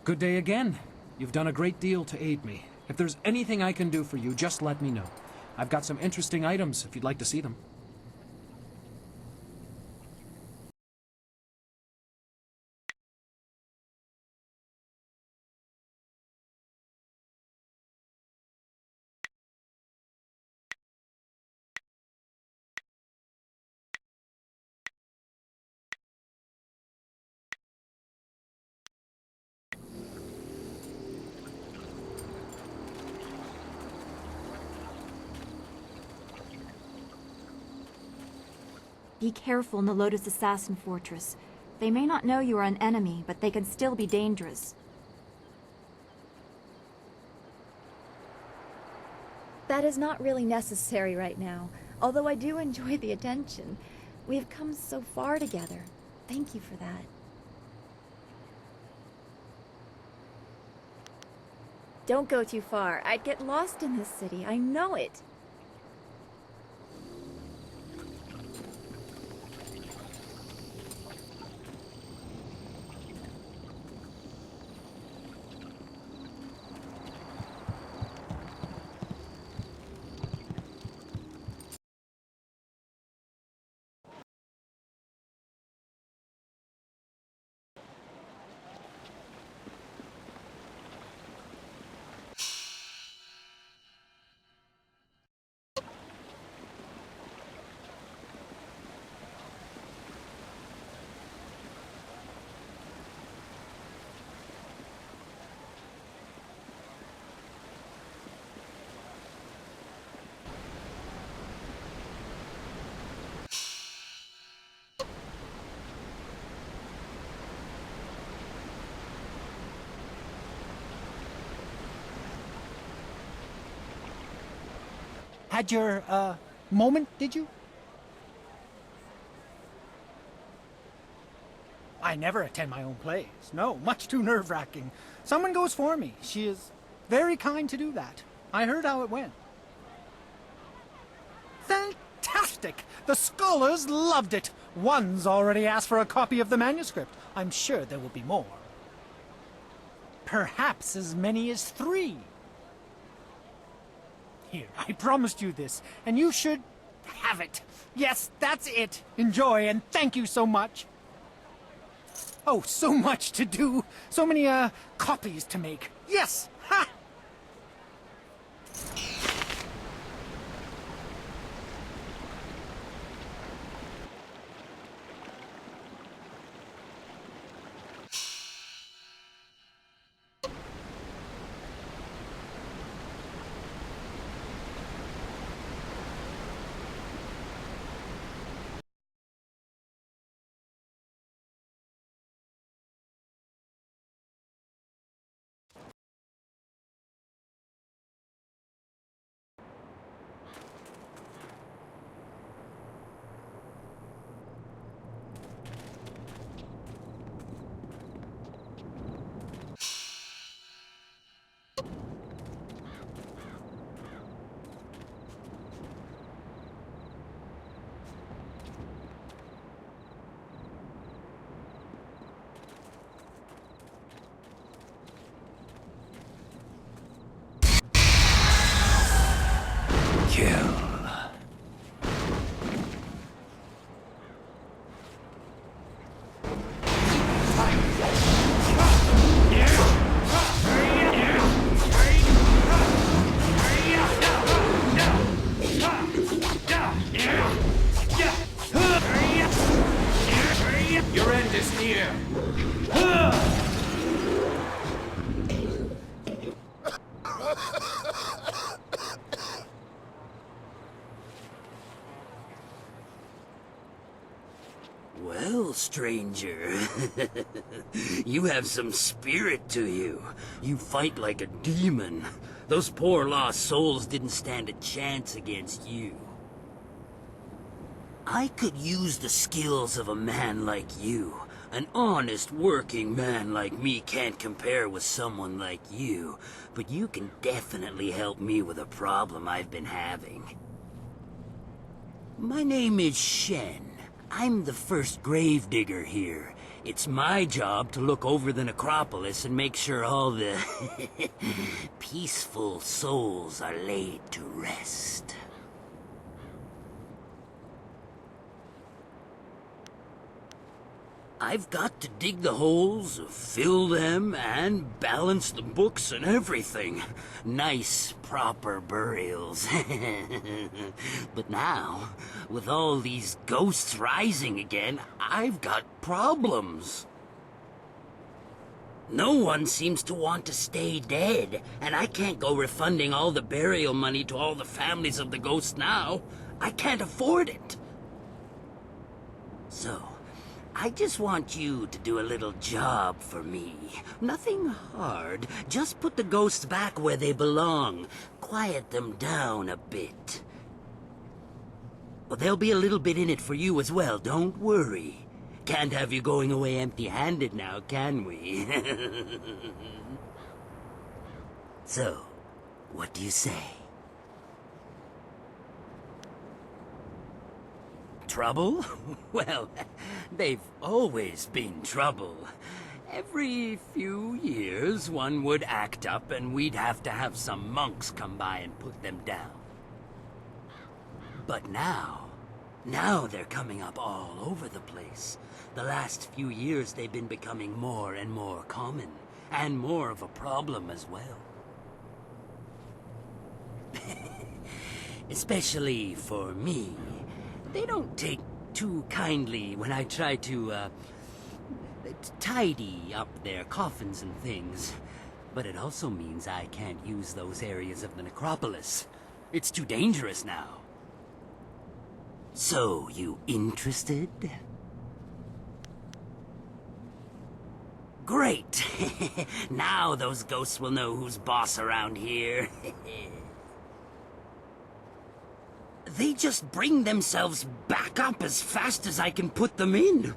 Good day again. You've done a great deal to aid me. If there's anything I can do for you, just let me know. I've got some interesting items if you'd like to see them. Be careful in the Lotus Assassin Fortress. They may not know you are an enemy, but they can still be dangerous. That is not really necessary right now, although I do enjoy the attention. We have come so far together. Thank you for that. Don't go too far. I'd get lost in this city. I know it. Had your, moment, did you? I never attend my own plays. No, much too nerve-wracking. Someone goes for me. She is very kind to do that. I heard how it went. Fantastic! The scholars loved it. One's already asked for a copy of the manuscript. I'm sure there will be more. Perhaps as many as 3. Here, I promised you this, and you should have it. Yes, that's it. Enjoy, and thank you so much. Oh, so much to do. So many, copies to make. Yes! Ha! Your end is near. Well, stranger, you have some spirit to you. You fight like a demon. Those poor lost souls didn't stand a chance against you. I could use the skills of a man like you. An honest working man like me can't compare with someone like you, but you can definitely help me with a problem I've been having. My name is Shen. I'm the first gravedigger here, It's my job to look over the necropolis and make sure all the peaceful souls are laid to rest. I've got to dig the holes, fill them, and balance the books and everything. Nice, proper burials. But now, with all these ghosts rising again, I've got problems. No one seems to want to stay dead, and I can't go refunding all the burial money to all the families of the ghosts now. I can't afford it. So, I just want you to do a little job for me. Nothing hard. Just put the ghosts back where they belong. Quiet them down a bit. Well, there'll be a little bit in it for you as well, don't worry. Can't have you going away empty-handed now, can we? So, what do you say? Trouble? Well, they've always been trouble. Every few years, one would act up and we'd have to have some monks come by and put them down. But now they're coming up all over the place. The last few years, they've been becoming more and more common, and more of a problem as well. Especially for me. They don't take too kindly when I try to, tidy up their coffins and things. But it also means I can't use those areas of the necropolis. It's too dangerous now. So, you interested? Great! Now those ghosts will know who's boss around here. They just bring themselves back up as fast as I can put them in.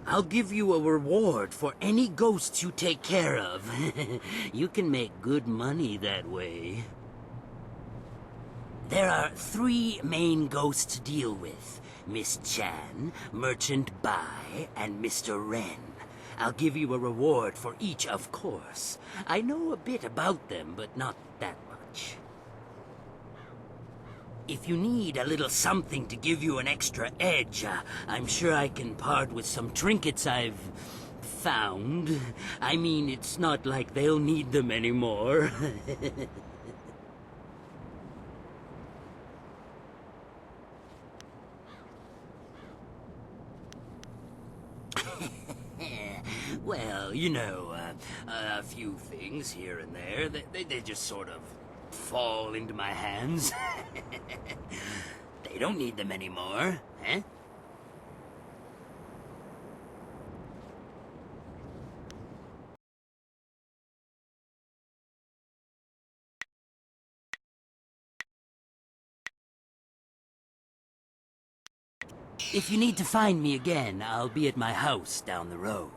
I'll give you a reward for any ghosts you take care of. You can make good money that way. There are 3 main ghosts to deal with. Miss Chan, Merchant Bai, and Mr. Ren. I'll give you a reward for each, of course. I know a bit about them, but not that much. If you need a little something to give you an extra edge, I'm sure I can part with some trinkets I've found. I mean, it's not like they'll need them anymore. Well, you know, a few things here and there, they just sort of fall into my hands. They don't need them anymore, eh? If you need to find me again, I'll be at my house down the road.